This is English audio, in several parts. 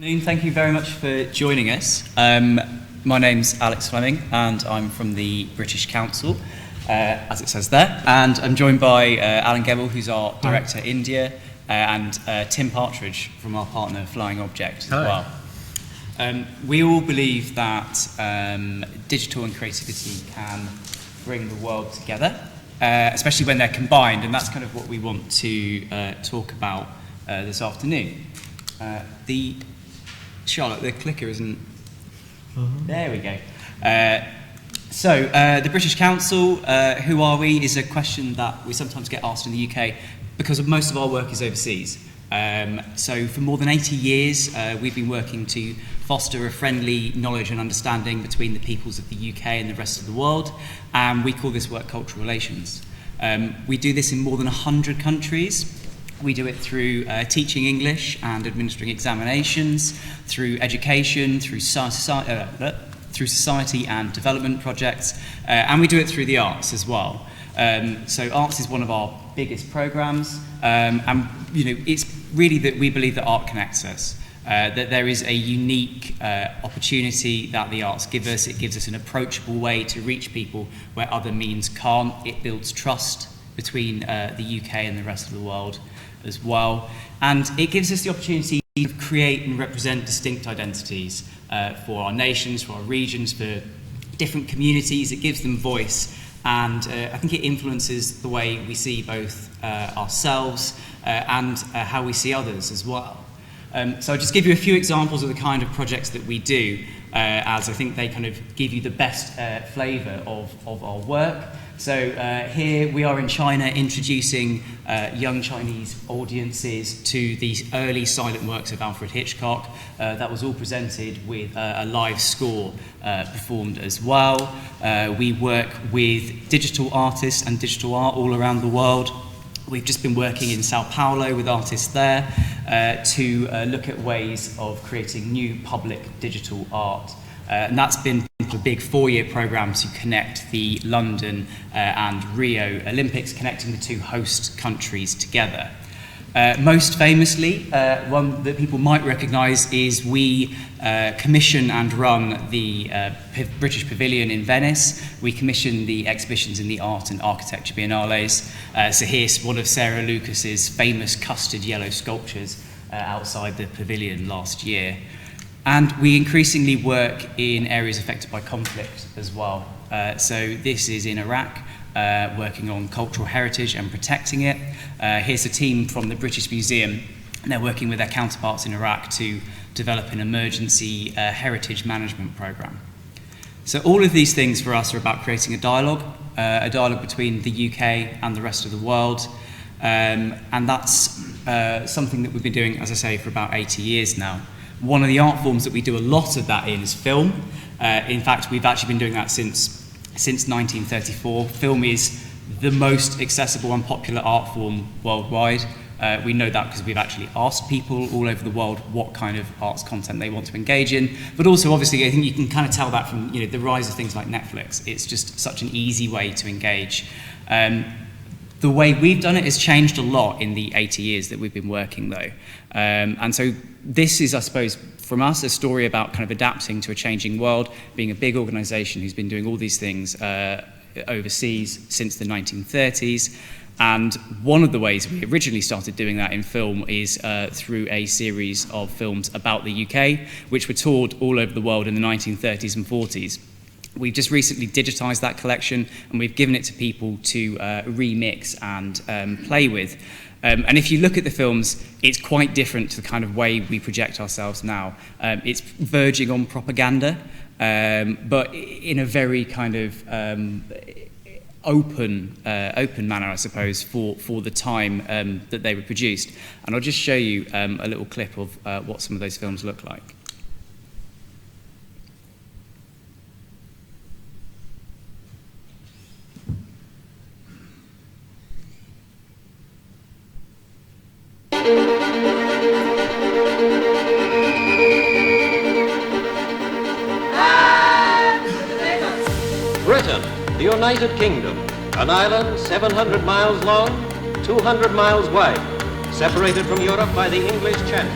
Thank you very much for joining us. My name's Alex Fleming and I'm from the British Council, as it says there, and I'm joined by Alan Gebel, who's our Director India, and Tim Partridge from our partner Flying Object as well. We all believe that digital and creativity can bring the world together, especially when they're combined, and that's kind of what we want to talk about this afternoon. Charlotte, the clicker isn't... There we go. So, the British Council, who are we, is a question that we sometimes get asked in the UK because most of our work is overseas. So for more than 80 years, we've been working to foster a friendly knowledge and understanding between the peoples of the UK and the rest of the world, and we call this work cultural relations. We do this in more than 100 countries. We do it through teaching English and administering examinations, through education, through society and development projects, and we do it through the arts as well. So arts is one of our biggest programs, and it's really that we believe that art connects us, that there is a unique opportunity that the arts give us. It gives us an approachable way to reach people where other means can't. It builds trust between the UK and the rest of the world as well, and it gives us the opportunity to create and represent distinct identities for our nations, for our regions, for different communities. It gives them voice, and I think it influences the way we see both ourselves and how we see others as well. So I'll just give you a few examples of the kind of projects that we do, as I think they kind of give you the best flavour of our work. So here we are in China introducing young Chinese audiences to these early silent works of Alfred Hitchcock. That was all presented with a live score performed as well. We work with digital artists and digital art all around the world. We've just been working in Sao Paulo with artists there to look at ways of creating new public digital art. And that's been a big 4-year programme to connect the London and Rio Olympics, connecting the two host countries together. Most famously, one that people might recognise is we commission and run the British Pavilion in Venice. We commission the exhibitions in the Art and Architecture Biennales. So here's one of Sarah Lucas's famous custard yellow sculptures outside the pavilion last year. And we increasingly work in areas affected by conflict as well. So this is in Iraq, working on cultural heritage and protecting it. Here's a team from the British Museum, and they're working with their counterparts in Iraq to develop an emergency heritage management programme. So all of these things for us are about creating a dialogue between the UK and the rest of the world. And that's something that we've been doing, as I say, for about 80 years now. One of the art forms that we do a lot of that in is film. In fact, we've actually been doing that since 1934. Film is the most accessible and popular art form worldwide. We know that because we've actually asked people all over the world what kind of arts content they want to engage in. But also, obviously, I think you can kind of tell that from the rise of things like Netflix. It's just such an easy way to engage. The way we've done it has changed a lot in the 80 years that we've been working, though. And so this is, I suppose, from us, a story about kind of adapting to a changing world, being a big organisation who's been doing all these things overseas since the 1930s. And one of the ways we originally started doing that in film is through a series of films about the UK, which were toured all over the world in the 1930s and 40s. We've just recently digitised that collection, and we've given it to people to remix and play with. And if you look at the films, it's quite different to the kind of way we project ourselves now. It's verging on propaganda, but in a very kind of open manner, I suppose, for the time that they were produced. And I'll just show you a little clip of what some of those films look like. Britain, the United Kingdom, an island 700 miles long, 200 miles wide, separated from Europe by the English Channel.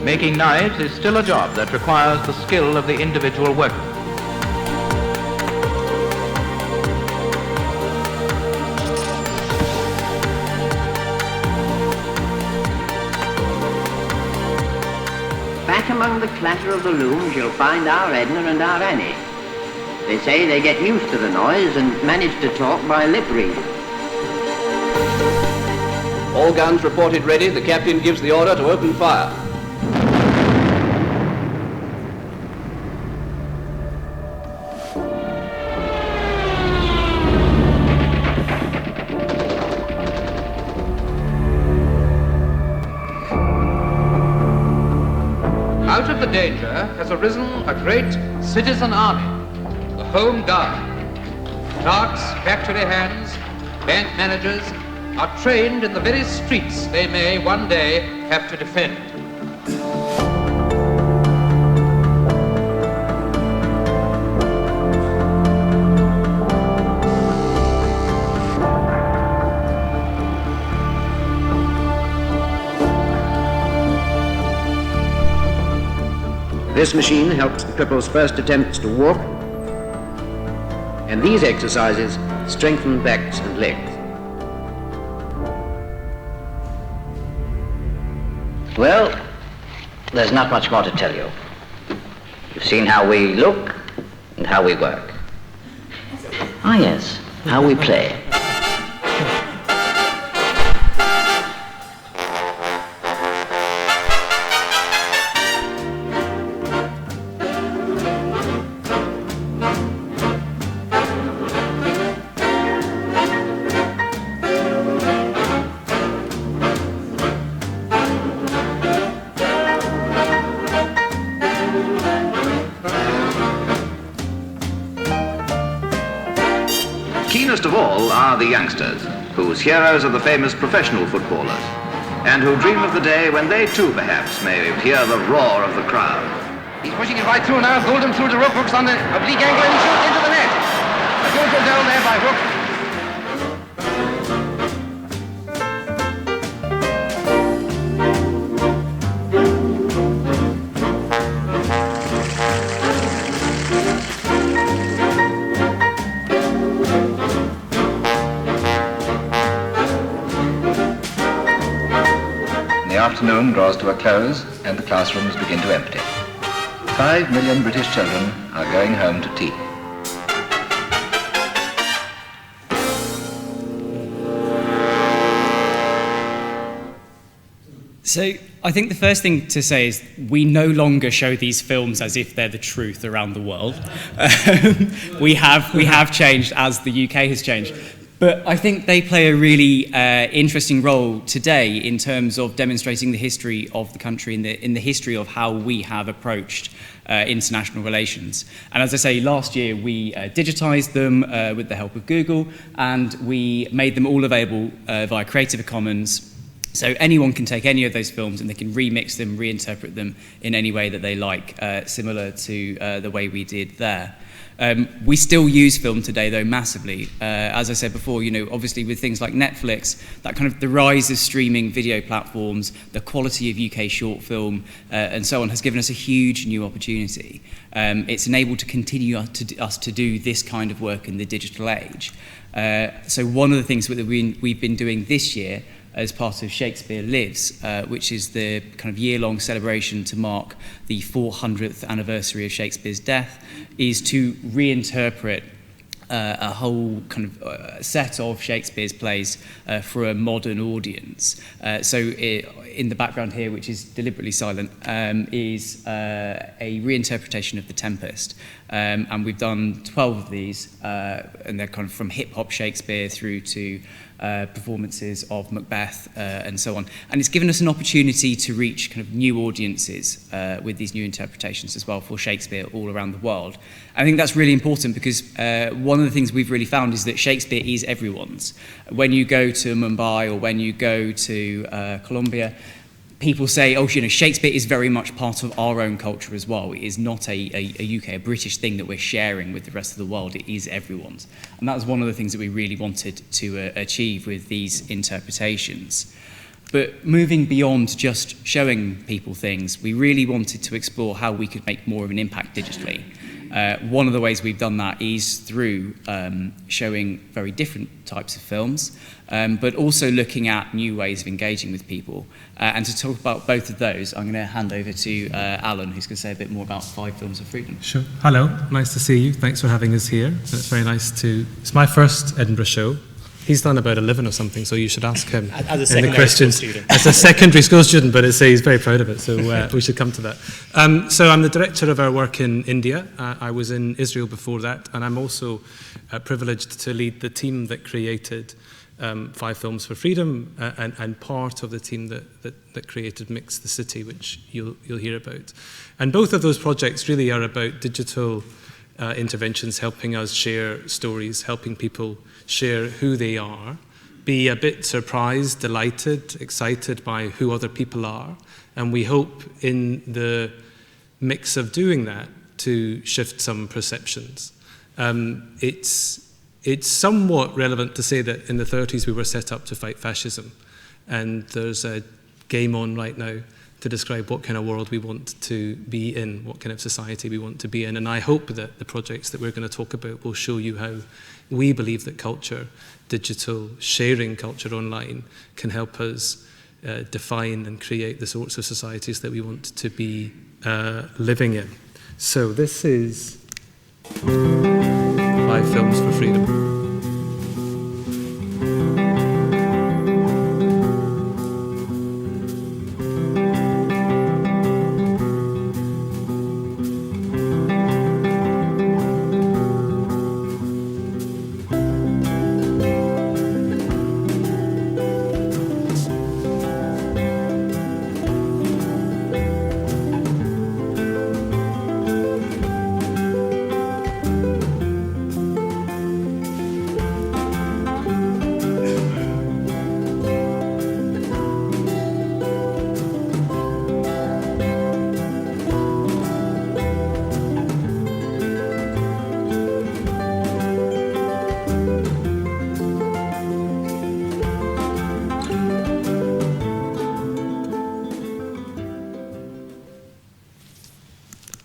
Making knives is still a job that requires the skill of the individual worker. Back among the clatter of the looms, you'll find our Edna and our Annie. They say they get used to the noise and manage to talk by lip reading. All guns reported ready. The captain gives the order to open fire. Out of the danger has arisen a great citizen army, the Home Guard. Clerks, factory hands, bank managers are trained in the very streets they may one day have to defend. This machine helps the cripple's first attempts to walk, and these exercises strengthen backs and legs. Well, there's not much more to tell you. You've seen how we look and how we work. Ah, yes, how we play. Keenest of all are the youngsters, whose heroes are the famous professional footballers, and who dream of the day when they too perhaps may hear the roar of the crowd. He's pushing it right through now. Golden through the rope hooks on the oblique angle and shoots into the net. A goal goes down there by hook. The afternoon draws to a close and the classrooms begin to empty. 5 million British children are going home to tea. So I think the first thing to say is we no longer show these films as if they're the truth around the world. We have changed as the UK has changed. But I think they play a really interesting role today in terms of demonstrating the history of the country in the history of how we have approached international relations. And as I say, last year we digitized them with the help of Google, and we made them all available via Creative Commons. So anyone can take any of those films and they can remix them, reinterpret them in any way that they like, similar to the way we did there. We still use film today, though, massively. As I said before, you know, obviously with things like Netflix, that kind of the rise of streaming video platforms, the quality of UK short film, and so on, has given us a huge new opportunity. It's enabled to continue us to do this kind of work in the digital age. So one of the things that we've been doing this year as part of Shakespeare Lives, which is the kind of year-long celebration to mark the 400th anniversary of Shakespeare's death, is to reinterpret a whole kind of set of Shakespeare's plays for a modern audience. In the background here, which is deliberately silent, is a reinterpretation of the Tempest. And we've done 12 of these, and they're kind of from hip-hop Shakespeare through to performances of Macbeth and so on. And it's given us an opportunity to reach kind of new audiences with these new interpretations as well for Shakespeare all around the world. I think that's really important because one of the things we've really found is that Shakespeare is everyone's. When you go to Mumbai or when you go to Colombia, people say, oh, you know, Shakespeare is very much part of our own culture as well. It is not a UK, a British thing that we're sharing with the rest of the world. It is everyone's. And that was one of the things that we really wanted to achieve with these interpretations. But moving beyond just showing people things, we really wanted to explore how we could make more of an impact digitally. One of the ways we've done that is through showing very different types of films, but also looking at new ways of engaging with people. And to talk about both of those, I'm going to hand over to Alan, who's going to say a bit more about 5 Films of Freedom. Sure. Hello, nice to see you. Thanks for having us here. It's very nice to... It's my first Edinburgh show. He's done about 11 or something, so you should ask him as a secondary school student. As a secondary school student, but he's very proud of it, so we should come to that. So I'm the director of our work in India. I was in Israel before that, and I'm also privileged to lead the team that created 5 Films for Freedom, and part of the team that created Mix the City, which you'll hear about. And both of those projects really are about digital interventions helping us share stories, helping people share who they are, be a bit surprised, delighted, excited by who other people are, and we hope in the mix of doing that to shift some perceptions. It's somewhat relevant to say that in the 30s we were set up to fight fascism, and there's a game on right now to describe what kind of world we want to be in, what kind of society we want to be in. And I hope that the projects that we're going to talk about will show you how we believe that culture, digital, sharing culture online, can help us define and create the sorts of societies that we want to be living in. So this is 5 Films for Freedom.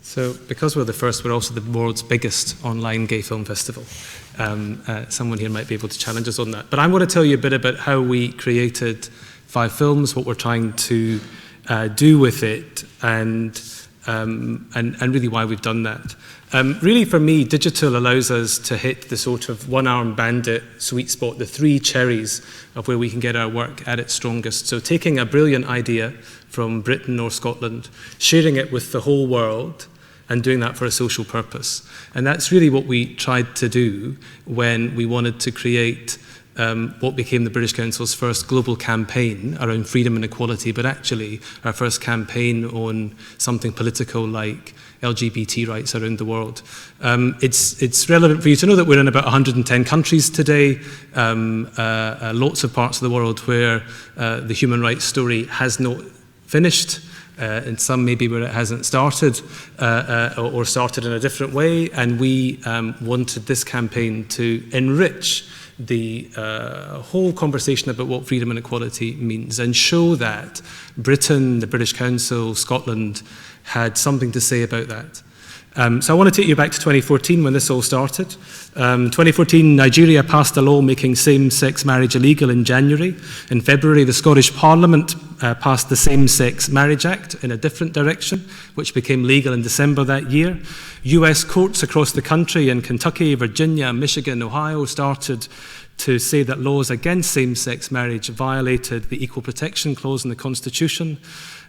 So, because we're the first, we're also the world's biggest online gay film festival. Someone here might be able to challenge us on that. But I'm going to tell you a bit about how we created 5 Films, what we're trying to do with it, and really why we've done that. Really, for me, digital allows us to hit the sort of one-arm bandit sweet spot, the 3 cherries of where we can get our work at its strongest. So taking a brilliant idea from Britain or Scotland, sharing it with the whole world, and doing that for a social purpose. And that's really what we tried to do when we wanted to create what became the British Council's first global campaign around freedom and equality, but actually our first campaign on something political like LGBT rights around the world. It's relevant for you to know that we're in about 110 countries today, lots of parts of the world where the human rights story has not finished, and some maybe where it hasn't started or started in a different way, and we wanted this campaign to enrich the whole conversation about what freedom and equality means and show that Britain, the British Council, Scotland had something to say about that. So I want to take you back to 2014 when this all started. 2014, Nigeria passed a law making same-sex marriage illegal in January. In February, the Scottish Parliament passed the Same-Sex Marriage Act in a different direction, which became legal in December that year. US courts across the country in Kentucky, Virginia, Michigan, Ohio started to say that laws against same-sex marriage violated the Equal Protection Clause in the Constitution.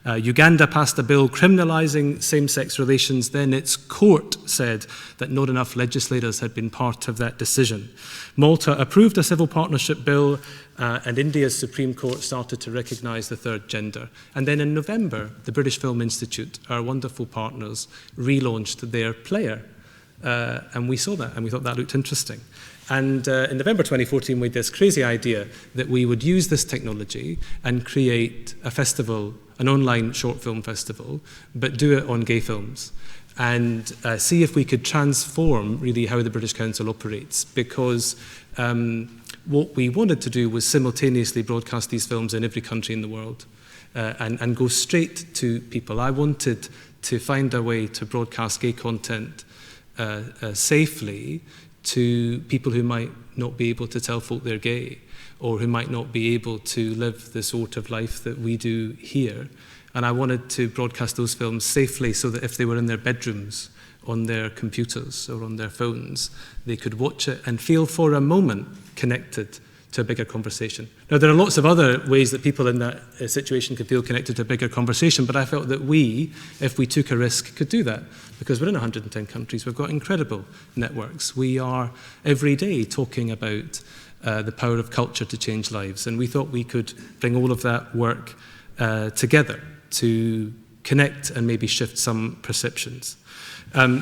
Uganda passed a bill criminalising same-sex relations. Then its court said that not enough legislators had been part of that decision. Malta approved a civil partnership bill, and India's Supreme Court started to recognise the third gender. And then in November, the British Film Institute, our wonderful partners, relaunched their player. And we saw that, and we thought that looked interesting. And in November 2014, we had this crazy idea that we would use this technology and create a festival, an online short film festival, but do it on gay films and see if we could transform really how the British Council operates, because what we wanted to do was simultaneously broadcast these films in every country in the world and go straight to people. I wanted to find a way to broadcast gay content safely to people who might not be able to tell folk they're gay, or who might not be able to live the sort of life that we do here. And I wanted to broadcast those films safely so that if they were in their bedrooms, on their computers or on their phones, they could watch it and feel for a moment connected to a bigger conversation. Now, there are lots of other ways that people in that situation could feel connected to a bigger conversation, but I felt that we, if we took a risk, could do that, because we're in 110 countries. We've got incredible networks. We are every day talking about the power of culture to change lives, and we thought we could bring all of that work together to connect and maybe shift some perceptions.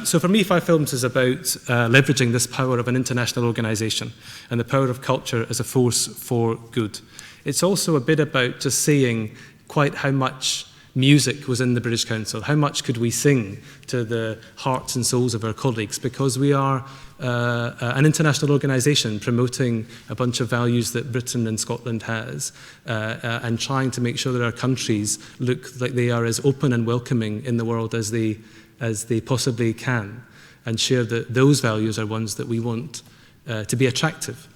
So for me, 5 Films is about leveraging this power of an international organisation and the power of culture as a force for good. It's also a bit about just saying quite how much music was in the British Council, how much could we sing to the hearts and souls of our colleagues, because we are an international organisation promoting a bunch of values that Britain and Scotland has, and trying to make sure that our countries look like they are as open and welcoming in the world as they possibly can, and share that those values are ones that we want to be attractive.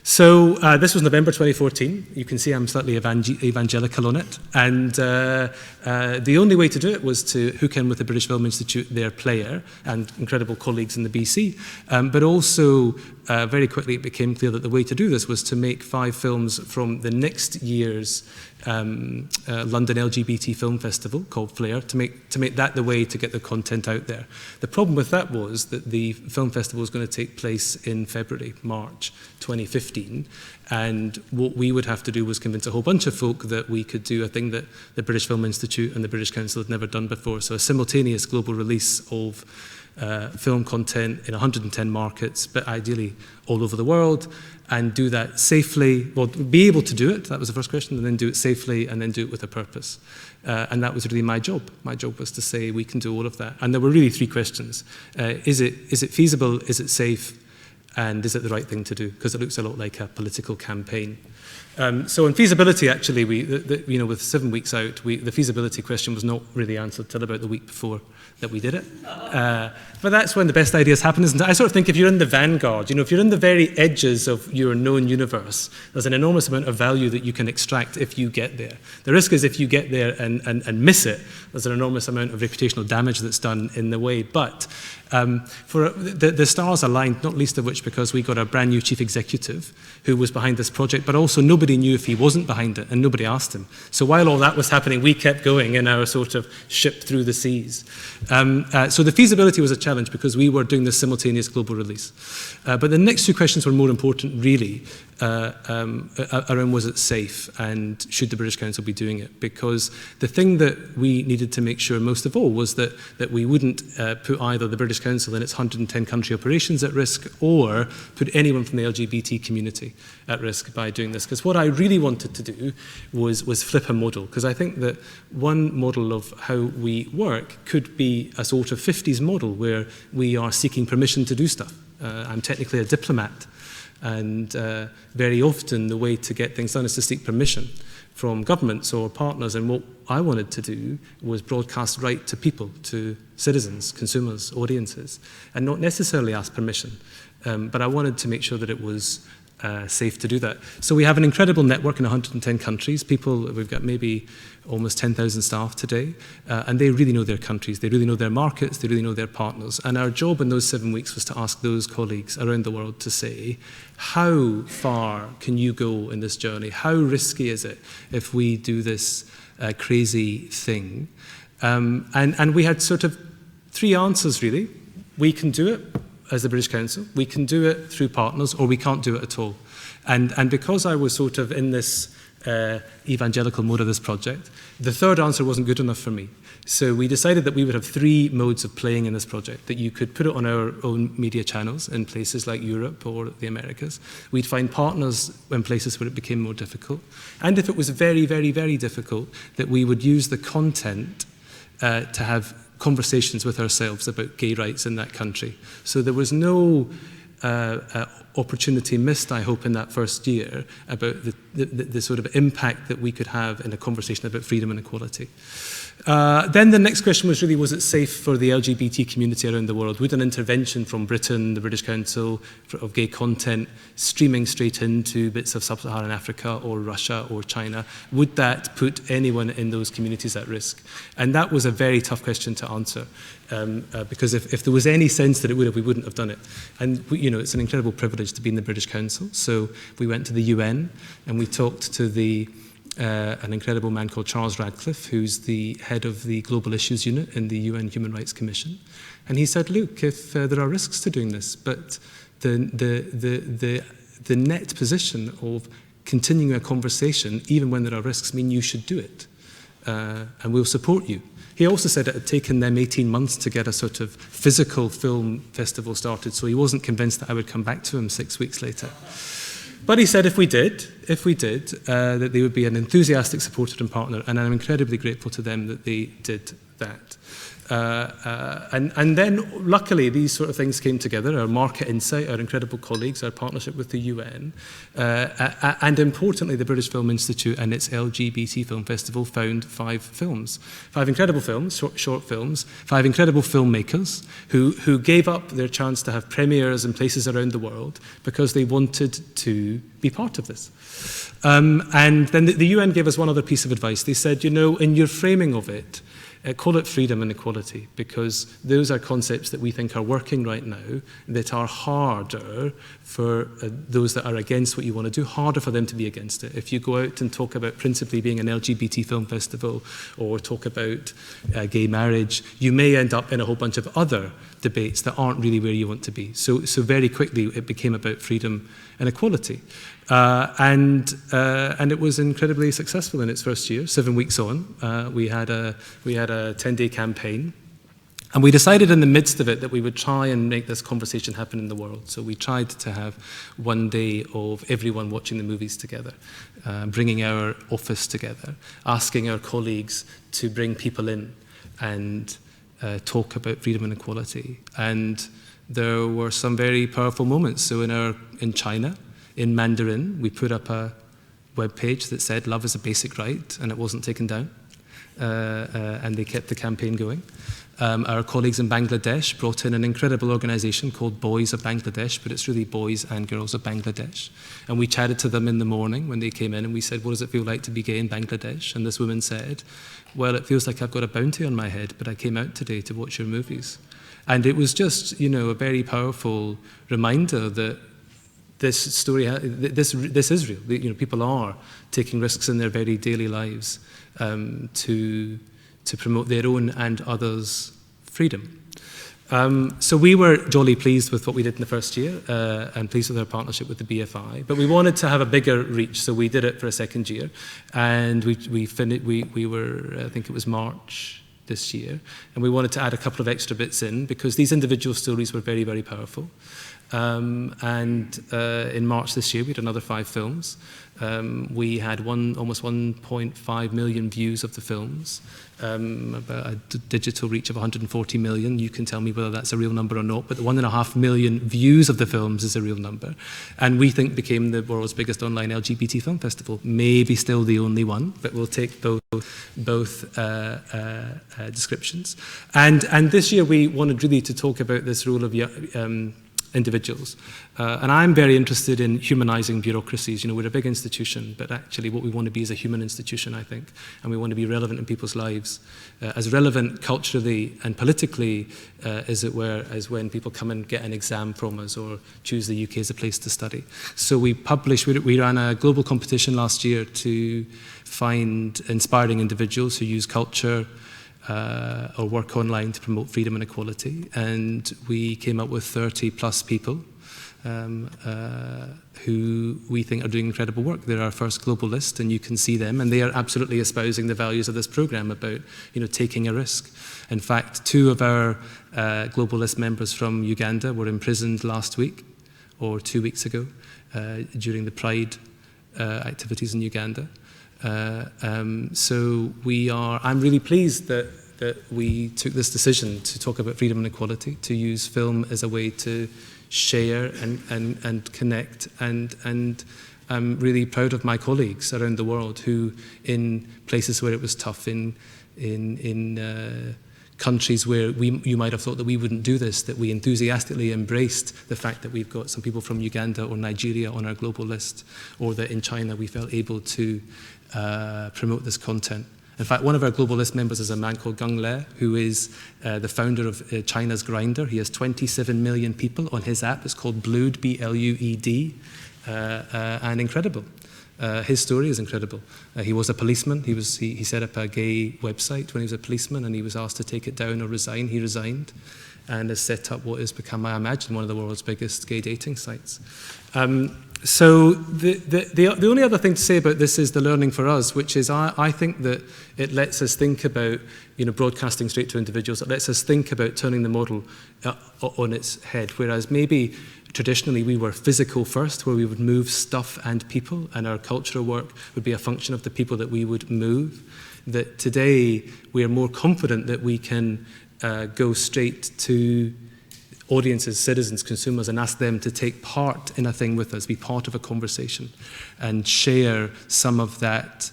So this was November 2014. You can see I'm slightly evangelical on it. And the only way to do it was to hook in with the British Film Institute, their player, and incredible colleagues in the BC. But also, very quickly it became clear that the way to do this was to make 5 films from the next year's London LGBT Film Festival called Flare, to make that the way to get the content out there. The problem with that was that the film festival was going to take place in February, March 2015, and what we would have to do was convince a whole bunch of folk that we could do a thing that the British Film Institute and the British Council had never done before, so a simultaneous global release of film content in 110 markets, but ideally all over the world, and do that safely, well, be able to do it, that was the first question, and then do it safely, and then do it with a purpose. And that was really my job. My job was to say we can do all of that. And there were really 3 questions. Is it feasible, is it safe, and is it the right thing to do? Because it looks a lot like a political campaign. So in feasibility, actually, with 7 weeks out, the feasibility question was not really answered till about the week before that we did it. But that's when the best ideas happen, isn't it? I sort of think if you're in the vanguard, if you're in the very edges of your known universe, there's an enormous amount of value that you can extract if you get there. The risk is if you get there and miss it, there's an enormous amount of reputational damage that's done in the way. But for the stars aligned, not least of which because we got a brand new chief executive who was behind this project, but also nobody knew if he wasn't behind it, and nobody asked him. So while all that was happening, we kept going in our sort of ship through the seas. So the feasibility was a challenge because we were doing this simultaneous global release. But the next 2 questions were more important, really, around was it safe and should the British Council be doing it? Because the thing that we needed to make sure most of all was that we wouldn't put either the British Council and its 110 country operations at risk, or put anyone from the LGBT community at risk by doing this. Because what I really wanted to do was flip a model, because I think that one model of how we work could be a sort of 50s model where we are seeking permission to do stuff. I'm technically a diplomat, and very often the way to get things done is to seek permission from governments or partners, and what I wanted to do was broadcast right to people, to citizens, consumers, audiences, and not necessarily ask permission. But I wanted to make sure that it was safe to do that. So we have an incredible network in 110 countries. We've got maybe almost 10,000 staff today, and they really know their countries, they really know their markets, they really know their partners. And our job in those 7 weeks was to ask those colleagues around the world to say, how far can you go in this journey? How risky is it if we do this crazy thing? And we had sort of 3 answers, really. We can do it as the British Council, we can do it through partners, or we can't do it at all. And because I was sort of in this evangelical mode of this project, the 3rd answer wasn't good enough for me. So we decided that we would have 3 modes of playing in this project, that you could put it on our own media channels in places like Europe or the Americas. We'd find partners in places where it became more difficult. And if it was very, very, very difficult, that we would use the content to have conversations with ourselves about gay rights in that country. So there was no opportunity missed, I hope, in that first year about the sort of impact that we could have in a conversation about freedom and equality. Then the next question was really, was it safe for the LGBT community around the world? Would an intervention from Britain, the British Council, of gay content streaming straight into bits of sub-Saharan Africa or Russia or China, would that put anyone in those communities at risk? And that was a very tough question to answer, because if there was any sense that it would have, we wouldn't have done it. And it's an incredible privilege to be in the British Council. So we went to the UN and we talked to an incredible man called Charles Radcliffe, who's the head of the Global Issues Unit in the UN Human Rights Commission. And he said, look, if there are risks to doing this, but the net position of continuing a conversation, even when there are risks, mean you should do it. And we'll support you. He also said it had taken them 18 months to get a sort of physical film festival started, so he wasn't convinced that I would come back to him 6 weeks later. But he said if we did, that they would be an enthusiastic supporter and partner, and I'm incredibly grateful to them that they did that. And then, luckily, these sort of things came together, our market insight, our incredible colleagues, our partnership with the UN, and importantly, the British Film Institute and its LGBT Film Festival found 5 films. 5 incredible films, short films, 5 incredible filmmakers who gave up their chance to have premieres in places around the world because they wanted to be part of this. And then the UN gave us one other piece of advice. They said, in your framing of it, call it freedom and equality, because those are concepts that we think are working right now that are harder for those that are against what you want to do, harder for them to be against it. If you go out and talk about principally being an LGBT film festival or talk about gay marriage, you may end up in a whole bunch of other debates that aren't really where you want to be. So very quickly it became about freedom and equality. And it was incredibly successful in its first year. 7 weeks on, we had a 10-day campaign, and we decided in the midst of it that we would try and make this conversation happen in the world. So we tried to have one day of everyone watching the movies together, bringing our office together, asking our colleagues to bring people in and talk about freedom and equality. And there were some very powerful moments. So in China, in Mandarin, we put up a web page that said love is a basic right, and it wasn't taken down. And they kept the campaign going. Our colleagues in Bangladesh brought in an incredible organization called Boys of Bangladesh, but it's really Boys and Girls of Bangladesh. And we chatted to them in the morning when they came in, and we said, what does it feel like to be gay in Bangladesh? And this woman said, well, it feels like I've got a bounty on my head, but I came out today to watch your movies. And it was just, a very powerful reminder that this story, this is real. People are taking risks in their very daily lives to promote their own and others' freedom. So we were jolly pleased with what we did in the first year and pleased with our partnership with the BFI. But we wanted to have a bigger reach, so we did it for a second year. And we were, I think it was March this year, and we wanted to add a couple of extra bits in because these individual stories were very, very powerful. And in March this year, we had another 5 films. We had almost 1.5 million views of the films, about a digital reach of 140 million. You can tell me whether that's a real number or not, but the 1.5 million views of the films is a real number. And we think became the world's biggest online LGBT film festival. Maybe still the only one, but we'll take both descriptions. And this year we wanted really to talk about this role of individuals. And I'm very interested in humanizing bureaucracies. We're a big institution, but actually what we want to be is a human institution, I think. And we want to be relevant in people's lives. As relevant culturally and politically, as it were, as when people come and get an exam from us or choose the UK as a place to study. So we ran a global competition last year to find inspiring individuals who use culture, or work online to promote freedom and equality. And we came up with 30 plus people who we think are doing incredible work. They're our first global list, and you can see them, and they are absolutely espousing the values of this program about taking a risk. In fact, 2 of our global list members from Uganda were imprisoned last week or 2 weeks ago during the Pride activities in Uganda. So I'm really pleased that we took this decision to talk about freedom and equality, to use film as a way to share and connect. And I'm really proud of my colleagues around the world who, in places where it was tough, in countries where you might have thought that we wouldn't do this, that we enthusiastically embraced the fact that we've got some people from Uganda or Nigeria on our global list, or that in China we felt able to promote this content. In fact, one of our global list members is a man called Gang Le, who is the founder of China's Grindr. He has 27 million people on his app. It's called Blued, B-L-U-E-D, and incredible. His story is incredible. He was a policeman. He set up a gay website when he was a policeman, and he was asked to take it down or resign. He resigned and has set up what has become, I imagine, one of the world's biggest gay dating sites. So the only other thing to say about this is the learning for us, which is I think that it lets us think about, broadcasting straight to individuals. It lets us think about turning the model on its head, whereas maybe traditionally we were physical first, where we would move stuff and people, and our cultural work would be a function of the people that we would move. That today we are more confident that we can go straight to audiences, citizens, consumers, and ask them to take part in a thing with us, be part of a conversation, and share some of that,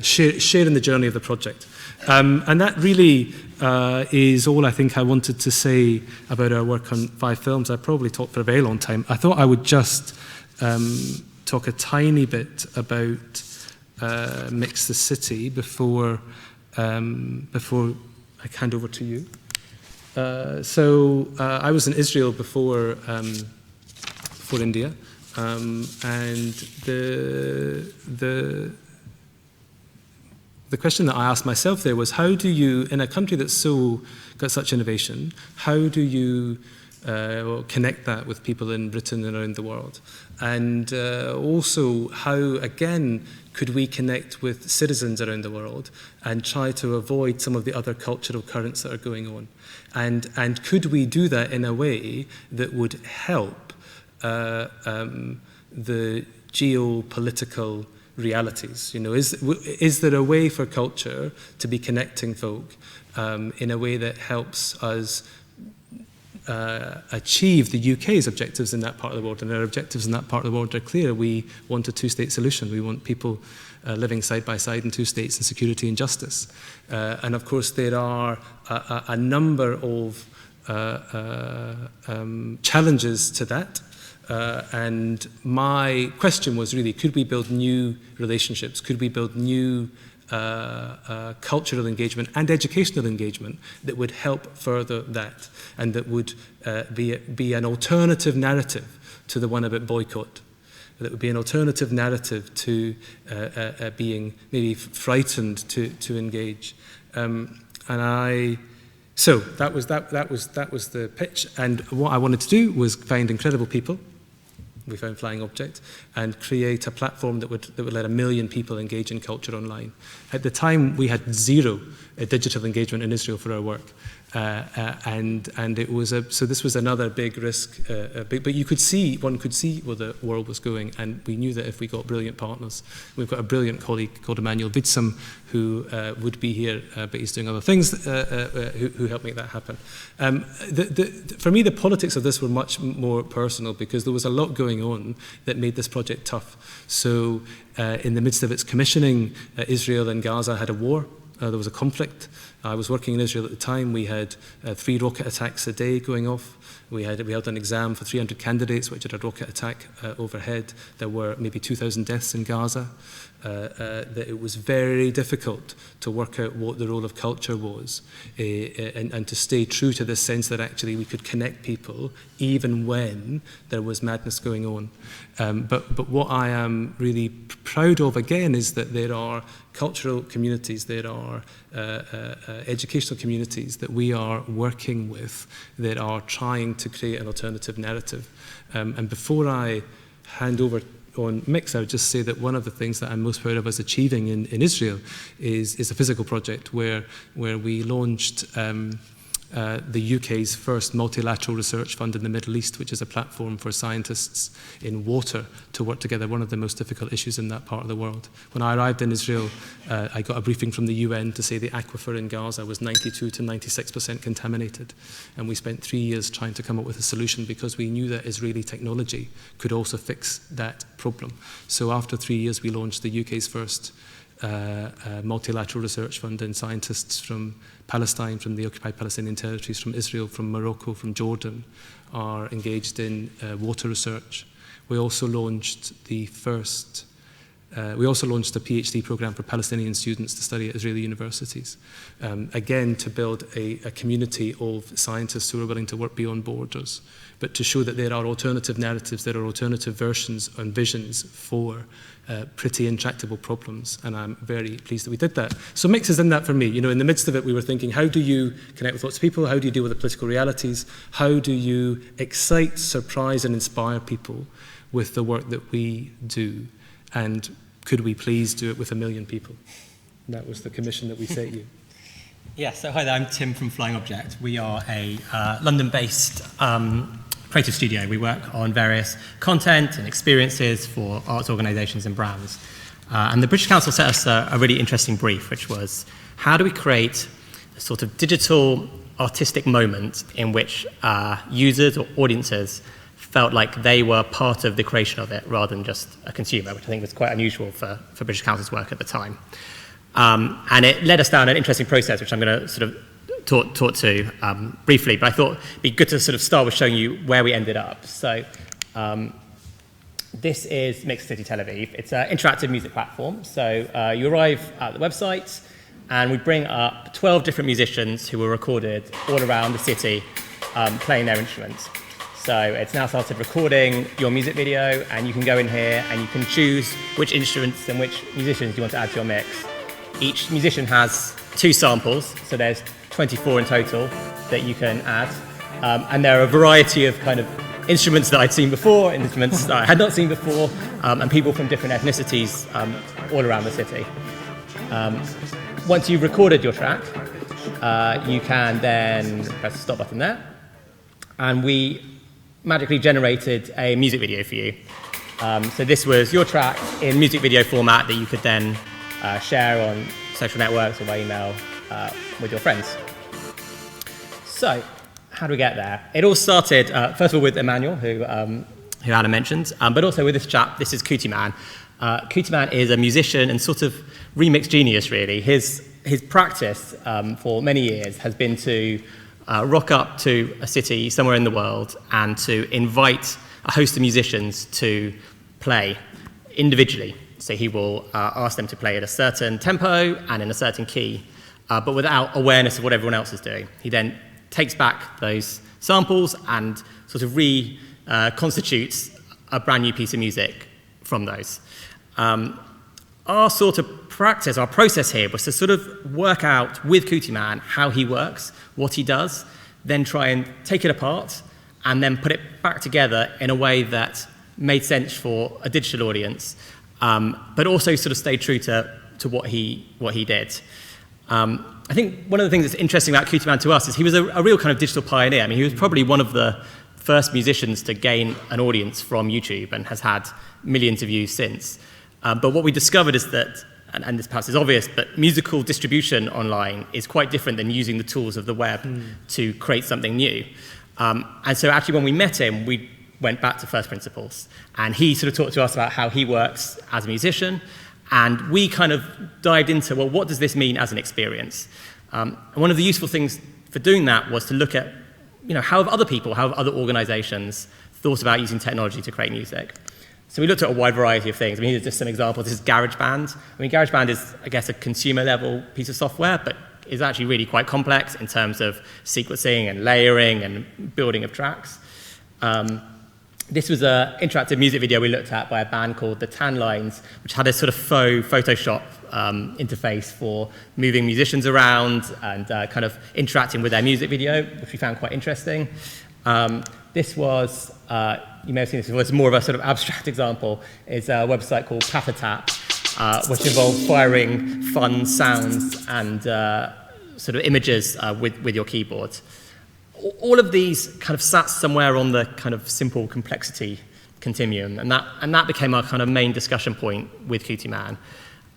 share in the journey of the project. And that really is all I think I wanted to say about our work on 5 films. I probably talked for a very long time. I thought I would just talk a tiny bit about Mix the City before I hand over to you. So I was in Israel before India, and the question that I asked myself there was, how do you, in a country that's got such innovation, how do you connect that with people in Britain and around the world? And also, how, again, could we connect with citizens around the world and try to avoid some of the other cultural currents that are going on? And could we do that in a way that would help the geopolitical realities? Is there a way for culture to be connecting folk in a way that helps us achieve the UK's objectives in that part of the world? And our objectives in that part of the world are clear. We want a two-state solution. We want people living side by side in 2 states in security and justice. And of course, there are a number of challenges to that. And my question was really, could we build new relationships? Could we build new cultural engagement and educational engagement that would help further that, and that would be an alternative narrative to the one about boycott? That would be an alternative narrative to being maybe frightened to engage. So that was the pitch. And what I wanted to do was find incredible people. We found Flying Object, and create a platform that would let 1 million people engage in culture online. At the time, we had 0 digital engagement in Israel for our work. And it was so this was another big risk, but one could see where the world was going, and we knew that if we got brilliant partners. We've got a brilliant colleague called Emmanuel Widsum, who would be here, but he's doing other things, who helped make that happen. For me, the politics of this were much more personal, because there was a lot going on that made this project tough. So in the midst of its commissioning, Israel and Gaza had a war. There was a conflict. I was working in Israel at the time. We had 3 rocket attacks a day going off. We held an exam for 300 candidates, which had a rocket attack overhead. There were maybe 2,000 deaths in Gaza. That it was very difficult to work out what the role of culture was, and to stay true to this sense that actually we could connect people even when there was madness going on. But what I am really proud of, again, is that there are cultural communities, there are educational communities that we are working with that are trying to create an alternative narrative. And before I hand over on Mix, I would just say that one of the things that I'm most proud of us achieving in Israel is a physical project where we launched the UK's first multilateral research fund in the Middle East, which is a platform for scientists in water to work together, one of the most difficult issues in that part of the world. When I arrived in Israel, I got a briefing from the UN to say the aquifer in Gaza was 92 to 96% contaminated. And we spent 3 years trying to come up with a solution because we knew that Israeli technology could also fix that problem. So after 3 years, we launched the UK's first multilateral research fund, and scientists from Palestine, from the occupied Palestinian territories, from Israel, from Morocco, from Jordan are engaged in water research. We also launched a PhD program for Palestinian students to study at Israeli universities. Again, to build a community of scientists who are willing to work beyond borders, but to show that there are alternative narratives, there are alternative versions and visions for pretty intractable problems, and I'm very pleased that we did that. So mix is in that for me. You know, in the midst of it, we were thinking, how do you connect with lots of people? How do you deal with the political realities? How do you excite, surprise, and inspire people with the work that we do? And could we please do it with 1 million people? And that was the commission that we set you. Yeah, so hi there, I'm Tim from Flying Object. We are a London-based creative studio. We work on various content and experiences for arts organisations and brands. And the British Council set us a really interesting brief, which was, how do we create a sort of digital artistic moment in which users or audiences felt like they were part of the creation of it rather than just a consumer, which I think was quite unusual for British Council's work at the time. And it led us down an interesting process, which I'm going to sort of talk to briefly, but I thought it'd be good to sort of start with showing you where we ended up. So this is Mixed City Tel Aviv. It's an interactive music platform. So you arrive at the website, and we bring up 12 different musicians who were recorded all around the city playing their instruments. So it's now started recording your music video, and you can go in here and you can choose which instruments and which musicians you want to add to your mix. Each musician has 2 samples, so there's 24 in total that you can add. And there are a variety of kind of instruments that I'd seen before, instruments that I had not seen before, and people from different ethnicities all around the city. Once you've recorded your track, you can then press the stop button there, and we magically generated a music video for you. So this was your track in music video format that you could then share on social networks or by email with your friends. So, how do we get there? It all started, first of all, with Emmanuel, who Anna mentioned, but also with this chap. This is Cootie Man. Cootie Man is a musician and sort of remix genius, really. His practice for many years has been to rock up to a city somewhere in the world and to invite a host of musicians to play individually. So he will ask them to play at a certain tempo and in a certain key, but without awareness of what everyone else is doing. He then takes back those samples and sort of reconstitutes a brand new piece of music from those. Our sort of practice, our process here was to sort of work out with Cootie Man how he works, what he does, then try and take it apart and then put it back together in a way that made sense for a digital audience, but also sort of stayed true to what he did. I think one of the things that's interesting about Cootie Man to us is he was a real kind of digital pioneer. I mean, he was probably one of the first musicians to gain an audience from YouTube and has had millions of views since. But what we discovered is that, and this perhaps is obvious, but musical distribution online is quite different than using the tools of the web to create something new. And so actually when we met him, we went back to first principles. And he sort of talked to us about how he works as a musician. And we kind of dived into, well, what does this mean as an experience? And one of the useful things for doing that was to look at, how have other people, how have other organizations thought about using technology to create music? So we looked at a wide variety of things. I mean, here's just some examples. This is GarageBand. I mean, GarageBand is, I guess, a consumer-level piece of software, but is actually really quite complex in terms of sequencing and layering and building of tracks. This was an interactive music video we looked at by a band called The Tan Lines, which had a sort of faux Photoshop interface for moving musicians around and kind of interacting with their music video, which we found quite interesting. This was, you may have seen this before, it's more of a sort of abstract example. It's a website called Patatap, which involves firing fun sounds and sort of images with your keyboard. all of these kind of sat somewhere on the kind of simple complexity continuum, and that became our kind of main discussion point with Qt Man.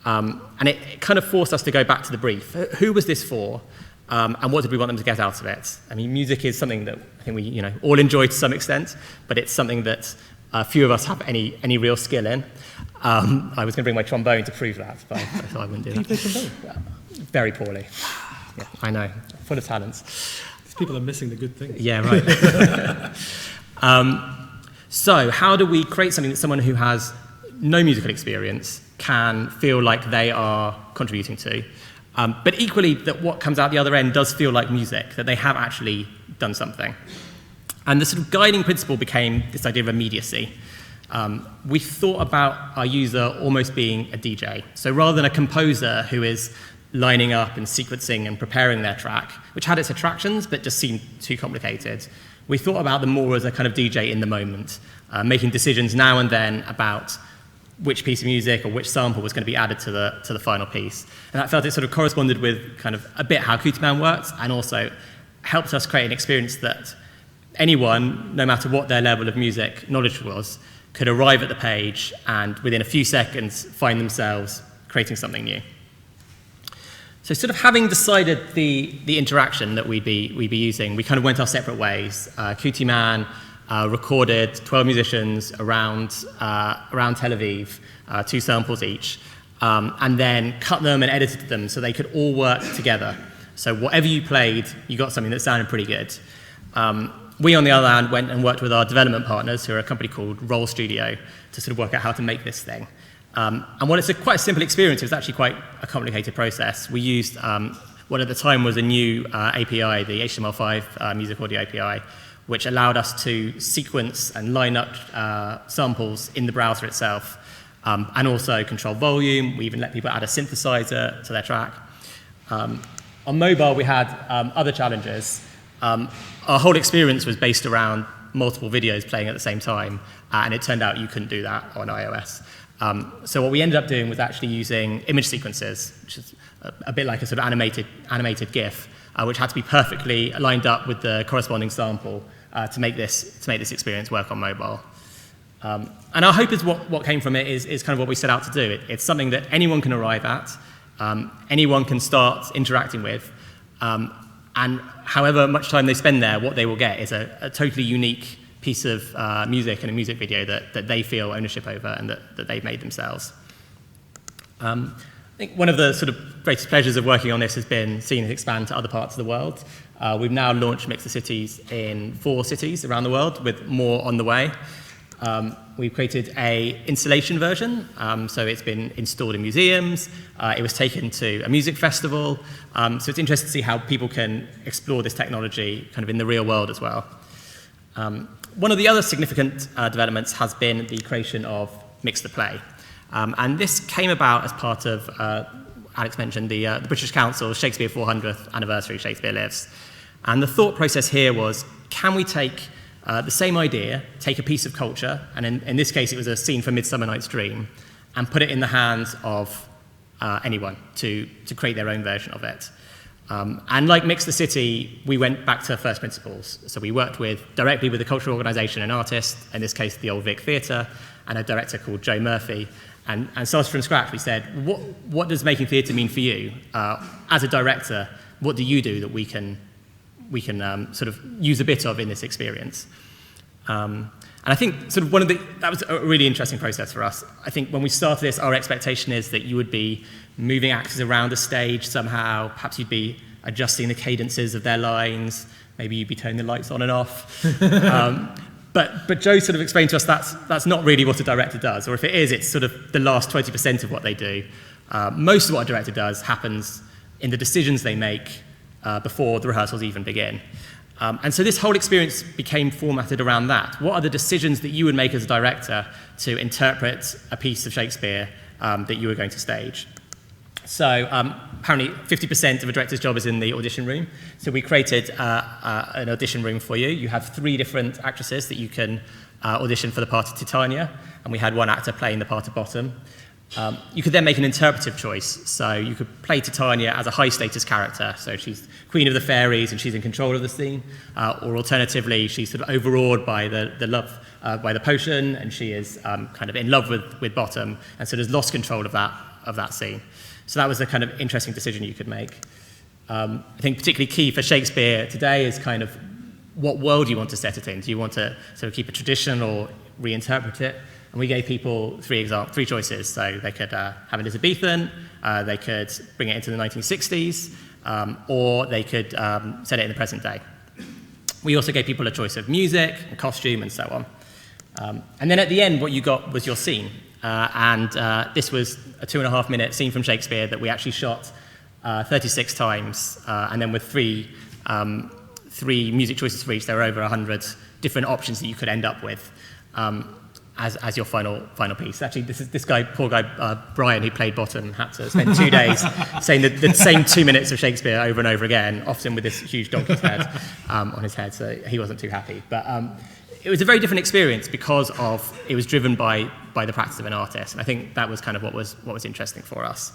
And it kind of forced us to go back to the brief. Who was this for? And what did we want them to get out of it? I mean, music is something that I think we all enjoy to some extent, but it's something that few of us have any real skill in. I was going to bring my trombone to prove that, but I thought I wouldn't do that. Can you play trombone? Very poorly. Yeah, I know. Full of talents. These people are missing the good things. Yeah, right. So how do we create something that someone who has no musical experience can feel like they are contributing to? But equally, that what comes out the other end does feel like music, that they have actually done something. And the sort of guiding principle became this idea of immediacy. We thought about our user almost being a DJ. So rather than a composer who is lining up and sequencing and preparing their track, which had its attractions but just seemed too complicated, we thought about them more as a kind of DJ in the moment, making decisions now and then about which piece of music or which sample was going to be added to the final piece. And that felt it sort of corresponded with kind of a bit how Qt Man works, and also helped us create an experience that anyone, no matter what their level of music knowledge was, could arrive at the page and within a few seconds find themselves creating something new. So sort of having decided the interaction that we'd be using, we kind of went our separate ways. Qt Man recorded 12 musicians around Tel Aviv, 2 samples each, and then cut them and edited them so they could all work together. So whatever you played, you got something that sounded pretty good. We, on the other hand, went and worked with our development partners, who are a company called Roll Studio, to sort of work out how to make this thing. And while it's quite a simple experience, it was actually quite a complicated process. We used what at the time was a new API, the HTML5 Music Audio API, which allowed us to sequence and line up samples in the browser itself, and also control volume. We even let people add a synthesizer to their track. On mobile, we had other challenges. Our whole experience was based around multiple videos playing at the same time, and it turned out you couldn't do that on iOS. So what we ended up doing was actually using image sequences, which is a bit like a sort of animated GIF, which had to be perfectly lined up with the corresponding sample to make this experience work on mobile. And our hope is what came from it is kind of what we set out to do. It's something that anyone can arrive at, anyone can start interacting with, and however much time they spend there, what they will get is a totally unique piece of music and a music video that they feel ownership over and that they've made themselves. I think one of the sort of greatest pleasures of working on this has been seeing it expand to other parts of the world. We've now launched Mix the Cities in 4 cities around the world, with more on the way. We've created an installation version, so it's been installed in museums. It was taken to a music festival. So it's interesting to see how people can explore this technology kind of in the real world as well. One of the other significant developments has been the creation of Mix the Play. And this came about as part of, Alex mentioned, the British Council's Shakespeare 400th anniversary, Shakespeare Lives. And the thought process here was, can we take the same idea, take a piece of culture, and in this case it was a scene from Midsummer Night's Dream, and put it in the hands of anyone to create their own version of it. And like Mix the City, we went back to first principles. So we worked directly with the cultural organisation and artist, in this case the Old Vic Theatre, and a director called Joe Murphy, and started from scratch. We said, what does making theatre mean for you? As a director, what do you do that we can sort of use a bit of in this experience? And I think sort of that was a really interesting process for us. I think when we started this, our expectation is that you would be moving actors around a stage somehow. Perhaps you'd be adjusting the cadences of their lines. Maybe you'd be turning the lights on and off. But Joe sort of explained to us that's not really what a director does, or if it is, it's sort of the last 20% of what they do. Most of what a director does happens in the decisions they make before the rehearsals even begin. And so this whole experience became formatted around that. What are the decisions that you would make as a director to interpret a piece of Shakespeare that you were going to stage? So apparently 50% of a director's job is in the audition room. So we created an audition room for you. You have 3 different actresses that you can audition for the part of Titania, and we had 1 actor playing the part of Bottom. You could then make an interpretive choice. So you could play Titania as a high-status character. So she's queen of the fairies and she's in control of the scene. Or alternatively, she's sort of overawed by the love, by the potion, and she is kind of in love with Bottom, and sort of lost control of that scene. So that was a kind of interesting decision you could make. I think particularly key for Shakespeare today is kind of what world you want to set it in. Do you want to sort of keep a tradition or reinterpret it? And we gave people three choices. So they could have Elizabethan, they could bring it into the 1960s, or they could set it in the present day. We also gave people a choice of music and costume and so on. And then at the end, what you got was your scene. This was a 2.5-minute scene from Shakespeare that we actually shot 36 times, and then with three music choices for each. There were over 100 different options that you could end up with as your final piece. Actually, this guy, poor guy, Brian, who played Bottom, had to spend 2 days saying the same 2 minutes of Shakespeare over and over again, often with this huge donkey's head on his head, so he wasn't too happy. But it was a very different experience because it was driven by the practice of an artist, and I think that was kind of what was interesting for us.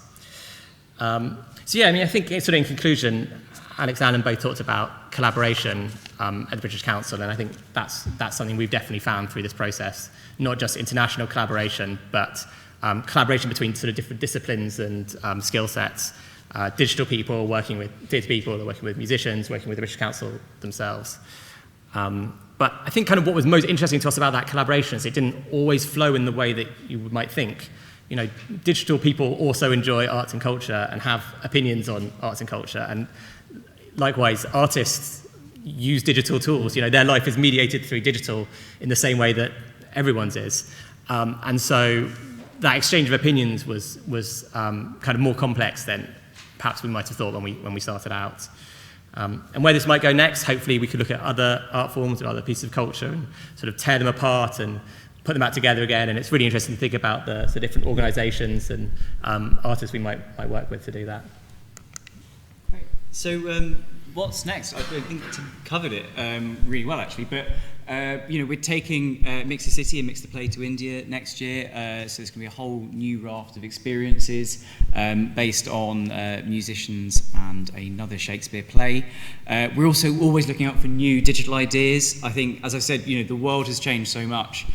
So yeah, I mean, I think sort of in conclusion, Alex and Alan both talked about collaboration at the British Council, and I think that's something we've definitely found through this process. Not just international collaboration, but collaboration between sort of different disciplines and skill sets. Digital people working with theatre people, working with musicians, working with the British Council themselves. But I think kind of what was most interesting to us about that collaboration is it didn't always flow in the way that you might think. You know, digital people also enjoy arts and culture and have opinions on arts and culture, and likewise, artists use digital tools. You know, their life is mediated through digital in the same way that everyone's is. And so that exchange of opinions was kind of more complex than perhaps we might have thought when we started out. And where this might go next, hopefully we could look at other art forms or other pieces of culture and sort of tear them apart and put them back together again. And it's really interesting to think about the different organisations and artists we might work with to do that. Great. So what's next? I think Tim covered it really well, actually. But we're taking Mix the City and Mix the Play to India next year. So there's going to be a whole new raft of experiences based on musicians and another Shakespeare play. We're also always looking out for new digital ideas. I think, as I said, the world has changed so much.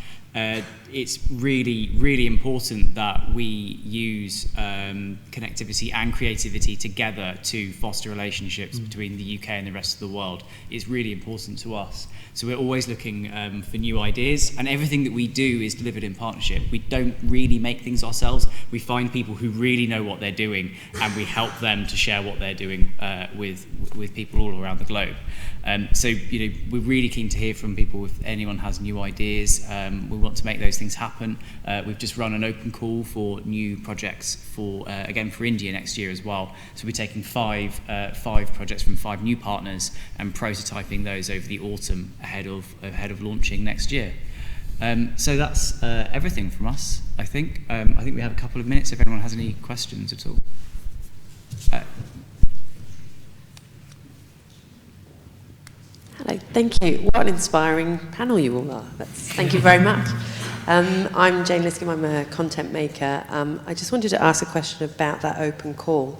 It's really, really important that we use connectivity and creativity together to foster relationships between the UK and the rest of the world. It's really important to us. So we're always looking for new ideas, and everything that we do is delivered in partnership. We don't really make things ourselves. We find people who really know what they're doing, and we help them to share what they're doing with people all around the globe. So we're really keen to hear from people if anyone has new ideas. We want to make those things happen. We've just run an open call for new projects for India next year as well. So we're taking five projects from 5 new partners and prototyping those over the autumn ahead of launching next year. So that's everything from us, I think. I think we have a couple of minutes if anyone has any questions at all. Hello, thank you. What an inspiring panel you all are. Thank you very much. I'm Jane Liscombe, I'm a content maker. I just wanted to ask a question about that open call.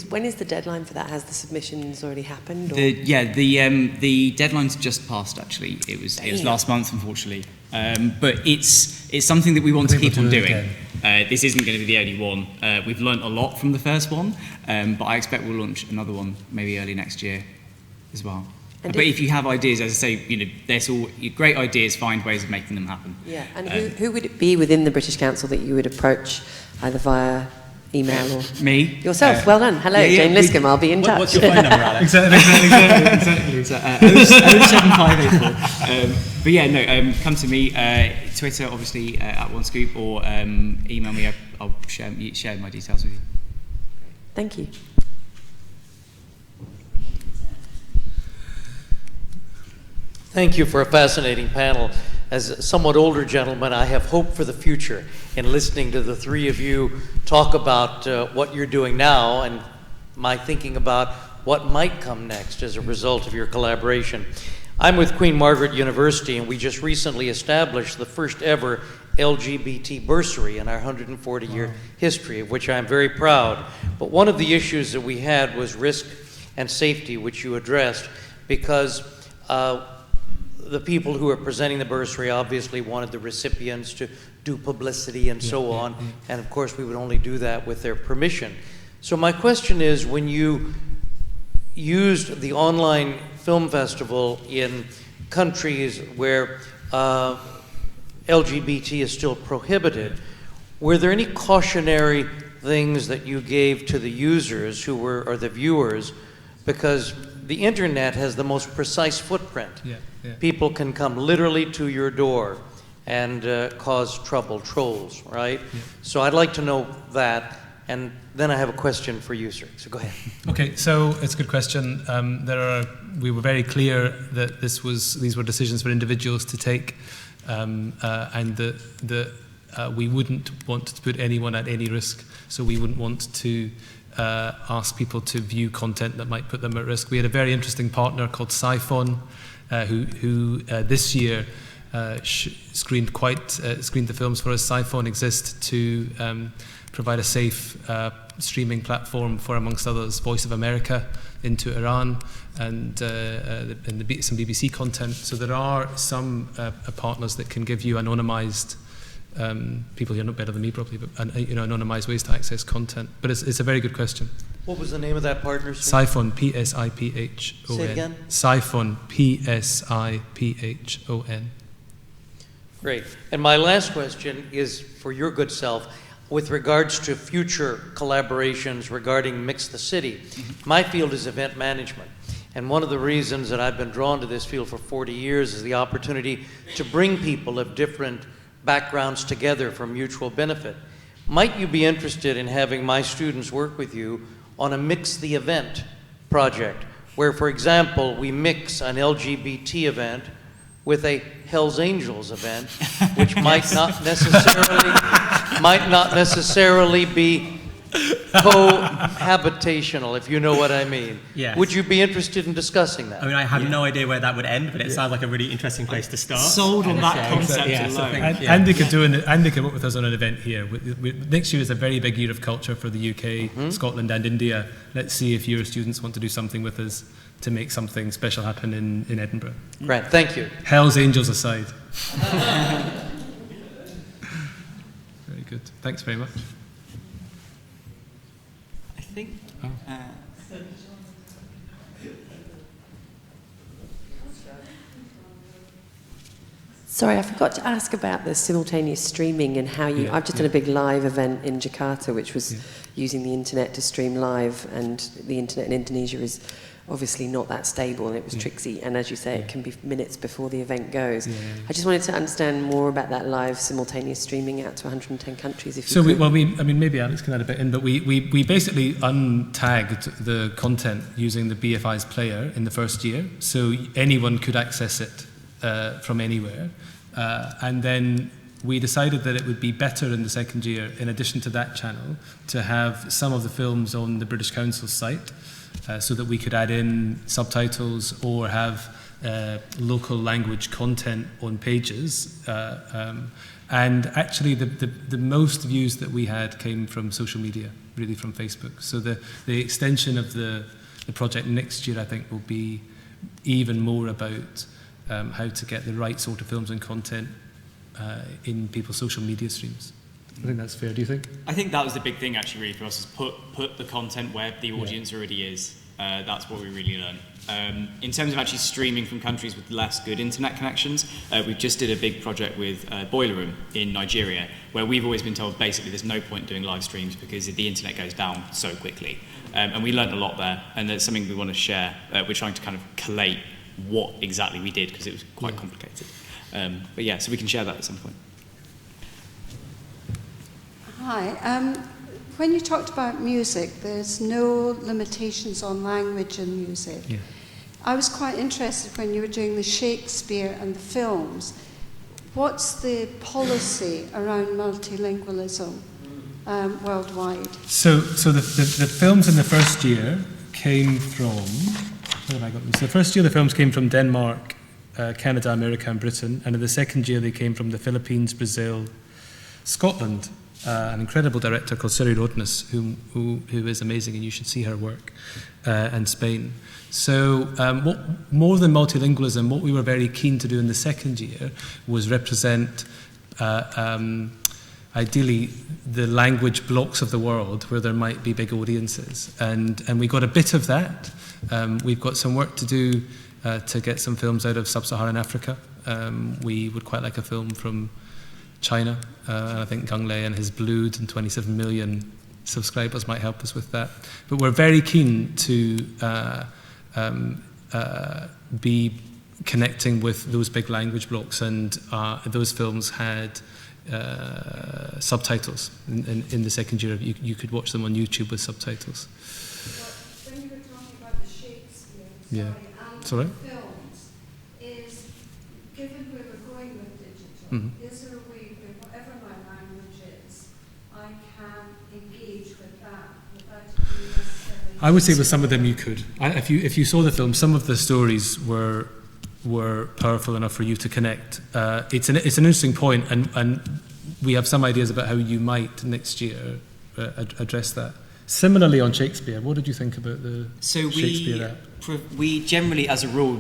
When is the deadline for that? Has the submissions already happened? The deadline's just passed, actually. It was last month, unfortunately. But it's something that we want to keep on doing. This isn't going to be the only one. We've learnt a lot from the first one, but I expect we'll launch another one maybe early next year as well. But if you have ideas, as I say, there's all great ideas, find ways of making them happen. Yeah, and who would it be within the British Council that you would approach, either via email or... Me. Yourself, well done. Hello, Jane Liscombe, I'll be in touch. What's your phone number, Alex? Exactly. 07584. Come to me, Twitter, obviously, at OneScoop, or email me. I'll share my details with you. Thank you. Thank you for a fascinating panel. As a somewhat older gentleman, I have hope for the future in listening to the three of you talk about what you're doing now and my thinking about what might come next as a result of your collaboration. I'm with Queen Margaret University, and we just recently established the first ever LGBT bursary in our 140-year history, of which I'm very proud. But one of the issues that we had was risk and safety, which you addressed, because the people who were presenting the bursary obviously wanted the recipients to do publicity and so on, and of course we would only do that with their permission. So my question is, when you used the online film festival in countries where LGBT is still prohibited, were there any cautionary things that you gave to the users who were, or the viewers, because the internet has the most precise footprint. People can come literally to your door and cause trouble, trolls, right? So I'd like to know that, and then I have a question for you, sir. So go ahead. Okay, so it's a good question. We were very clear that these were decisions for individuals to take, and that we wouldn't want to put anyone at any risk. So we wouldn't want to ask people to view content that might put them at risk. We had a very interesting partner called Siphon, who this year screened the films for us. Siphon exists to provide a safe streaming platform for, amongst others, Voice of America into Iran and some BBC content. So there are some partners that can give you anonymized, people who are not better than me probably, but anonymized ways to access content. But it's a very good question. What was the name of that partner? Siphon, P-S-I-P-H-O-N. Say it again? Siphon, P-S-I-P-H-O-N. Great. And my last question is for your good self. With regards to future collaborations regarding Mix the City, my field is event management. And one of the reasons that I've been drawn to this field for 40 years is the opportunity to bring people of different backgrounds together for mutual benefit. Might you be interested in having my students work with you on a Mix the Event project, where, for example, we mix an LGBT event with a Hells Angels event, which might not necessarily be cohabitational, if you know what I mean. Yes. Would you be interested in discussing that? I mean, I have no idea where that would end, but it sounds like a really interesting place to start. Sold on that concept alone. Andy could work with us on an event here. Next year is a very big year of culture for the UK, Scotland and India. Let's see if your students want to do something with us to make something special happen in Edinburgh. Right, thank you. Hells Angels aside. Very good. Thanks very much. I think... Sorry, I forgot to ask about the simultaneous streaming and how you... I've just done a big live event in Jakarta, which was using the internet to stream live, and the internet in Indonesia is obviously not that stable, and it was tricksy, and as you say, it can be minutes before the event goes. I just wanted to understand more about that live simultaneous streaming out to 110 countries, if you could. Maybe Alex can add a bit in, but we basically untagged the content using the BFI's player in the first year, so anyone could access it from anywhere. And then we decided that it would be better in the second year, in addition to that channel, to have some of the films on the British Council's site, so that we could add in subtitles or have local language content on pages. And actually the most views that we had came from social media, really from Facebook. So the extension of the project next year, I think, will be even more about how to get the right sort of films and content in people's social media streams. I think that's fair. Do you think? I think that was the big thing actually really for us, is put the content where the audience already is. That's what we really learned. In terms of actually streaming from countries with less good internet connections, we just did a big project with Boiler Room in Nigeria, where we've always been told basically there's no point doing live streams because the internet goes down so quickly. And we learned a lot there, and that's something we want to share. We're trying to kind of collate what exactly we did because it was quite complicated. But yeah, so we can share that at some point. Hi. When you talked about music, there's no limitations on language in music. Yeah. I was quite interested when you were doing the Shakespeare and the films. What's the policy around multilingualism worldwide? So the films in the first year came from... Where have I got them? So the first year the films came from Denmark, Canada, America and Britain, and in the second year they came from the Philippines, Brazil, Scotland, an incredible director called Siri Rodness, who is amazing, and you should see her work, and Spain. So what, more than multilingualism, what we were very keen to do in the second year was represent ideally the language blocks of the world where there might be big audiences. And we got a bit of that. We've got some work to do to get some films out of sub-Saharan Africa. We would quite like a film from China. I think Gung Lei and his Blood and 27 million subscribers might help us with that. But we're very keen to be connecting with those big language blocks, and those films had subtitles in the second year. You could watch them on YouTube with subtitles. Well, when you were talking about the Shakespeare, Sorry? films, is given where we're going with digital, is there a way that whatever my language is, I can engage with that without it being necessarily... I would say with some of them you could. If you saw the film, some of the stories were powerful enough for you to connect. It's an interesting point, and we have some ideas about how you might next year address that. Similarly on Shakespeare, what did you think about the Shakespeare app? We generally, as a rule,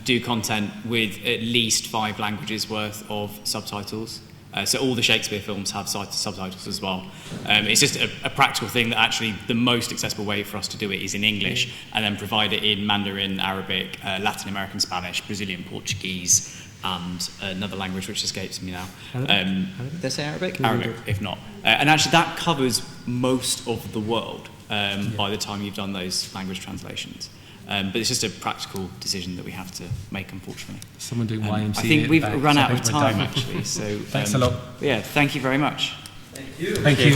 do content with at least 5 languages worth of subtitles. So all the Shakespeare films have subtitles as well. It's just a practical thing that actually the most accessible way for us to do it is in English, and then provide it in Mandarin, Arabic, Latin American Spanish, Brazilian Portuguese, and another language which escapes me now. Did they say Arabic? Arabic, if not. And actually that covers most of the world by the time you've done those language translations. But it's just a practical decision that we have to make, unfortunately. Someone doing YMCA. I think we've run out of time, actually. So thanks a lot. Yeah, thank you very much. Thank you. Thank you.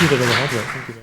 Thank you.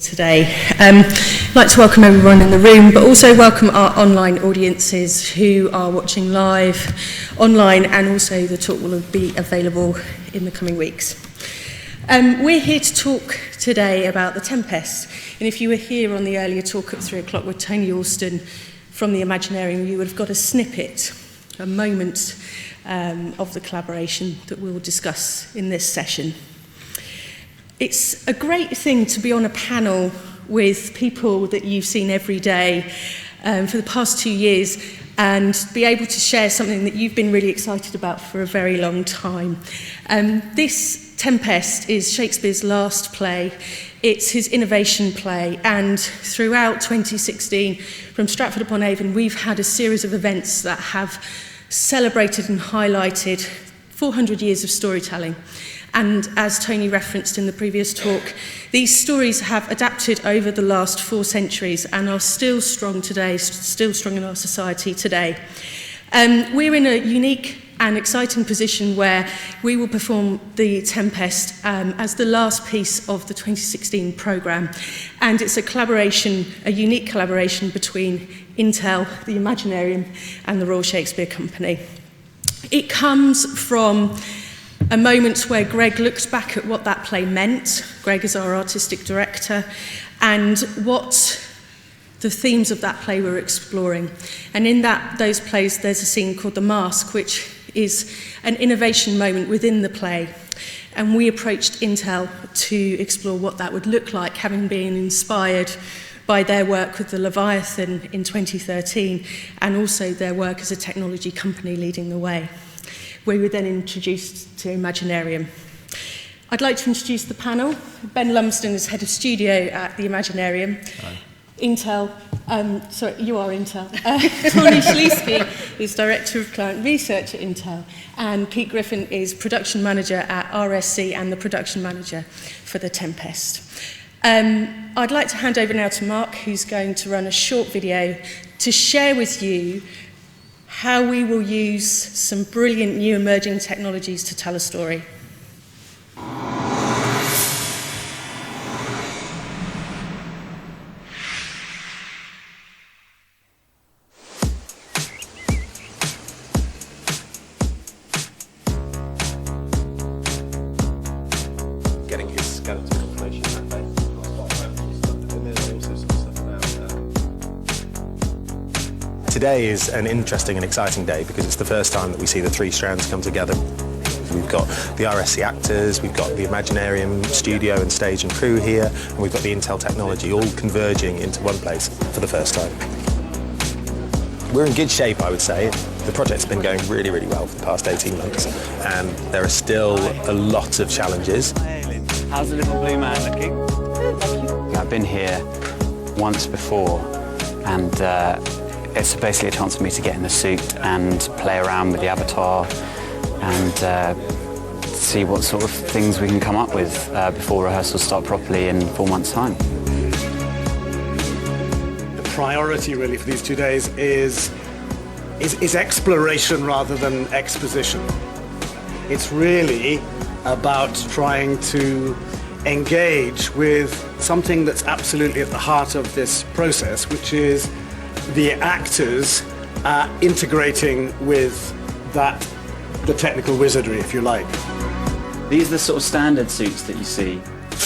Today. I'd like to welcome everyone in the room, but also welcome our online audiences who are watching live online, and also the talk will be available in the coming weeks. We're here to talk today about the Tempest, and if you were here on the earlier talk at 3 o'clock with Tony Alston from the Imaginarium, you would have got a snippet, a moment of the collaboration that we'll discuss in this session. It's a great thing to be on a panel with people that you've seen every day for the past 2 years and be able to share something that you've been really excited about for a very long time. This Tempest is Shakespeare's last play. It's his innovation play, and throughout 2016 from Stratford-upon-Avon we've had a series of events that have celebrated and highlighted 400 years of storytelling. And as Tony referenced in the previous talk, these stories have adapted over the last 4 centuries and are still strong today, still strong in our society today. We're in a unique and exciting position where we will perform the Tempest as the last piece of the 2016 programme. And it's a collaboration, a unique collaboration between Intel, the Imaginarium, and the Royal Shakespeare Company. It comes from a moment where Greg looked back at what that play meant. Greg is our artistic director, and what the themes of that play were exploring. And in those plays, there's a scene called The Mask, which is an innovation moment within the play. And we approached Intel to explore what that would look like, having been inspired by their work with the Leviathan in 2013, and also their work as a technology company leading the way. We were then introduced to Imaginarium. I'd like to introduce the panel. Ben Lumsden is head of studio at the Imaginarium. Hi. Intel, sorry, you are Intel. Tony Schliesky is director of client research at Intel, and Pete Griffin is production manager at RSC and the production manager for the Tempest. I'd like to hand over now to Mark, who's going to run a short video to share with you how we will use some brilliant new emerging technologies to tell a story. Getting his skeletal information that way. And there's also some stuff about Today is an interesting and exciting day because it's the first time that we see the 3 strands come together. We've got the RSC actors, we've got the Imaginarium studio and stage and crew here, and we've got the Intel technology all converging into one place for the first time. We're in good shape, I would say. The project's been going really, really well for the past 18 months, and there are still a lot of challenges. How's the little blue man looking? I've been here once before, and it's basically a chance for me to get in the suit and play around with the avatar and see what sort of things we can come up with before rehearsals start properly in 4 months' time. The priority really for these 2 days is exploration rather than exposition. It's really about trying to engage with something that's absolutely at the heart of this process, which is the actors integrating with the technical wizardry, if you like. These are the sort of standard suits that you see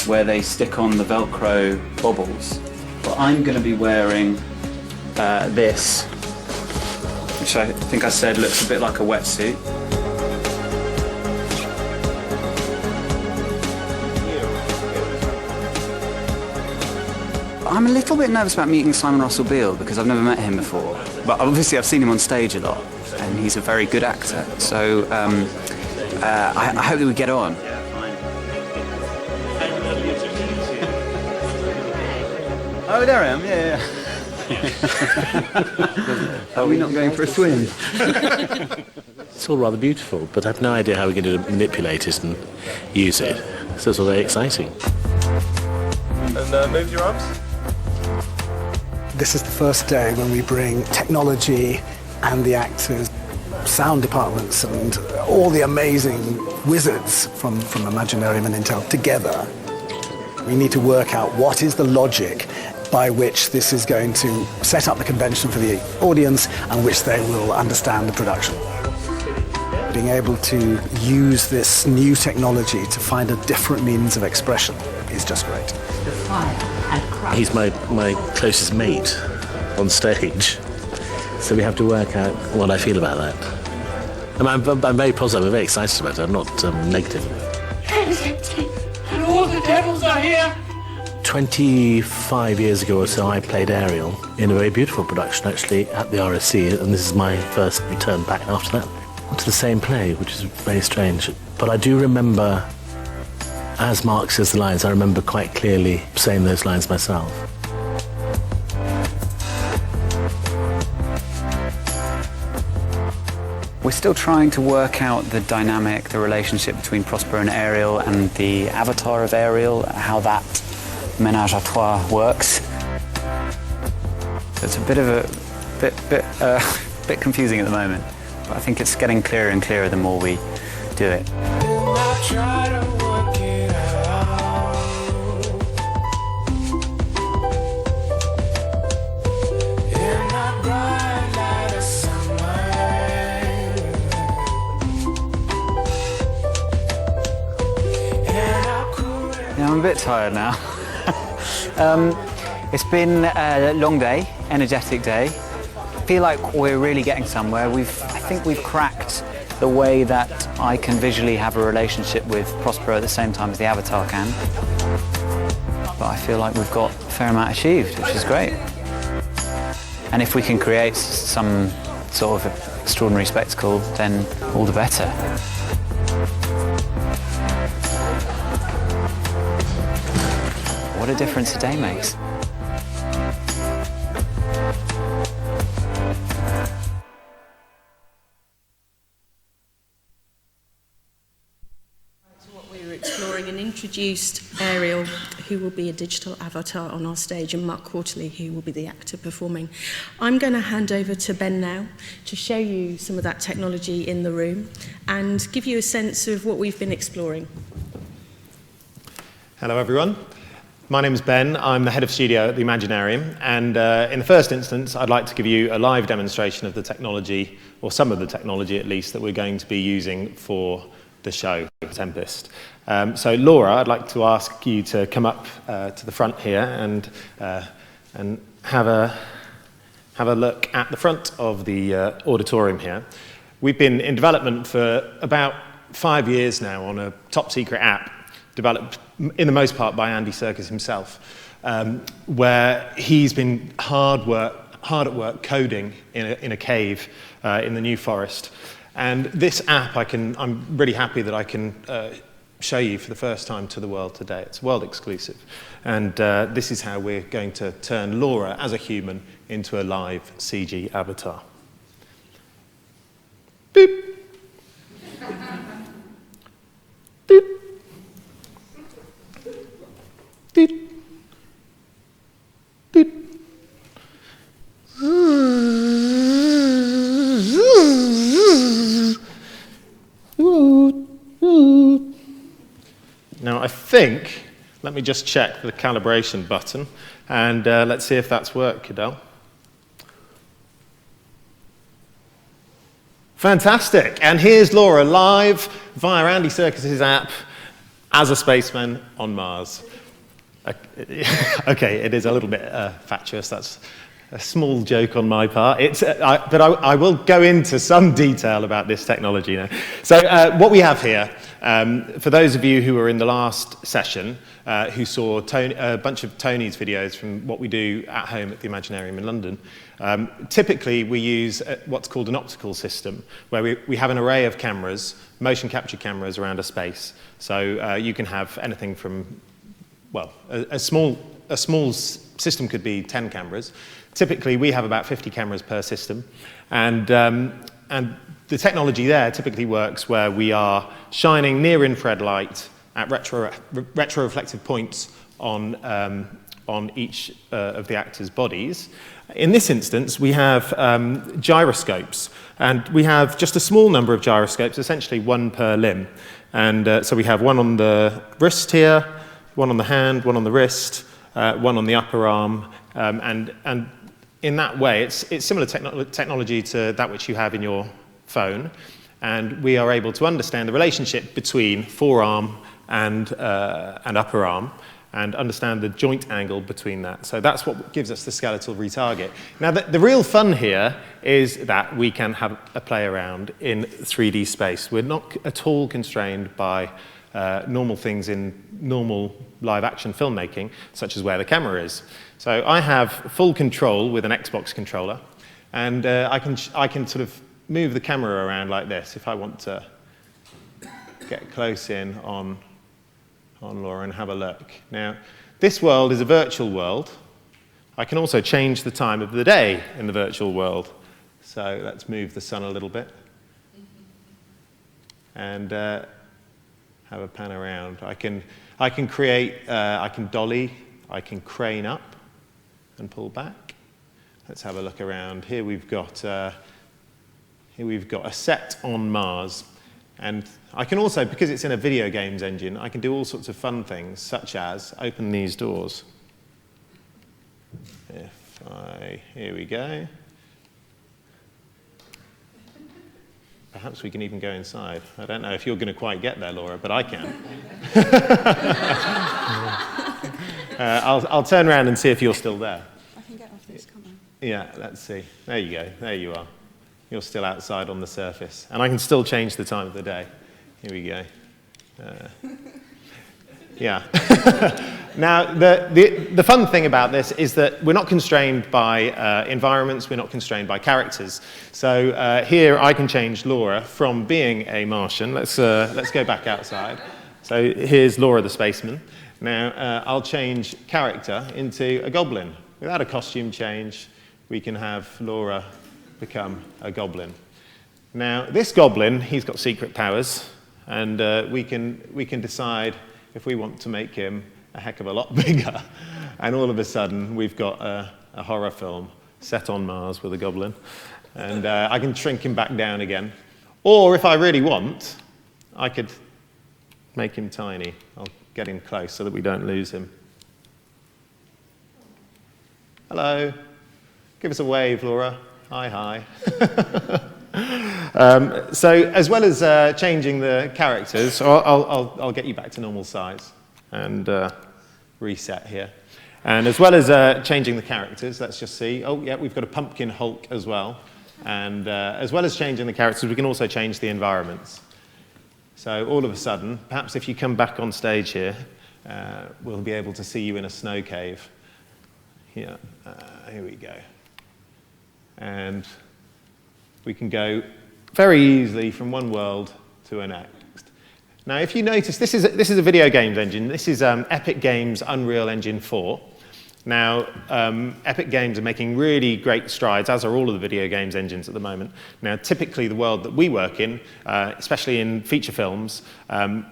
where they stick on the Velcro bobbles. But I'm going to be wearing this, which I think I said looks a bit like a wetsuit. I'm a little bit nervous about meeting Simon Russell Beale because I've never met him before. But obviously I've seen him on stage a lot, and he's a very good actor. So I hope that we get on. Oh, there I am, yeah. Are we not going for a swim? It's all rather beautiful, but I've no idea how we're going to manipulate it and use it. So it's all very exciting. And move your arms. This is the first day when we bring technology and the actors, sound departments and all the amazing wizards from Imaginarium and Intel together We need to work out what is the logic by which this is going to set up the convention for the audience and which they will understand the production. Being able to use this new technology to find a different means of expression is just great. He's my closest mate on stage, so we have to work out what I feel about that. And I'm very positive, I'm very excited about it, I'm not negative. And all the devils are here! 25 years ago or so, I played Ariel in a very beautiful production, actually, at the RSC, and this is my first return back after that to the same play, which is very strange. But I do remember, as Mark says the lines, I remember quite clearly saying those lines myself. We're still trying to work out the dynamic, the relationship between Prospero and Ariel and the avatar of Ariel, how that ménage à trois works. So it's a bit of a bit confusing at the moment, but I think it's getting clearer and clearer the more we do it. Yeah, I'm a bit tired now. It's been a long day, energetic day. I feel like we're really getting somewhere. I think we've cracked the way that I can visually have a relationship with Prospero at the same time as the avatar can. But I feel like we've got a fair amount achieved, which is great. And if we can create some sort of extraordinary spectacle, then all the better. What a difference a day makes. Exploring and introduced Ariel, who will be a digital avatar on our stage, and Mark Quarterly, who will be the actor performing. I'm going to hand over to Ben now to show you some of that technology in the room and give you a sense of what we've been exploring. Hello everyone. My name is Ben. I'm the head of studio at the Imaginarium, and in the first instance I'd like to give you a live demonstration of the technology, or some of the technology at least, that we're going to be using for the show, Tempest. So Laura, I'd like to ask you to come up to the front here and have a look at the front of the auditorium here. We've been in development for about 5 years now on a top secret app developed in the most part by Andy Serkis himself, where he's been hard at work coding in a cave in the New Forest. And this app, I'm really happy that I can show you for the first time to the world today. It's world exclusive. And this is how we're going to turn Laura as a human into a live CG avatar. Boop. Boop. Boop. Boop. Now I think, let me just check the calibration button, and let's see if that's worked, Cadell. Fantastic, and here's Laura live via Andy Serkis' app as a spaceman on Mars. Okay, it is a little bit fatuous, that's a small joke on my part, but I will go into some detail about this technology now. So what we have here, for those of you who were in the last session, who saw a bunch of Tony's videos from what we do at home at the Imaginarium in London, typically we use what's called an optical system, where we have an array of cameras, motion capture cameras around a space. So you can have anything from, well, a small system could be 10 cameras. Typically, we have about 50 cameras per system, and the technology there typically works where we are shining near-infrared light at retroreflective points on each of the actors' bodies. In this instance, we have gyroscopes, and we have just a small number of gyroscopes, essentially one per limb. And so we have one on the wrist here, one on the hand, one on the wrist, one on the upper arm, and in that way, it's similar technology to that which you have in your phone, and we are able to understand the relationship between forearm and upper arm, and understand the joint angle between that. So that's what gives us the skeletal retarget. Now, the real fun here is that we can have a play around in 3D space. We're not at all constrained by normal things in normal live action filmmaking, such as where the camera is. So I have full control with an Xbox controller, and I can sort of move the camera around like this if I want to get close in on Laura and have a look. Now, this world is a virtual world. I can also change the time of the day in the virtual world. So let's move the sun a little bit and have a pan around. I can create, I can dolly, I can crane up and pull back. Let's have a look around. Here we've got a set on Mars. And I can also, because it's in a video games engine, I can do all sorts of fun things, such as open these doors. Here we go. Perhaps we can even go inside. I don't know if you're going to quite get there, Laura, but I can. I'll turn around and see if you're still there. I can get off this, can't I? Yeah, let's see. There you go. There you are. You're still outside on the surface. And I can still change the time of the day. Here we go. Yeah. Now, the fun thing about this is that we're not constrained by environments, we're not constrained by characters. So here I can change Laura from being a Martian. Let's go back outside. So here's Laura the spaceman. Now, I'll change character into a goblin. Without a costume change, we can have Laura become a goblin. Now, this goblin, he's got secret powers, and we can decide if we want to make him a heck of a lot bigger. And all of a sudden, we've got a horror film set on Mars with a goblin. And I can shrink him back down again. Or if I really want, I could make him tiny. I'll get him close so that we don't lose him. Hello. Give us a wave, Laura. Hi, hi. So as well as changing the characters, I'll get you back to normal size and reset here. And as well as changing the characters, let's just see. Oh, yeah, we've got a pumpkin Hulk as well. And as well as changing the characters, we can also change the environments. So all of a sudden, perhaps if you come back on stage here, we'll be able to see you in a snow cave. Here we go. And we can go very easily from one world to the next. Now, if you notice, this is a video games engine. This is Epic Games Unreal Engine 4. Now, Epic Games are making really great strides, as are all of the video games engines at the moment. Now, typically the world that we work in, especially in feature films,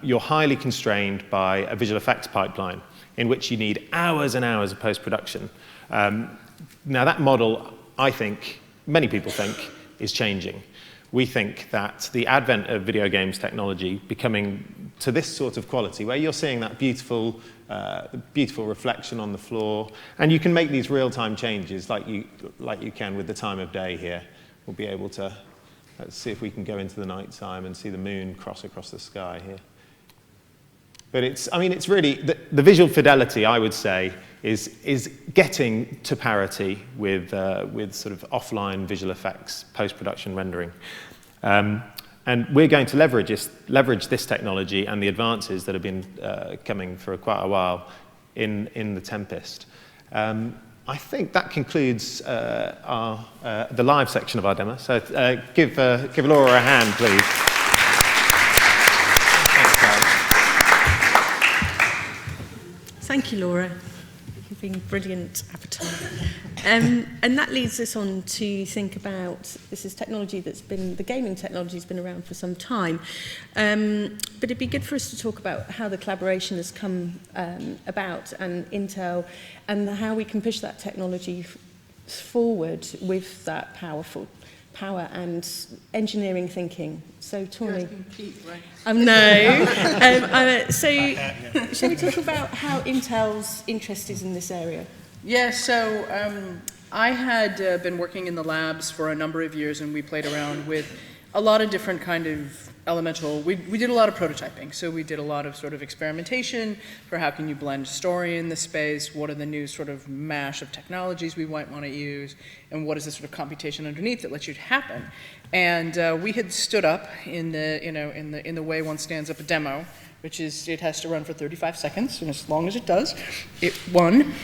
you're highly constrained by a visual effects pipeline in which you need hours and hours of post-production. Now, that model, I think, many people think, is changing. We think that the advent of video games technology becoming to this sort of quality, where you're seeing that beautiful reflection on the floor, and you can make these real-time changes like you can with the time of day here. We'll be able to, let's see if we can go into the night time and see the moon cross across the sky here. But it's really, the visual fidelity, I would say, is getting to parity with sort of offline visual effects, post-production rendering. And we're going to leverage this technology and the advances that have been coming for quite a while in the Tempest. I think that concludes the live section of our demo. So give Laura a hand, please. Thank you, Laura. You've been brilliant avatar. And that leads us on to think about, this is technology the gaming technology has been around for some time. But it'd be good for us to talk about how the collaboration has come about and Intel and how we can push that technology forward with that powerful power and engineering thinking. So, Tawny. Pete, right? No. Shall we talk about how Intel's interest is in this area? Yeah, so I had been working in the labs for a number of years, and we played around with a lot of different kind of elemental, we did a lot of prototyping. So we did a lot of sort of experimentation for how can you blend story in this space, what are the new sort of mash of technologies we might want to use, and what is the sort of computation underneath that lets you happen. And we had stood up in the way one stands up a demo, which is it has to run for 35 seconds, and as long as it does, it won.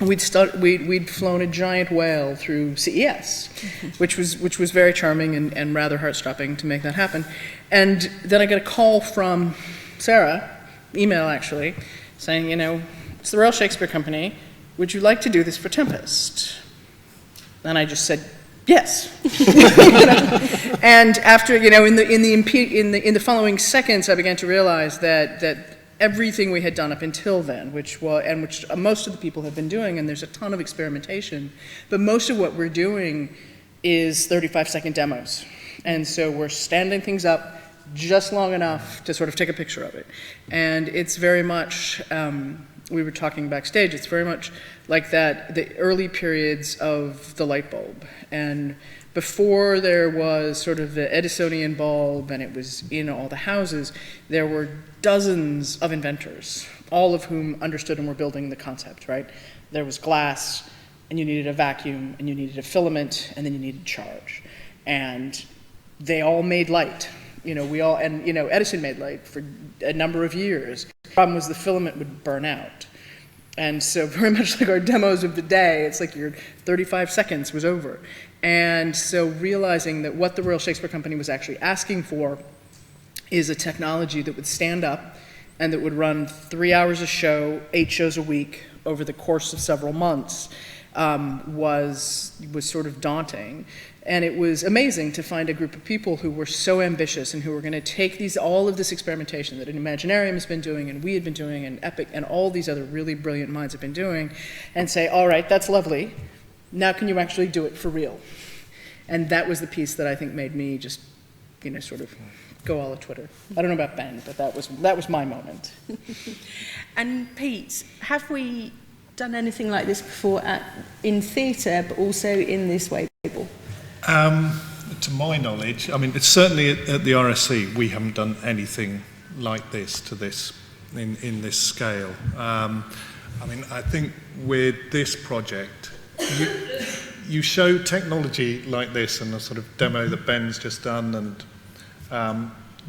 We'd flown a giant whale through CES, which was very charming and rather heart-stopping to make that happen. And then I got a call from Sarah, email actually, saying, it's the Royal Shakespeare Company. Would you like to do this for Tempest? And I just said yes. And after in the following seconds, I began to realize that everything we had done up until then, which most of the people have been doing, and there's a ton of experimentation, but most of what we're doing is 35-second demos. And so we're standing things up just long enough to sort of take a picture of it. And it's very much, we were talking backstage, it's very much like that, the early periods of the light bulb. And before there was sort of the Edisonian bulb and it was in all the houses, there were dozens of inventors, all of whom understood and were building the concept, right? There was glass, and you needed a vacuum, and you needed a filament, and then you needed charge. And they all made light. Edison made light for a number of years. The problem was the filament would burn out. And so very much like our demos of the day, it's like your 35 seconds was over. And so realizing that what the Royal Shakespeare Company was actually asking for is a technology that would stand up and that would run 3 hours a show, 8 shows a week over the course of several months was sort of daunting. And it was amazing to find a group of people who were so ambitious and who were going to take all of this experimentation that an Imaginarium has been doing and we had been doing and Epic and all these other really brilliant minds have been doing and say, all right, that's lovely. Now can you actually do it for real? And that was the piece that I think made me just, sort of go all of Twitter. I don't know about Ben, but that was my moment. And Pete, have we done anything like this before in theatre, but also in this way? To my knowledge, it's certainly at the RSC, we haven't done anything like this in this scale. I think with this project, you show technology like this and the sort of demo that Ben's just done and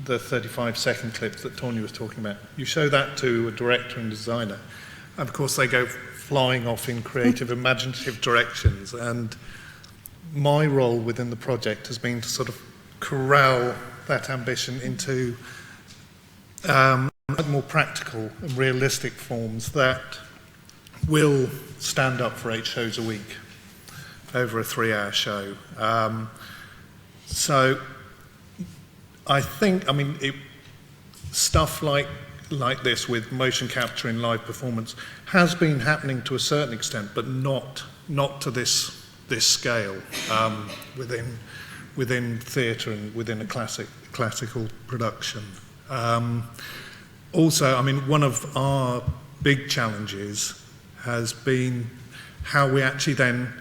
the 35-second clips that Tawny was talking about. You show that to a director and designer, and of course they go flying off in creative, imaginative directions. And my role within the project has been to sort of corral that ambition into more practical and realistic forms that will stand up for 8 shows a week over a 3-hour show. So I think, stuff like this with motion capture in live performance has been happening to a certain extent, but not to this scale within theatre and within a classical production. Also, one of our big challenges has been how we actually then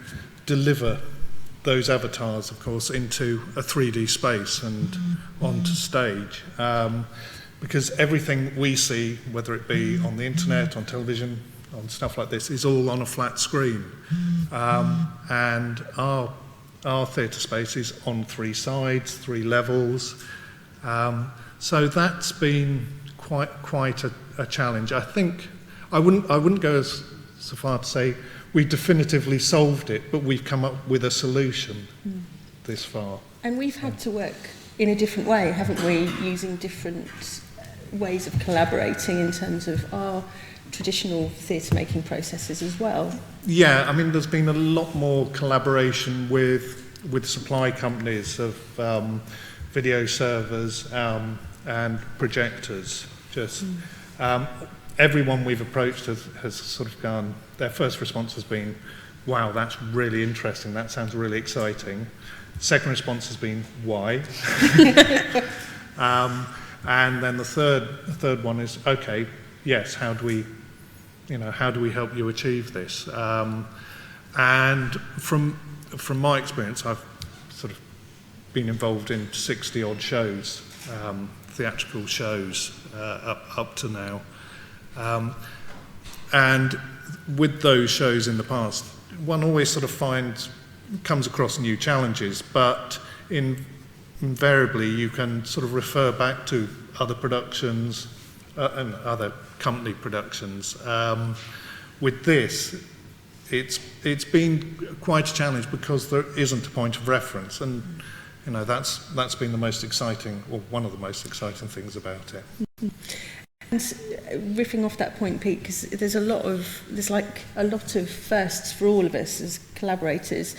deliver those avatars, of course, into a 3D space and onto stage. Because everything we see, whether it be on the internet, on television, on stuff like this, is all on a flat screen. And our theatre space is on 3 sides, 3 levels. So that's been quite a challenge. I think I wouldn't go so far to say we definitively solved it, but we've come up with a solution this far. And we've had to work in a different way, haven't we, using different ways of collaborating in terms of our traditional theatre making processes as well. Yeah, there's been a lot more collaboration with supply companies of video servers and projectors. Everyone we've approached has sort of gone, their first response has been, wow, that's really interesting, that sounds really exciting. Second response has been, why? And then the third one is, okay, yes, how do we help you achieve this? And from my experience, I've sort of been involved in 60 odd shows, theatrical shows up to now. And with those shows in the past, one always sort of comes across new challenges, but invariably you can sort of refer back to other productions and other company productions. With this, it's been quite a challenge because there isn't a point of reference, and that's been the most exciting, or one of the most exciting things about it. And riffing off that point, Pete, because there's a lot of firsts for all of us as collaborators.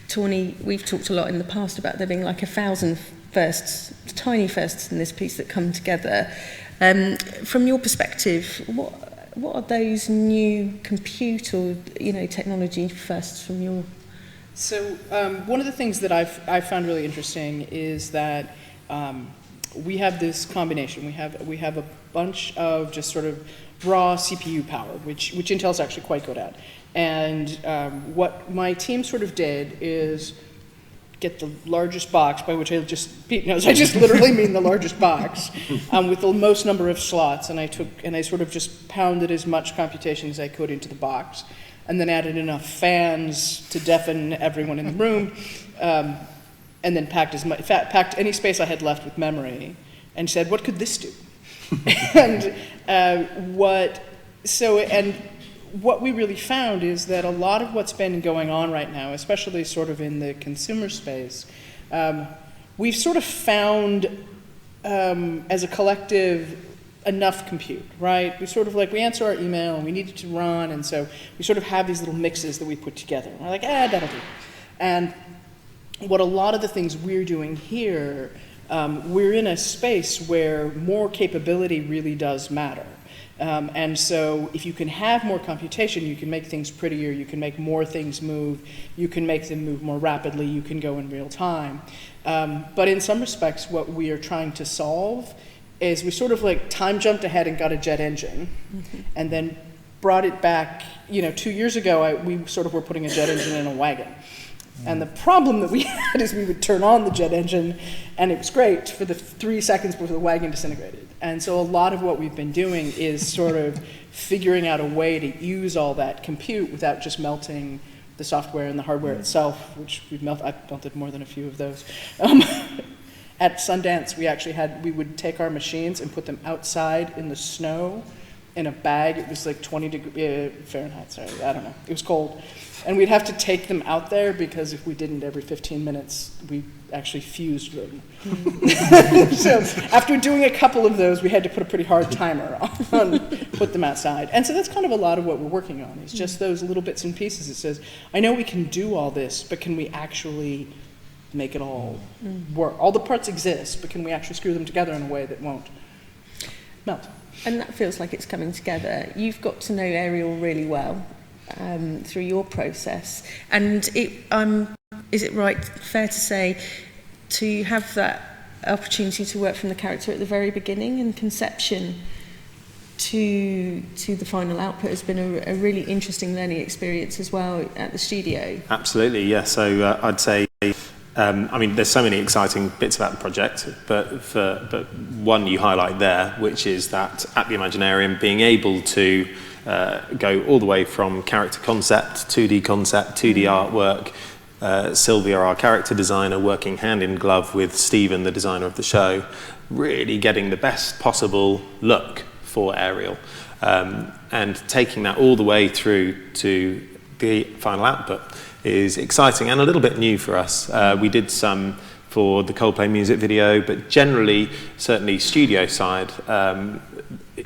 Tawny, we've talked a lot in the past about there being like 1,000 firsts, tiny firsts in this piece that come together. From your perspective, what are those new compute or technology firsts from your? So one of the things that I've found really interesting is that we have this combination. We have a bunch of just sort of raw CPU power, which Intel's actually quite good at. And what my team sort of did is get the largest box, by which Pete knows, I just literally mean the largest box, with the most number of slots, and I sort of just pounded as much computation as I could into the box, and then added enough fans to deafen everyone in the room, and then packed any space I had left with memory, and said, what could this do? And what we really found is that a lot of what's been going on right now, especially sort of in the consumer space, we've sort of found as a collective enough compute, right? We answer our email and we need it to run, and so we sort of have these little mixes that we put together. And we're like, that'll do. And what a lot of the things we're doing here, we're in a space where more capability really does matter. And so if you can have more computation, you can make things prettier, you can make more things move, you can make them move more rapidly, you can go in real time. But in some respects, what we are trying to solve is we sort of like time jumped ahead and got a jet engine, and then brought it back. 2 years ago, we sort of were putting a jet engine in a wagon. And the problem that we had is we would turn on the jet engine, and it was great for the 3 seconds before the wagon disintegrated. And so a lot of what we've been doing is sort of figuring out a way to use all that compute without just melting the software and the hardware itself, which I've melted more than a few of those. At Sundance, we would take our machines and put them outside in the snow in a bag. It was like 20 degrees Fahrenheit, sorry, I don't know. It was cold. And we'd have to take them out there because if we didn't every 15 minutes, we actually fused them. So after doing a couple of those, we had to put a pretty hard timer on, put them outside. And so that's kind of a lot of what we're working on, is just those little bits and pieces. It says, I know we can do all this, but can we actually make it all work? All the parts exist, but can we actually screw them together in a way that won't melt? And that feels like it's coming together. You've got to know Ariel really well. Through your process, and is it fair to say, to have that opportunity to work from the character at the very beginning and conception to the final output has been a really interesting learning experience as well at the studio? Absolutely, yeah. So I'd say, there's so many exciting bits about the project, but one you highlight there, which is that at the Imaginarium, being able to go all the way from character concept, 2D concept, 2D artwork, Sylvia, our character designer, working hand in glove with Stephen, the designer of the show, really getting the best possible look for Ariel, and taking that all the way through to the final output is exciting and a little bit new for us. We did some for the Coldplay music video, but generally, certainly studio side,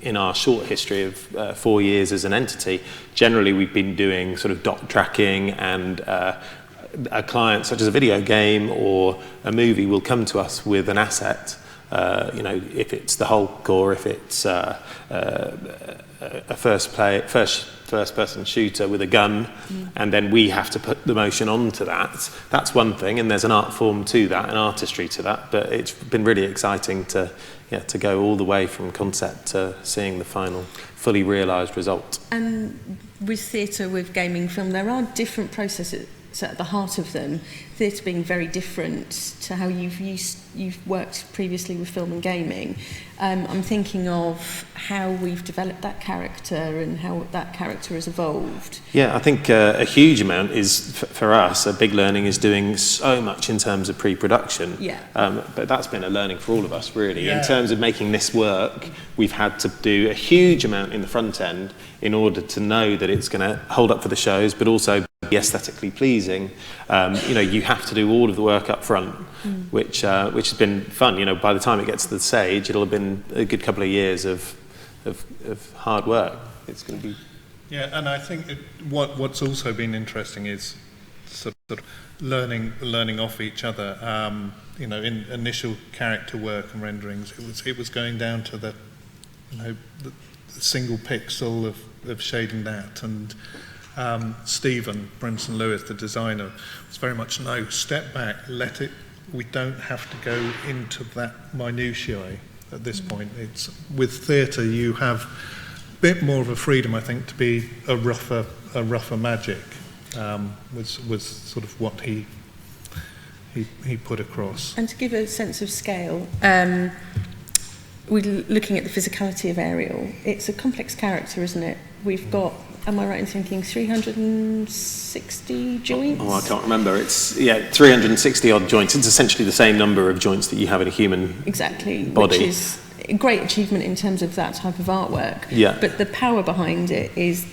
in our short history of 4 years as an entity, generally we've been doing sort of dot tracking, and a client such as a video game or a movie will come to us with an asset you know, if it's the Hulk or if it's a first-person shooter with a gun, and then we have to put the motion onto that. That's one thing, and there's an art form to that, an artistry to that. But it's been really exciting to go all the way from concept to seeing the final, fully realised result. And with theatre, with gaming film, there are different processes at the heart of them. Theatre being very different to how you've worked previously with film and gaming. I'm thinking of how we've developed that character and how that character has evolved. Yeah, I think a huge amount is, for us, a big learning is doing so much in terms of pre-production. Yeah. But that's been a learning for all of us, really. Yeah. In terms of making this work, we've had to do a huge amount in the front end in order to know that it's going to hold up for the shows, but also be aesthetically pleasing. You know, you have to do all of the work up front, which has been fun. You know, by the time it gets to the stage, it'll have been a good couple of years of hard work. It's going to be... Yeah, and I think what's also been interesting is sort of learning off each other. You know, in initial character work and renderings, it was going down to the single pixel of shading that, and Stephen Brimson Lewis, the designer, was very much step back, let it. We don't have to go into that minutiae at this point. It's with theatre you have a bit more of a freedom, I think, to be a rougher magic. Was sort of what he put across. And to give a sense of scale, we're looking at the physicality of Ariel. It's a complex character, isn't it? We've got, am I right in thinking, 360 joints? Oh, I can't remember. It's 360 odd joints. It's essentially the same number of joints that you have in a human body. Which is a great achievement in terms of that type of artwork. Yeah. But the power behind it is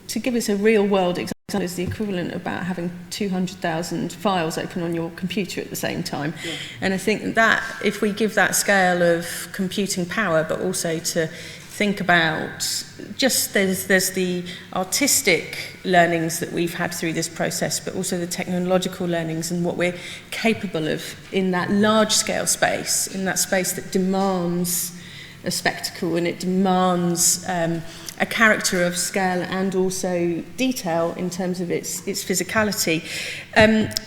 to give us a real world example, is the equivalent of about having 200,000 files open on your computer at the same time. Yeah. And I think that if we give that scale of computing power, but also to think about just there's the artistic learnings that we've had through this process, but also the technological learnings and what we're capable of in that large scale space, in that space that demands a spectacle and it demands a character of scale and also detail in terms of its physicality.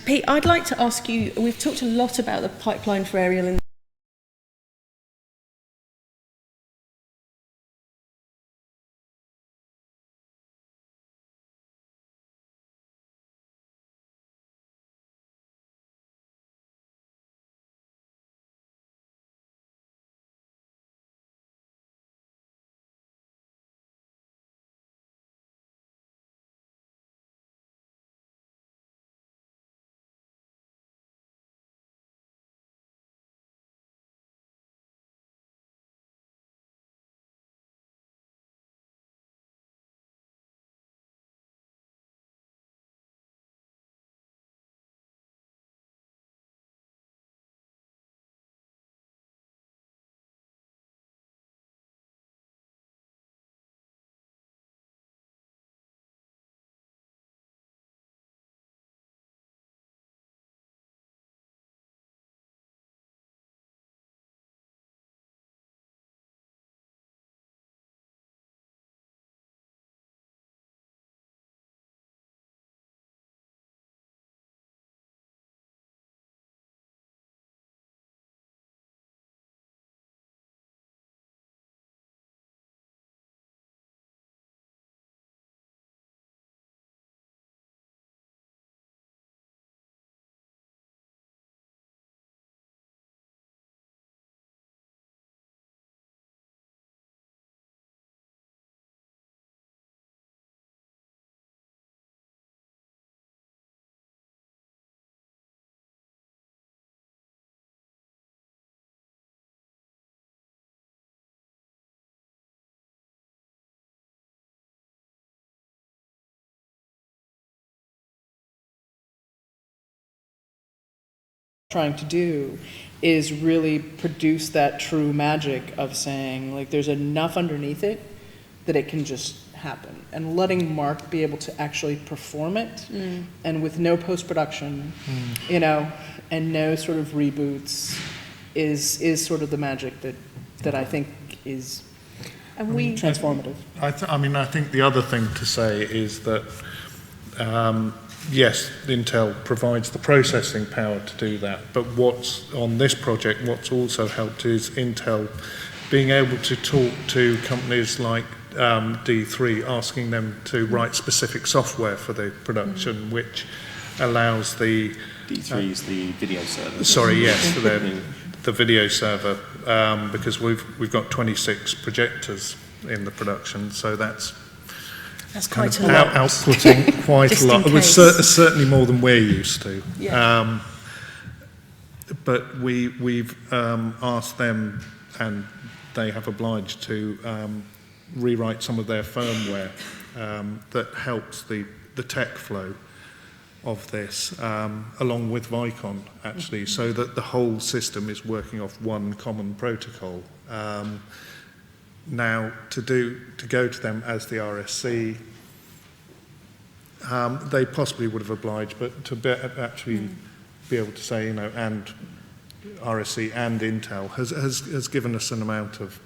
Pete, I'd like to ask you, we've talked a lot about the pipeline for Ariel in trying to do is really produce that true magic of saying, like, there's enough underneath it that it can just happen, and letting Mark be able to actually perform it, and with no post-production, you know, and no sort of reboots, is sort of the magic that I think is transformative. I think the other thing to say is that, yes, Intel provides the processing power to do that, but what's on this project, what's also helped is Intel being able to talk to companies like D3, asking them to write specific software for the production, which allows the... D3 is the video server. Sorry, yes, the video server, because we've got 26 projectors in the production, so that's quite a lot. Outputting quite a lot. It was certainly more than we're used to. Yeah. But we've asked them, and they have obliged to rewrite some of their firmware that helps the tech flow of this, along with Vicon, actually, so that the whole system is working off one common protocol. Now, to go to them as the RSC, they possibly would have obliged, but to actually be able to say, and RSC and Intel has given us an amount of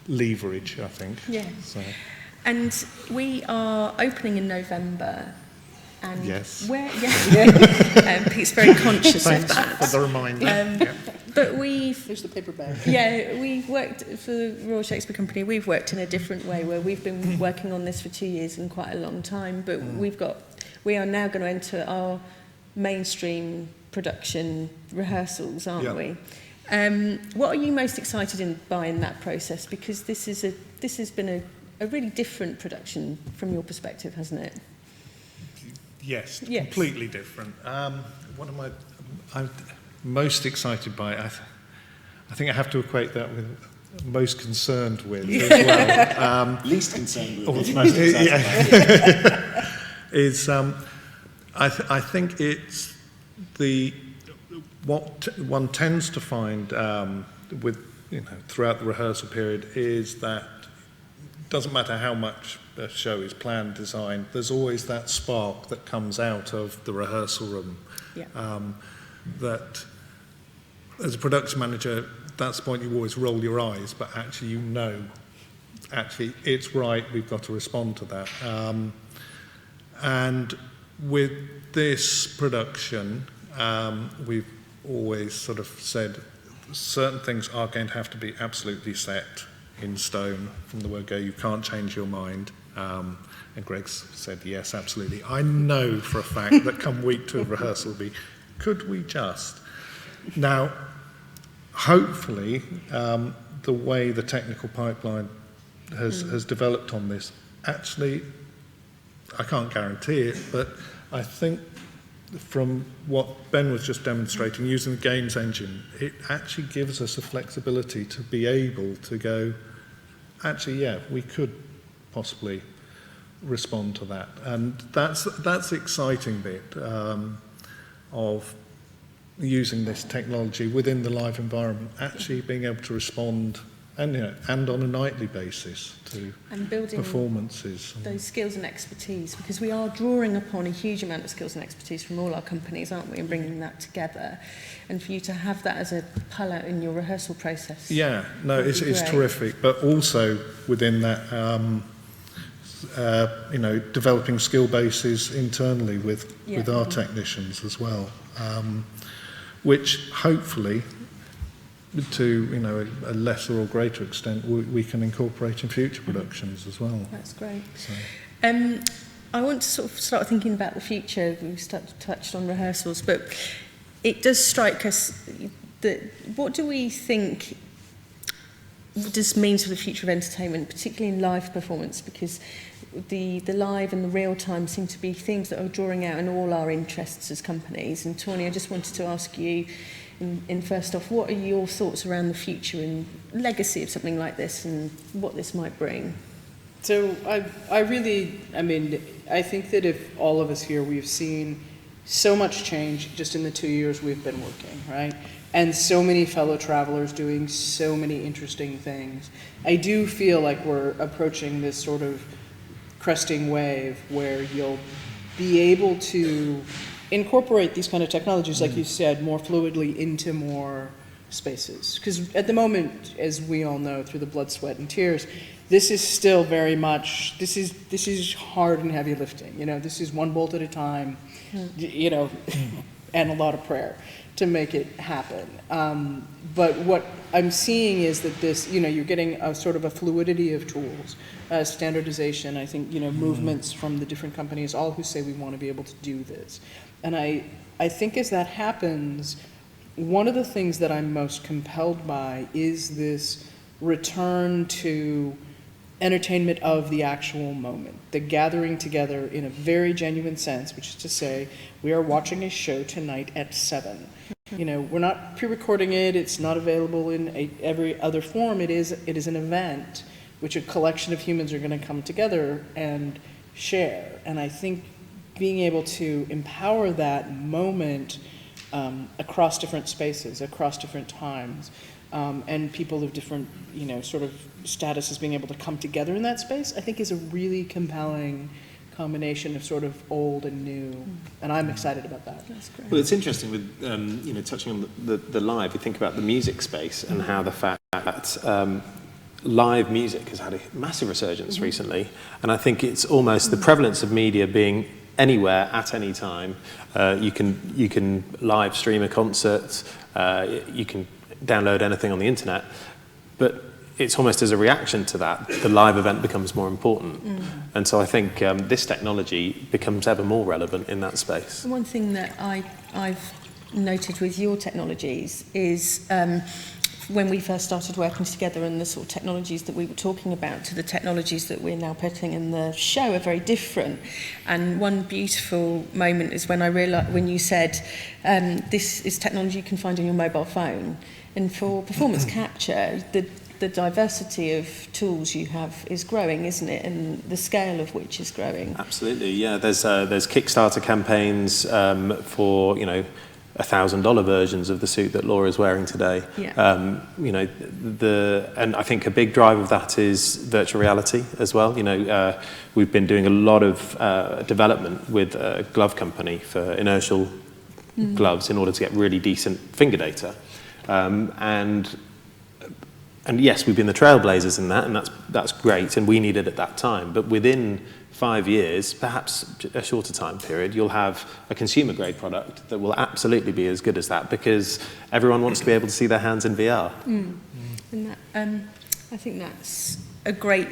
leverage, I think. Yeah. So. And we are opening in November. And yes. Pete's very conscious of that. For the reminder. But Here's the paper bag. Yeah, we've worked for the Royal Shakespeare Company. We've worked in a different way, where we've been working on this for 2 years and quite a long time. But we are now going to enter our mainstream production rehearsals, aren't we? What are you most excited by in that process? Because this has been a really different production from your perspective, hasn't it? Yes, completely different. What am I'm most excited by? I think I have to equate that with most concerned with as well. Least concerned with. Most excited by. Is I think it's what one tends to find with throughout the rehearsal period is that it doesn't matter how much a show is planned, designed, there's always that spark that comes out of the rehearsal room. That as a production manager, that's the point you always roll your eyes, but actually actually it's right, we've got to respond to that. And with this production, we've always sort of said certain things are going to have to be absolutely set in stone from the word go. You can't change your mind. And Greg's said, yes, absolutely. I know for a fact that come week 2 of rehearsal will be, could we just? Now, hopefully, the way the technical pipeline has developed on this, actually, I can't guarantee it, but I think from what Ben was just demonstrating, using the games engine, it actually gives us a flexibility to be able to go, actually, yeah, we could possibly respond to that. And that's the exciting bit of using this technology within the live environment, actually being able to respond and on a nightly basis to and building performances. Those skills and expertise, because we are drawing upon a huge amount of skills and expertise from all our companies, aren't we, and bringing that together. And for you to have that as a pull-out in your rehearsal process. Yeah, no, it's terrific. But also within that, developing skill bases internally with our technicians as well, which hopefully, to a lesser or greater extent, we can incorporate in future productions as well. That's great. So. I want to sort of start thinking about the future. We touched on rehearsals, but it does strike us that what do we think this means for the future of entertainment, particularly in live performance, because the live and the real time seem to be things that are drawing out in all our interests as companies. And Tawny, I just wanted to ask you, in first off, what are your thoughts around the future and legacy of something like this and what this might bring? So I think that if all of us here, we've seen so much change just in the 2 years we've been working, right? And so many fellow travelers doing so many interesting things. I do feel like we're approaching this sort of cresting wave where you'll be able to incorporate these kind of technologies, like you said, more fluidly into more spaces. Because at the moment, as we all know, through the blood, sweat, and tears, this is still very much, this is hard and heavy lifting. You know, this is one bolt at a time, you know, and a lot of prayer to make it happen. But what I'm seeing is that this, you know, you're getting a sort of a fluidity of tools, standardization, I think, you know, movements from the different companies, all who say we want to be able to do this. And I think as that happens, one of the things that I'm most compelled by is this return to entertainment of the actual moment, the gathering together in a very genuine sense, which is to say, we are watching a show tonight at 7. You know, we're not pre-recording it, it's not available in every other form. It is an event which a collection of humans are going to come together and share. And I think being able to empower that moment across different spaces, across different times, and people of different, you know, sort of statuses being able to come together in that space, I think is a really compelling combination of sort of old and new, and I'm excited about that. That's great. Well, it's interesting with, you know, touching on the live, you think about the music space and how the fact that live music has had a massive resurgence recently, and I think it's almost the prevalence of media being anywhere at any time. You can live stream a concert, you can download anything on the internet, but it's almost as a reaction to that, the live event becomes more important. And so I think this technology becomes ever more relevant in that space. One thing that I've noted with your technologies is when we first started working together, and the sort of technologies that we were talking about to the technologies that we're now putting in the show are very different. And one beautiful moment is when I realized, when you said, this is technology you can find on your mobile phone. And for performance capture, the diversity of tools you have is growing, isn't it? And the scale of which is growing. Absolutely, yeah. There's Kickstarter campaigns for, you know, $1,000 versions of the suit that Laura's wearing today. Yeah. You know, and I think a big drive of that is virtual reality as well. You know, we've been doing a lot of development with a glove company for inertial gloves in order to get really decent finger data. And yes, we've been the trailblazers in that, and that's great, and we need it at that time. But within 5 years, perhaps a shorter time period, you'll have a consumer-grade product that will absolutely be as good as that, because everyone wants to be able to see their hands in VR. And that, I think that's a great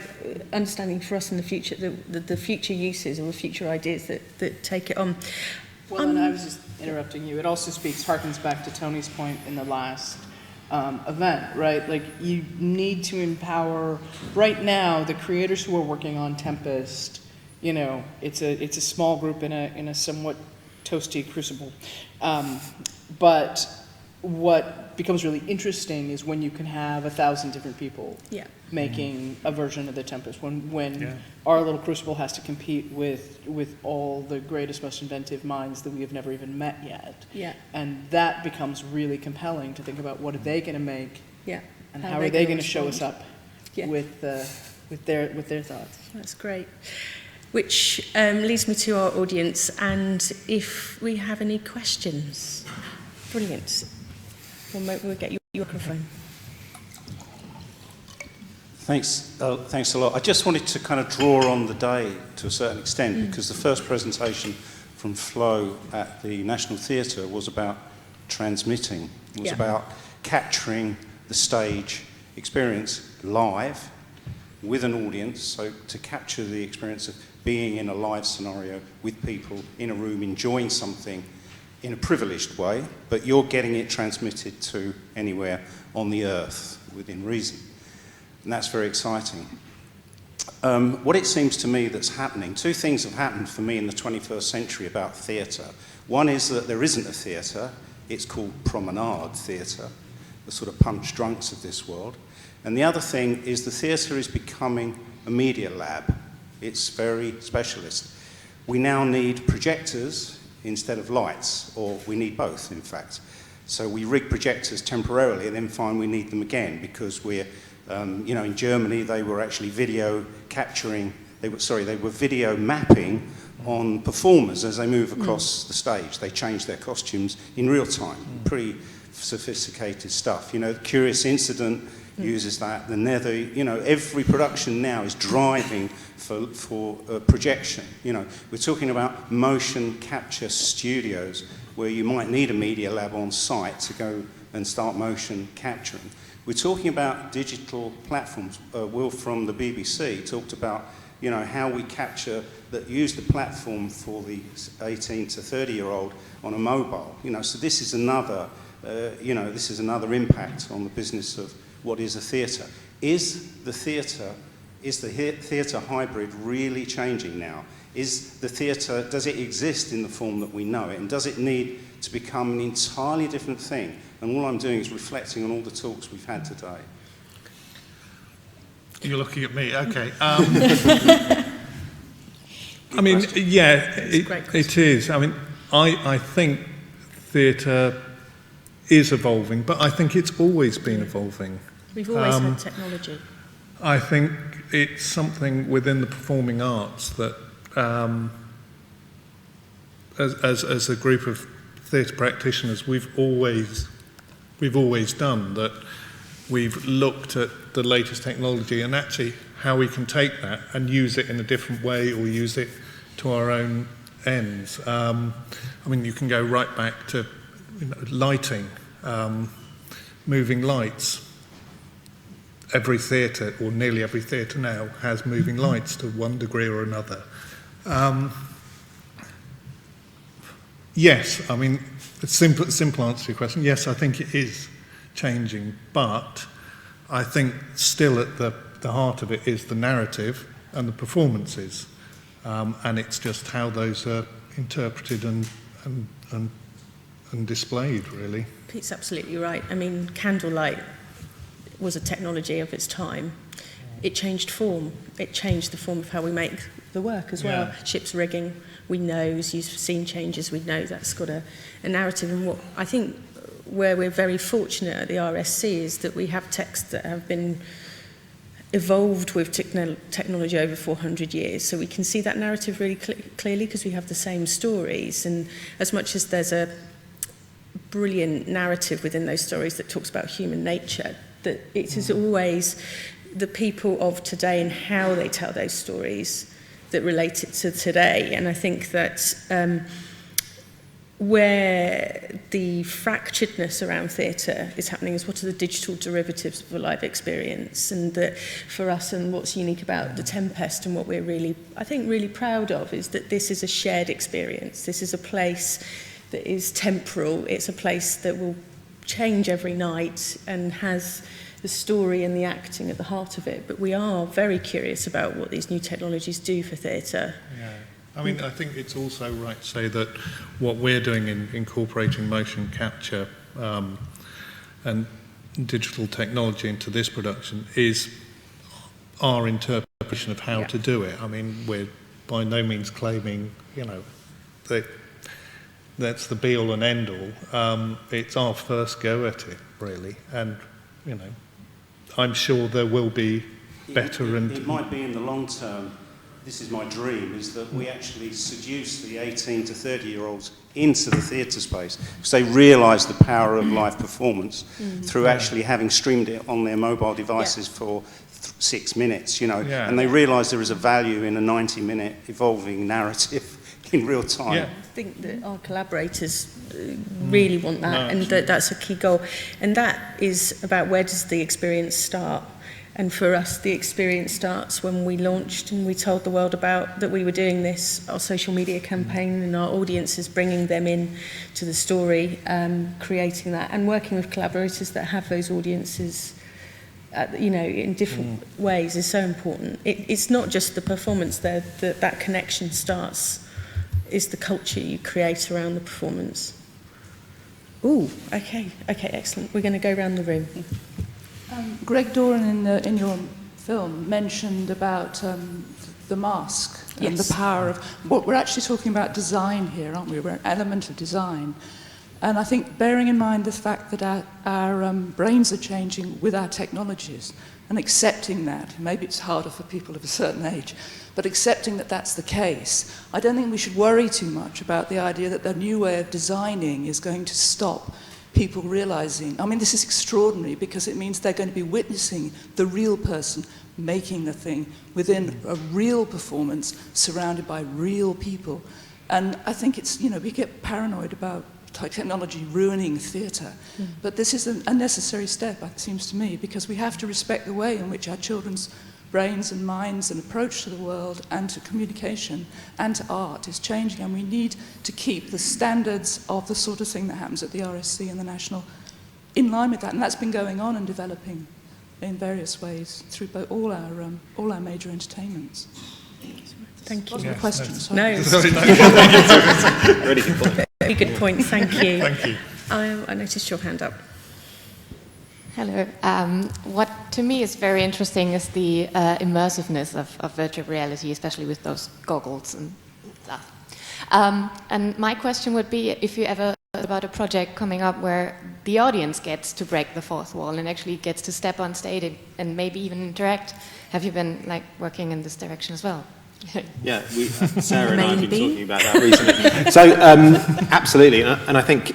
understanding for us in the future, the future uses or the future ideas that take it on. Well, and I was just interrupting you. It also harkens back to Tony's point in the last event, right? Like, you need to empower, right now, the creators who are working on Tempest. You know, it's a small group in a somewhat toasty crucible. But what becomes really interesting is when you can have 1,000 different people making a version of the Tempest. When our little crucible has to compete with all the greatest, most inventive minds that we have never even met yet. Yeah. And that becomes really compelling to think about what are they going to make. Yeah. And how are they going to show us up with their thoughts. That's great. Which leads me to our audience, and if we have any questions. Brilliant. We'll get you your microphone. Thanks a lot. I just wanted to kind of draw on the day to a certain extent, because the first presentation from Flo at the National Theatre was about transmitting. It was about capturing the stage experience live with an audience, so to capture the experience of being in a live scenario with people in a room enjoying something in a privileged way, but you're getting it transmitted to anywhere on the earth within reason. And that's very exciting. What it seems to me that's happening, two things have happened for me in the 21st century about theatre. One is that there isn't a theatre, it's called promenade theatre, the sort of punch drunks of this world. And the other thing is the theatre is becoming a media lab. It's very specialist. We now need projectors instead of lights, or we need both, in fact. So we rig projectors temporarily and then find we need them again, because we're, you know, in Germany they were actually video capturing, they were video mapping on performers as they move across the stage. They changed their costumes in real time. Pretty sophisticated stuff. You know, the Curious Incident uses that. The Nether, you know, every production now is driving for projection. You know, we're talking about motion capture studios where you might need a media lab on site to go and start motion capturing. We're talking about digital platforms. Will from the BBC talked about, you know, how we capture that, use the platform for the 18 to 30-year-old on a mobile. You know, so this is another, you know, this is another impact on the business of what is a theatre. Is the theatre hybrid really changing now? Is the theatre, does it exist in the form that we know it? And does it need to become an entirely different thing? And all I'm doing is reflecting on all the talks we've had today. You're looking at me, okay. I mean, yeah, it is. I mean, I think theatre is evolving, but I think it's always been evolving. We've always had technology. I think it's something within the performing arts that, as a group of theatre practitioners, we've always done that. We've looked at the latest technology and actually how we can take that and use it in a different way or use it to our own ends. I mean, you can go right back to, you know, lighting, moving lights. Every theatre, or nearly every theatre now, has moving lights to one degree or another. Yes, I mean, a simple answer to your question, yes, I think it is changing, but I think still at the heart of it is the narrative and the performances, and it's just how those are interpreted and displayed, really. Pete's absolutely right. I mean, candlelight was a technology of its time. It changed form. It changed the form of how we make the work as well. Yeah. Ship's rigging, we know, as you've seen changes, we know that's got a narrative. And what I think where we're very fortunate at the RSC is that we have texts that have been evolved with technology over 400 years. So we can see that narrative really clearly because we have the same stories. And as much as there's a brilliant narrative within those stories that talks about human nature, that it is always the people of today and how they tell those stories that relate it to today. And I think that where the fracturedness around theatre is happening is what are the digital derivatives of a live experience, and that for us, and what's unique about the Tempest and what we're really, I think, really proud of is that this is a shared experience. This is a place that is temporal. It's a place that will change every night and has the story and the acting at the heart of it. But we are very curious about what these new technologies do for theatre. Yeah. I mean, I think it's also right to say that what we're doing in incorporating motion capture and digital technology into this production is our interpretation of how to do it. I mean, we're by no means claiming, you know, that that's the be-all and end-all. It's our first go at it, really. And, you know, I'm sure there will be better and... It might be in the long term. This is my dream, is that we actually seduce the 18 to 30-year-olds into the theatre space because they realise the power of live performance through actually having streamed it on their mobile devices for 6 minutes, you know, and they realise there is a value in a 90-minute evolving narrative in real time. Yeah. I think that our collaborators really want that, and that's a key goal. And that is about where does the experience start? And for us, the experience starts when we launched and we told the world about that we were doing this, our social media campaign, and our audiences, bringing them in to the story, creating that, and working with collaborators that have those audiences, you know, in different ways is so important. It's not just the performance there, that connection starts, is the culture you create around the performance. Ooh, okay, excellent. We're going to go around the room. Greg Doran in your film mentioned about the mask and the power of what we're actually talking about design here, aren't we? We're an element of design. And I think bearing in mind the fact that our brains are changing with our technologies and accepting that, maybe it's harder for people of a certain age, but accepting that that's the case, I don't think we should worry too much about the idea that the new way of designing is going to stop people realizing, I mean, this is extraordinary because it means they're going to be witnessing the real person making the thing within a real performance surrounded by real people. And I think it's, you know, we get paranoid about technology ruining theatre, but this is a necessary step, it seems to me, because we have to respect the way in which our children's brains and minds and approach to the world and to communication and to art is changing, and we need to keep the standards of the sort of thing that happens at the RSC and the National in line with that, and that's been going on and developing in various ways through all our major entertainments. Thank you. Lots of questions. No. Really good point. Very good point. Thank you. Thank you. I noticed your hand up. Hello. What to me is very interesting is the immersiveness of virtual reality, especially with those goggles and stuff. And my question would be if you ever thought about a project coming up where the audience gets to break the fourth wall and actually gets to step on stage and maybe even interact. Have you been like working in this direction as well? Yeah, Sarah and I have been talking about that recently. So, absolutely, and I think,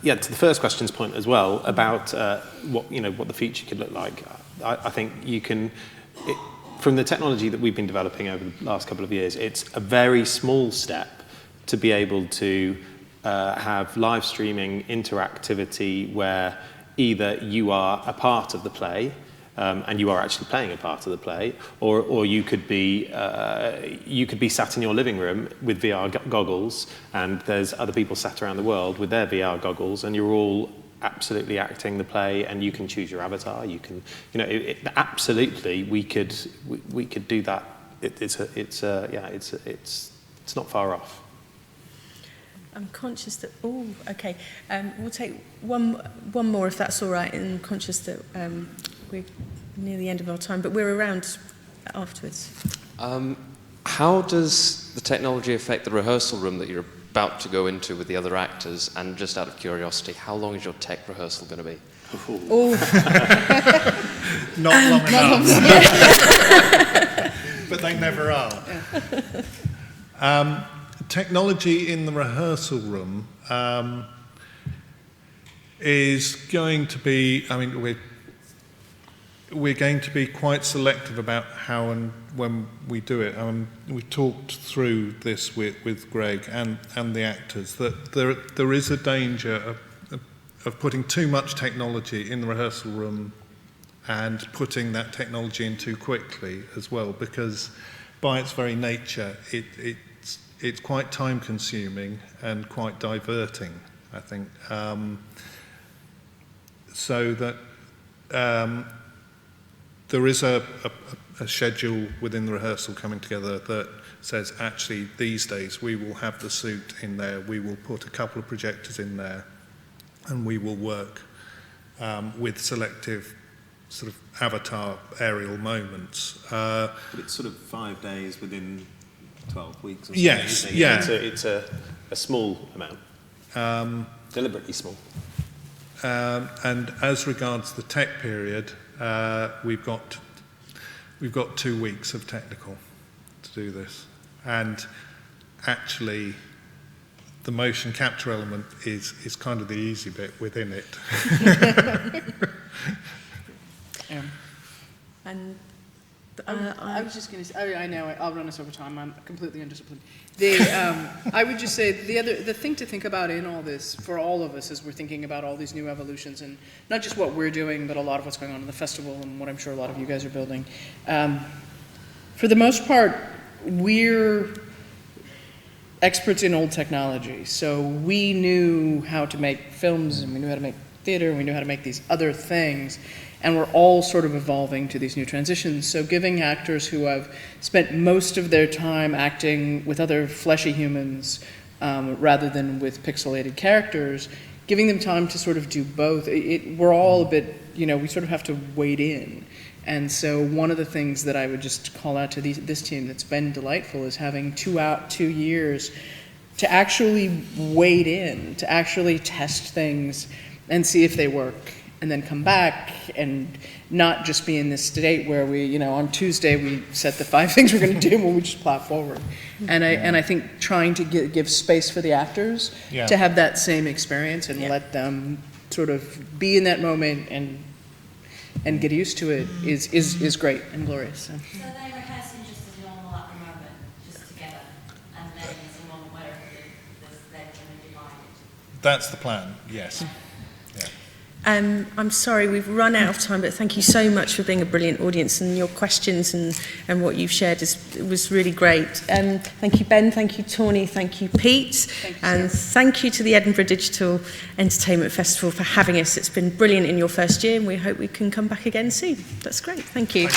yeah, to the first question's point as well about what the future could look like. I think you can, from the technology that we've been developing over the last couple of years, it's a very small step to be able to have live streaming interactivity where either you are a part of the play. And you are actually playing a part of the play, or you could be sat in your living room with VR goggles, and there's other people sat around the world with their VR goggles, and you're all absolutely acting the play, and you can choose your avatar. You can, absolutely, we could do that. It's not far off. I'm conscious that, okay, we'll take one more if that's all right, and I'm conscious that we're near the end of our time, but we're around afterwards. How does the technology affect the rehearsal room that you're about to go into with the other actors? And just out of curiosity, how long is your tech rehearsal going to be? Not long enough. But they never are. Technology in the rehearsal room is going to be, I mean, we're going to be quite selective about how and when we do it. We talked through this with Greg and the actors, that there is a danger of putting too much technology in the rehearsal room and putting that technology in too quickly as well, because by its very nature, it's quite time consuming and quite diverting, I think. So that there is a schedule within the rehearsal coming together that says, actually, these days we will have the suit in there, we will put a couple of projectors in there, and we will work with selective sort of avatar aerial moments. But it's sort of 5 days within 12 weeks or something. Yes, yeah. It's a small amount, deliberately small. And as regards the tech period, we've got 2 weeks of technical to do this, and actually the motion capture element is kind of the easy bit within it. And I was just going to say, I know, I'll run us over time, I'm completely undisciplined. I would just say, the thing to think about in all this, for all of us, as we're thinking about all these new evolutions, and not just what we're doing, but a lot of what's going on in the festival, and what I'm sure a lot of you guys are building. For the most part, we're experts in old technology, so we knew how to make films, and we knew how to make theater, and we knew how to make these other things, and we're all sort of evolving to these new transitions. So giving actors who have spent most of their time acting with other fleshy humans rather than with pixelated characters, giving them time to sort of do both, we're all a bit, we sort of have to wade in. And so one of the things that I would just call out to this team that's been delightful is having 2 years to actually wade in, to actually test things and see if they work, and then come back and not just be in this state where we, on Tuesday we set the 5 things we're going to do and we just plow forward. And I think trying to give space for the actors to have that same experience and let them sort of be in that moment and get used to it is great and glorious. So. So they're rehearsing just as normal at the moment, just together, and then there's a moment where they're going to divide it. That's the plan, yes. I'm sorry, we've run out of time, but thank you so much for being a brilliant audience, and your questions and what you've shared was really great. Thank you, Ben, thank you, Tawny, thank you, Pete, and thank you to the Edinburgh Digital Entertainment Festival for having us. It's been brilliant in your first year, and we hope we can come back again soon. That's great, thank you.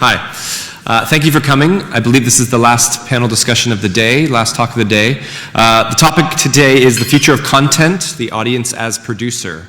Hi. Thank you for coming. I believe this is the last panel discussion of the day, last talk of the day. The topic today is the future of content, the audience as producer.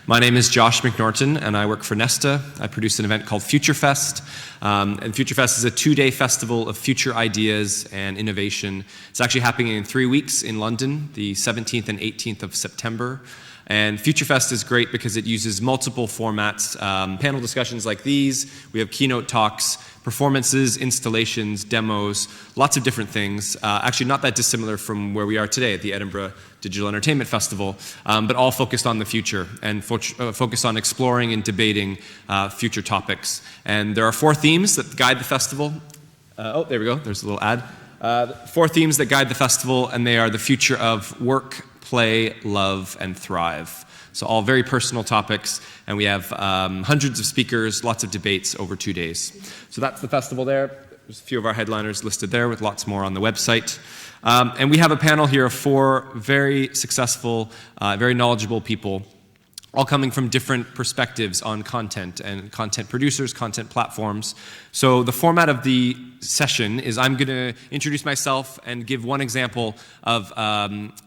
My name is Josh McNorton, and I work for Nesta. I produce an event called FutureFest. And FutureFest is a 2-day festival of future ideas and innovation. It's actually happening in 3 weeks in London, the 17th and 18th of September. And FutureFest is great because it uses multiple formats, panel discussions like these. We have keynote talks, performances, installations, demos, lots of different things. Actually not that dissimilar from where we are today at the Edinburgh Digital Entertainment Festival, but all focused on the future and focused on exploring and debating future topics. And there are 4 themes that guide the festival. Oh, there we go, there's a little ad. 4 themes that guide the festival, and they are the future of work, play, love, and thrive. So all very personal topics, and we have hundreds of speakers, lots of debates over 2 days. So that's the festival there. There's a few of our headliners listed there with lots more on the website. And we have a panel here of 4 very successful, very knowledgeable people, all coming from different perspectives on content and content producers, content platforms. So the format of the session is I'm going to introduce myself and give one example of,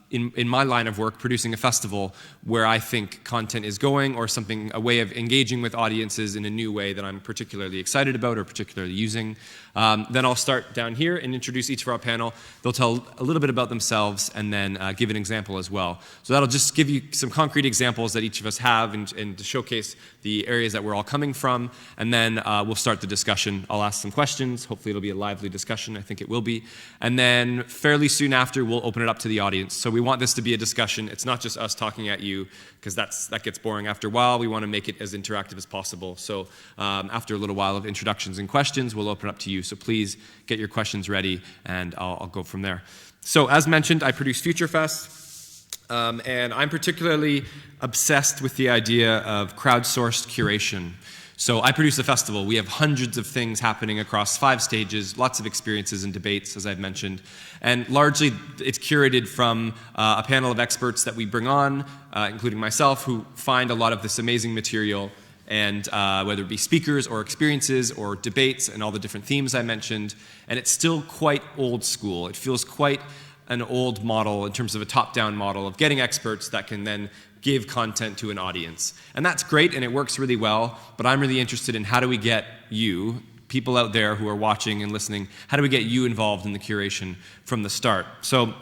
in my line of work, producing a festival, where I think content is going, or something, a way of engaging with audiences in a new way that I'm particularly excited about or particularly using. Then I'll start down here and introduce each of our panel. They'll tell a little bit about themselves and then give an example as well. So that'll just give you some concrete examples that each of us have and to showcase the areas that we're all coming from. And then we'll start the discussion. I'll ask some questions. Hopefully it'll be a lively discussion. I think it will be. And then fairly soon after, we'll open it up to the audience. So we want this to be a discussion. It's not just us talking at you, because that gets boring after a while. We want to make it as interactive as possible. So after a little while of introductions and questions, we'll open up to you. So please get your questions ready, and I'll go from there. So as mentioned, I produce FutureFest, and I'm particularly obsessed with the idea of crowdsourced curation. So I produce a festival. We have hundreds of things happening across 5 stages, lots of experiences and debates, as I've mentioned. And largely, it's curated from a panel of experts that we bring on, including myself, who find a lot of this amazing material, and whether it be speakers or experiences or debates and all the different themes I mentioned. And it's still quite old school. It feels quite an old model in terms of a top-down model of getting experts that can then give content to an audience. And that's great, and it works really well, but I'm really interested in how do we get you, people out there who are watching and listening, how do we get you involved in the curation from the start? So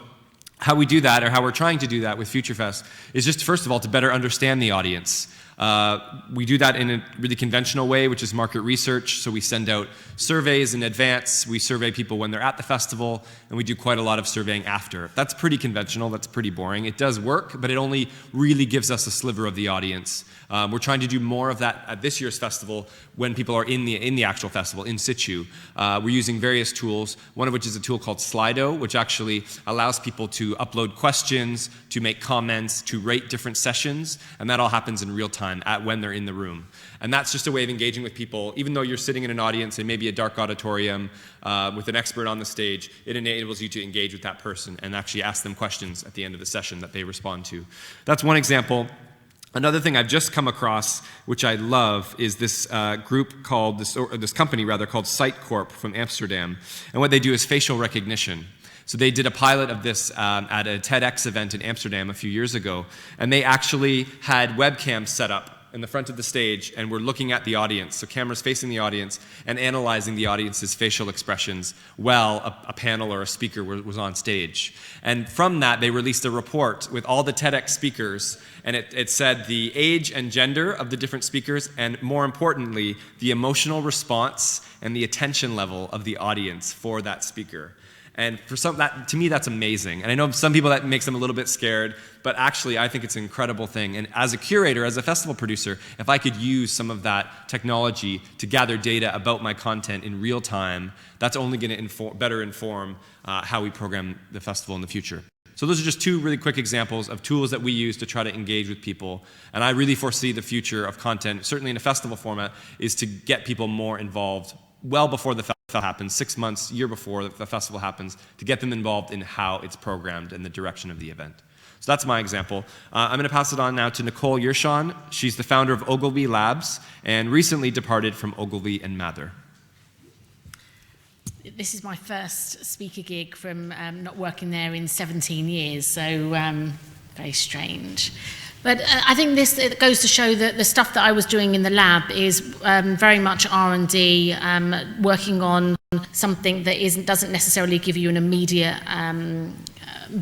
how we do that, or how we're trying to do that with FutureFest, is just first of all to better understand the audience. We do that in a really conventional way, which is market research. So we send out surveys in advance. We survey people when they're at the festival, and we do quite a lot of surveying after. That's pretty conventional. That's pretty boring. It does work, but it only really gives us a sliver of the audience. We're trying to do more of that at this year's festival when people are in the actual festival, in situ. We're using various tools, one of which is a tool called Slido, which actually allows people to upload questions, to make comments, to rate different sessions, and that all happens in real time when they're in the room. And that's just a way of engaging with people. Even though you're sitting in an audience in maybe a dark auditorium with an expert on the stage, it enables you to engage with that person and actually ask them questions at the end of the session that they respond to. That's one example. Another thing I've just come across, which I love, is this group called, this company rather, called Sitecorp from Amsterdam. And what they do is facial recognition. So they did a pilot of this at a TEDx event in Amsterdam a few years ago, and they actually had webcams set up in the front of the stage and were looking at the audience, so cameras facing the audience, and analyzing the audience's facial expressions while a panel or a speaker was on stage. And from that, they released a report with all the TEDx speakers, and it said the age and gender of the different speakers, and more importantly, the emotional response and the attention level of the audience for that speaker. And for to me, that's amazing. And I know some people that makes them a little bit scared, but actually I think it's an incredible thing. And as a curator, as a festival producer, if I could use some of that technology to gather data about my content in real time, that's only going to better inform how we program the festival in the future. So those are just 2 really quick examples of tools that we use to try to engage with people. And I really foresee the future of content, certainly in a festival format, is to get people more involved well before the festival happens, 6 months, year before the festival happens, to get them involved in how it's programmed and the direction of the event. So that's my example. I'm going to pass it on now to Nicole Yershon. She's the founder of Ogilvy Labs and recently departed from Ogilvy and Mather. this is my first speaker gig from not working there in 17 years, so very strange. But I think it goes to show that the stuff that I was doing in the lab is very much R&D, working on something that doesn't necessarily give you an immediate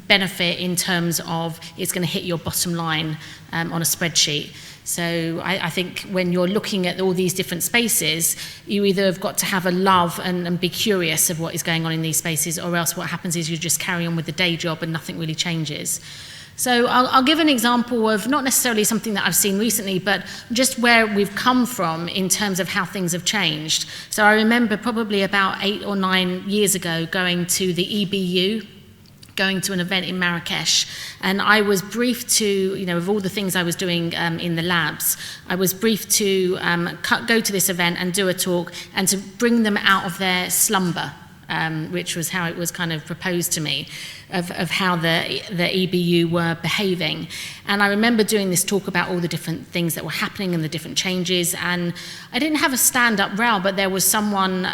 benefit in terms of it's going to hit your bottom line on a spreadsheet. So I think when you're looking at all these different spaces, you either have got to have a love and be curious of what is going on in these spaces, or else what happens is you just carry on with the day job and nothing really changes. So I'll give an example of not necessarily something that I've seen recently, but just where we've come from in terms of how things have changed. So I remember probably about 8 or 9 years ago going to the EBU, going to an event in Marrakesh, and I was briefed to, of all the things I was doing in the labs, I was briefed to go to this event and do a talk and to bring them out of their slumber, which was how it was kind of proposed to me, of how the EBU were behaving. And I remember doing this talk about all the different things that were happening and the different changes, and I didn't have a stand-up row, but there was someone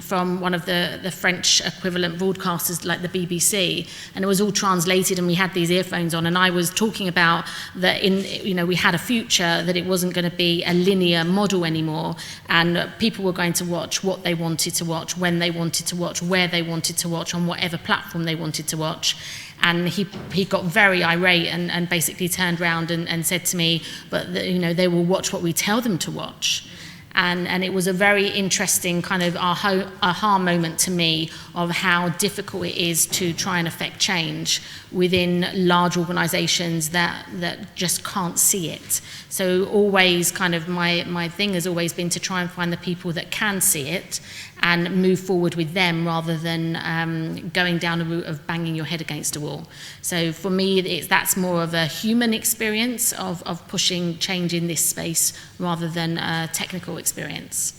from one of the French equivalent broadcasters like the BBC, and it was all translated, and we had these earphones on, and I was talking about that we had a future, that it wasn't going to be a linear model anymore, and people were going to watch what they wanted to watch, when they wanted to watch, where they wanted to watch, on whatever platform they wanted to watch. And he got very irate and basically turned around and said to me, but they will watch what we tell them to watch. And it was a very interesting kind of aha moment to me of how difficult it is to try and affect change within large organizations that just can't see it. So always kind of my thing has always been to try and find the people that can see it and move forward with them rather than going down a route of banging your head against a wall. So for me, that's more of a human experience of pushing change in this space rather than a technical experience.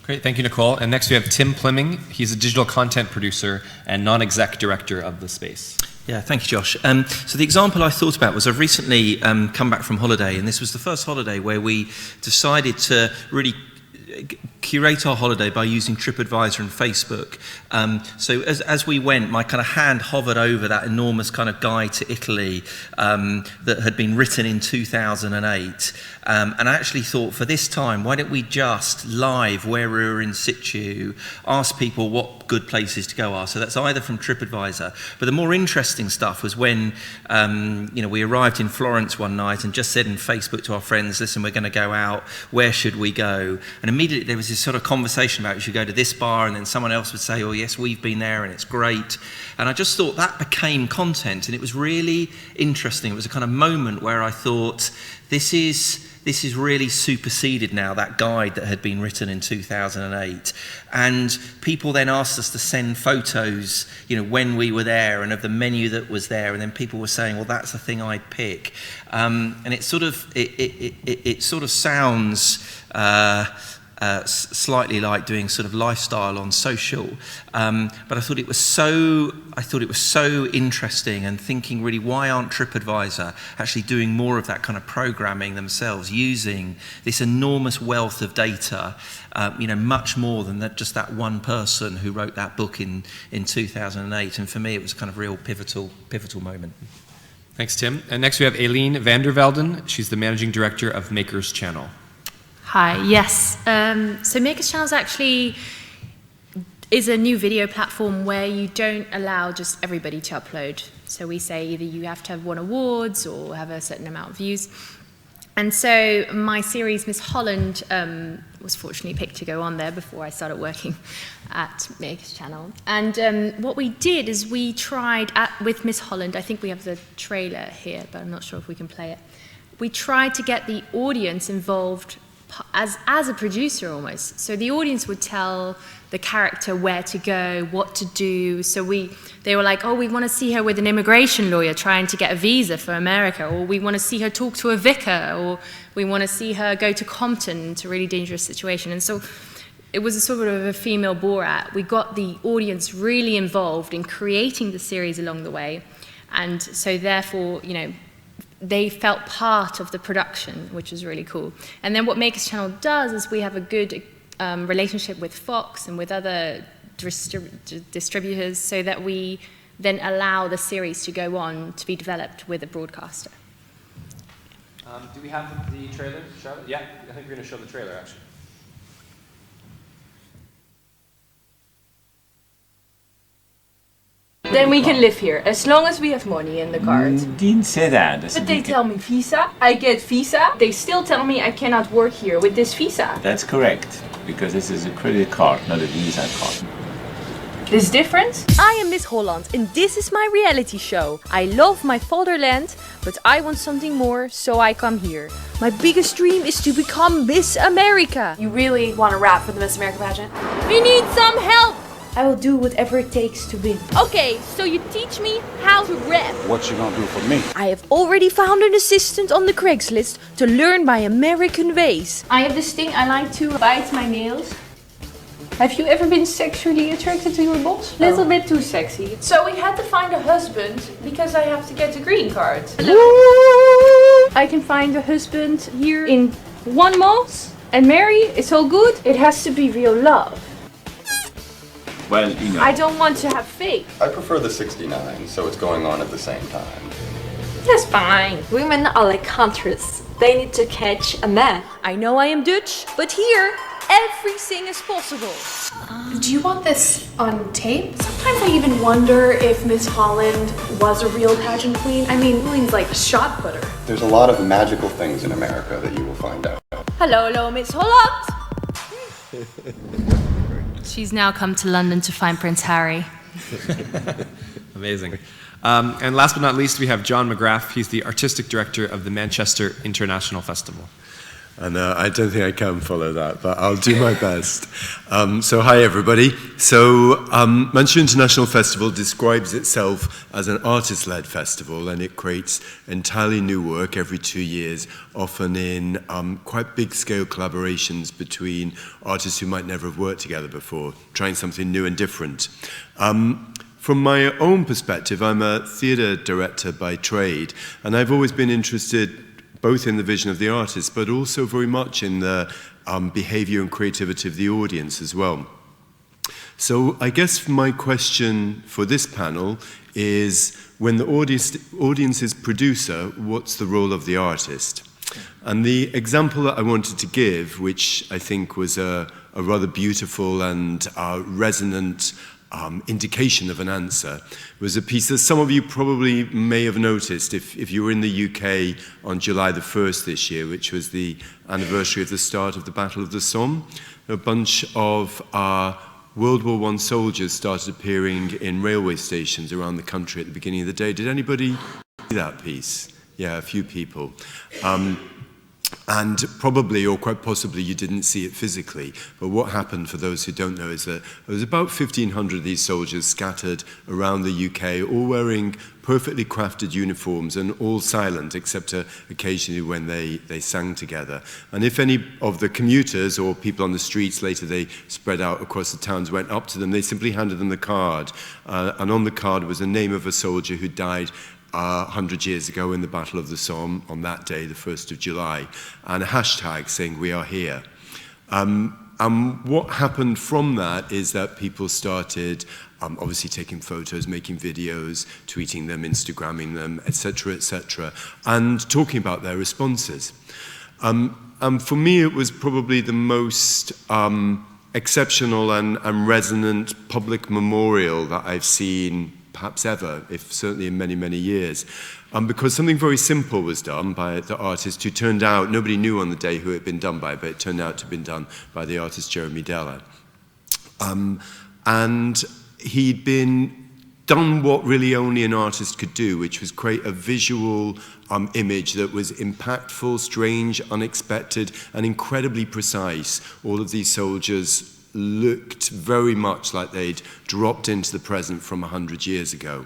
Great, thank you, Nicole. And next we have Tim Plimming. He's a digital content producer and non-exec director of the space. Yeah, thank you, Josh. So the example I thought about was I've recently come back from holiday, and this was the first holiday where we decided to really curate our holiday by using TripAdvisor and Facebook. So as we went, my kind of hand hovered over that enormous kind of guide to Italy that had been written in 2008. And I actually thought, for this time, why don't we just live where we were in situ, ask people what good places to go are. So that's either from TripAdvisor. But the more interesting stuff was when we arrived in Florence one night and just said in Facebook to our friends, listen, we're going to go out, where should we go? And immediately there was this sort of conversation about we should go to this bar, and then someone else would say, oh yes, we've been there and it's great. And I just thought that became content, and it was really interesting. It was a kind of moment where I thought, this is really superseded now, that guide that had been written in 2008. And people then asked us to send photos, when we were there and of the menu that was there. And then people were saying, well, that's the thing I'd pick. And it sort of sounds slightly like doing sort of lifestyle on social, but I thought it was so interesting, and thinking really, why aren't TripAdvisor actually doing more of that kind of programming themselves, using this enormous wealth of data, much more than just that one person who wrote that book in 2008. And for me, it was a kind of real pivotal moment. Thanks, Tim. And next we have Aileen Vandervelden. She's the managing director of Makers Channel. Hi, yes. So Makers Channel actually is a new video platform where you don't allow just everybody to upload. So we say either you have to have won awards or have a certain amount of views. And so my series, Miss Holland, was fortunately picked to go on there before I started working at Makers Channel. And what we did is we tried, with Miss Holland, I think we have the trailer here, but I'm not sure if we can play it. We tried to get the audience involved as a producer almost. So the audience would tell the character where to go, what to do. So they were like, oh, we want to see her with an immigration lawyer trying to get a visa for America, or we want to see her talk to a vicar, or we want to see her go to Compton to a really dangerous situation. And so it was a sort of a female Borat. We got the audience really involved in creating the series along the way. And so therefore, they felt part of the production, which was really cool. And then what Makers Channel does is we have a good relationship with Fox and with other distributors, so that we then allow the series to go on to be developed with a broadcaster. Do we have the trailer, Charlotte? Yeah, I think we're going to show the trailer, actually. Then we can live here, as long as we have money in the card. Didn't say that. But they tell me visa, I get visa. They still tell me I cannot work here with this visa. That's correct, because this is a credit card, not a Visa card. This difference? I am Miss Holland and this is my reality show. I love my fatherland, but I want something more, so I come here. My biggest dream is to become Miss America. You really want to rap for the Miss America pageant? We need some help! I will do whatever it takes to win. Okay, so you teach me how to rap. What you gonna do for me? I have already found an assistant on the Craigslist to learn my American ways. I have this thing I like to bite my nails. Have you ever been sexually attracted to your boss? Little bit too sexy. So we had to find a husband because I have to get a green card. I can find a husband here in 1 month and marry. It's all good. It has to be real love. Well, you know. I don't want to have fake. I prefer the 69, so it's going on at the same time. That's fine. Women are like hunters. They need to catch a man. I know I am Dutch, but here everything is possible. Do you want this on tape? Sometimes I even wonder if Miss Holland was a real pageant queen. I mean, Queen's like a shot putter. There's a lot of magical things in America that you will find out. Hello, Miss Holland. She's now come to London to find Prince Harry. Amazing. And last but not least, we have John McGrath. He's the artistic director of the Manchester International Festival. And I don't think I can follow that, but I'll do my best. So hi, everybody. So Manchester International Festival describes itself as an artist-led festival, and it creates entirely new work every 2 years, often in quite big-scale collaborations between artists who might never have worked together before, trying something new and different. From my own perspective, I'm a theatre director by trade, and I've always been interested both in the vision of the artist, but also very much in the behavior and creativity of the audience as well. So I guess my question for this panel is, when the audience is producer, what's the role of the artist? And the example that I wanted to give, which I think was a rather beautiful and resonant indication of an answer, was a piece that some of you probably may have noticed if you were in the UK on July the 1st this year, which was the anniversary of the start of the Battle of the Somme. A bunch of World War I soldiers started appearing in railway stations around the country at the beginning of the day. Did anybody see that piece? Yeah, a few people. And probably, or quite possibly, you didn't see it physically. But what happened, for those who don't know, is that there was about 1,500 of these soldiers scattered around the UK, all wearing perfectly crafted uniforms and all silent, except occasionally when they sang together. And if any of the commuters or people on the streets, later they spread out across the towns, went up to them, they simply handed them the card. And on the card was the name of a soldier who died 100 years ago in the Battle of the Somme on that day, the 1st of July, and a hashtag saying, "We are here." And what happened from that is that people started obviously taking photos, making videos, tweeting them, Instagramming them, etc., and talking about their responses. And for me, it was probably the most exceptional and resonant public memorial that I've seen perhaps ever, if certainly in many, many years. Because something very simple was done by the artist who turned out, nobody knew on the day who it had been done by, but it turned out to have been done by the artist Jeremy Deller. And he'd done what really only an artist could do, which was create a visual image that was impactful, strange, unexpected, and incredibly precise. All of these soldiers looked very much like they'd dropped into the present from 100 years ago.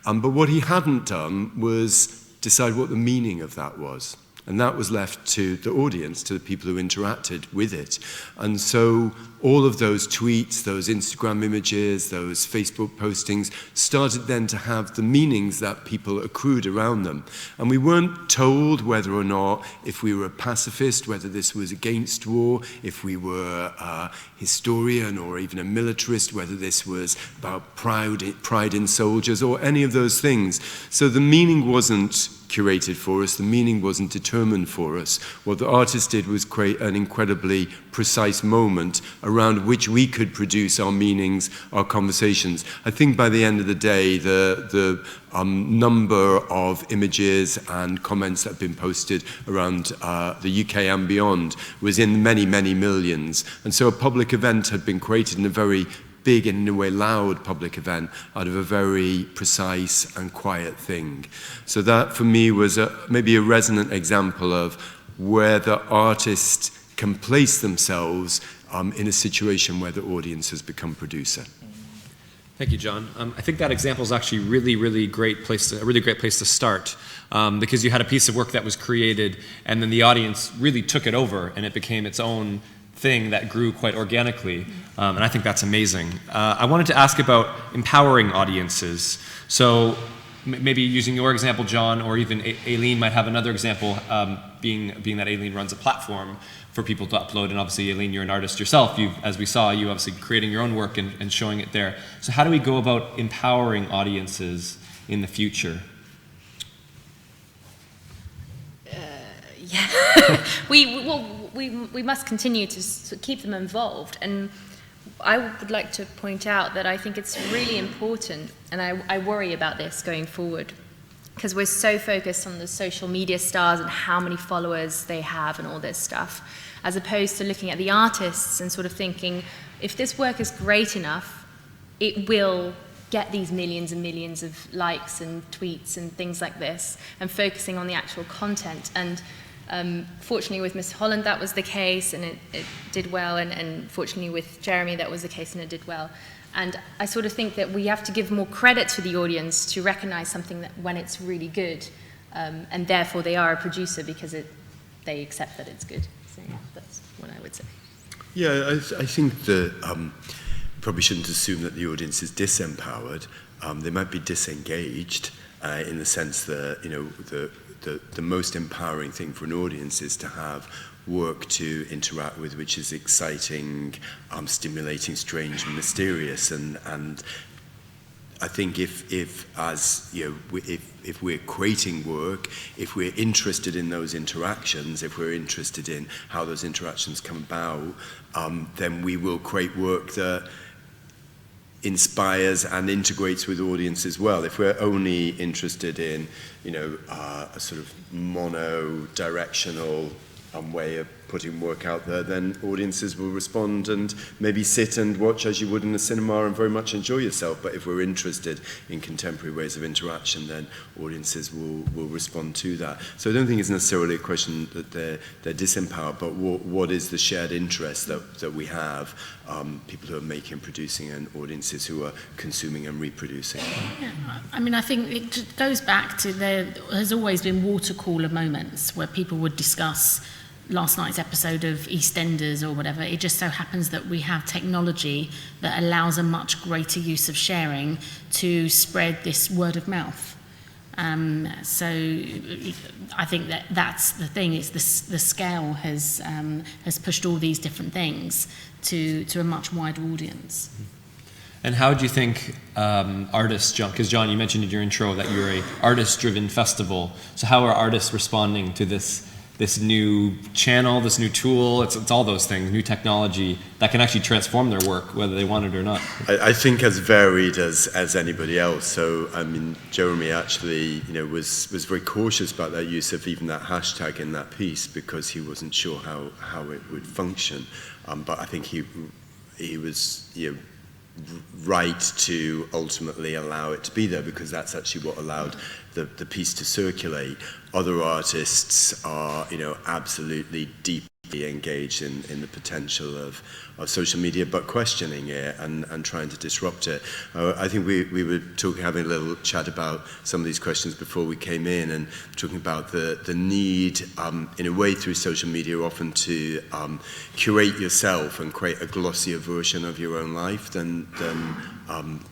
But what he hadn't done was decide what the meaning of that was. And that was left to the audience, to the people who interacted with it. And so all of those tweets, those Instagram images, those Facebook postings started then to have the meanings that people accrued around them. And we weren't told whether or not, if we were a pacifist, whether this was against war, if we were a historian or even a militarist, whether this was about pride in soldiers or any of those things. So the meaning wasn't curated for us, the meaning wasn't determined for us. What the artist did was create an incredibly precise moment around which we could produce our meanings, our conversations. I think by the end of the day, the number of images and comments that have been posted around the UK and beyond was in many, many millions. And so a public event had been created in a very big and in a way loud public event out of a very precise and quiet thing. So that for me was maybe a resonant example of where the artist can place themselves in a situation where the audience has become producer. Thank you, John. I think that example is actually a really great place to start, because you had a piece of work that was created and then the audience really took it over and it became its own thing that grew quite organically, and I think that's amazing. I wanted to ask about empowering audiences. So maybe using your example, John, or even Aileen might have another example, being that Aileen runs a platform for people to upload, and obviously, Aileen, you're an artist yourself. As we saw, you obviously creating your own work and showing it there. So how do we go about empowering audiences in the future? Yeah, we must continue to keep them involved, and I would like to point out that I think it's really important, and I worry about this going forward, because we're so focused on the social media stars and how many followers they have and all this stuff, as opposed to looking at the artists and sort of thinking, if this work is great enough, it will get these millions and millions of likes and tweets and things like this, and focusing on the actual content. And fortunately with Miss Holland that was the case, and it did well, and fortunately with Jeremy that was the case and it did well. And I sort of think that we have to give more credit to the audience to recognize something that when it's really good, and therefore they are a producer because they accept that it's good. So yeah, that's what I would say. Yeah, I think that probably shouldn't assume that the audience is disempowered. They might be disengaged in the sense that, you know, the most empowering thing for an audience is to have work to interact with which is exciting, stimulating, strange and mysterious, and I think if as you know, if we're creating work, if we're interested in those interactions, if we're interested in how those interactions come about, then we will create work that inspires and integrates with audience as well. If we're only interested in, you know, a sort of mono-directional way of putting work out there, then audiences will respond and maybe sit and watch as you would in a cinema and very much enjoy yourself. But if we're interested in contemporary ways of interaction, then audiences will respond to that. So I don't think it's necessarily a question that they're disempowered, but what is the shared interest that we have, people who are making, producing, and audiences who are consuming and reproducing. Yeah, I mean, I think it goes back to there has always been water cooler moments where people would discuss last night's episode of EastEnders or whatever. It just so happens that we have technology that allows a much greater use of sharing to spread this word of mouth. So I think that's the thing. It's the scale has pushed all these different things to a much wider audience. And how do you think artists, John, because John, you mentioned in your intro that you're an artist-driven festival. So how are artists responding to this new channel, this new tool? It's all those things, new technology that can actually transform their work, whether they want it or not. I think as varied as anybody else. So I mean, Jeremy actually, you know, was very cautious about that use of even that hashtag in that piece because he wasn't sure how it would function. But I think he was, you know, right to ultimately allow it to be there because that's actually what allowed the piece to circulate. Other artists are, you know, absolutely deep engaged in the potential of social media, but questioning it and trying to disrupt it. I think we were having a little chat about some of these questions before we came in, and talking about the need, in a way, through social media often to curate yourself and create a glossier version of your own life than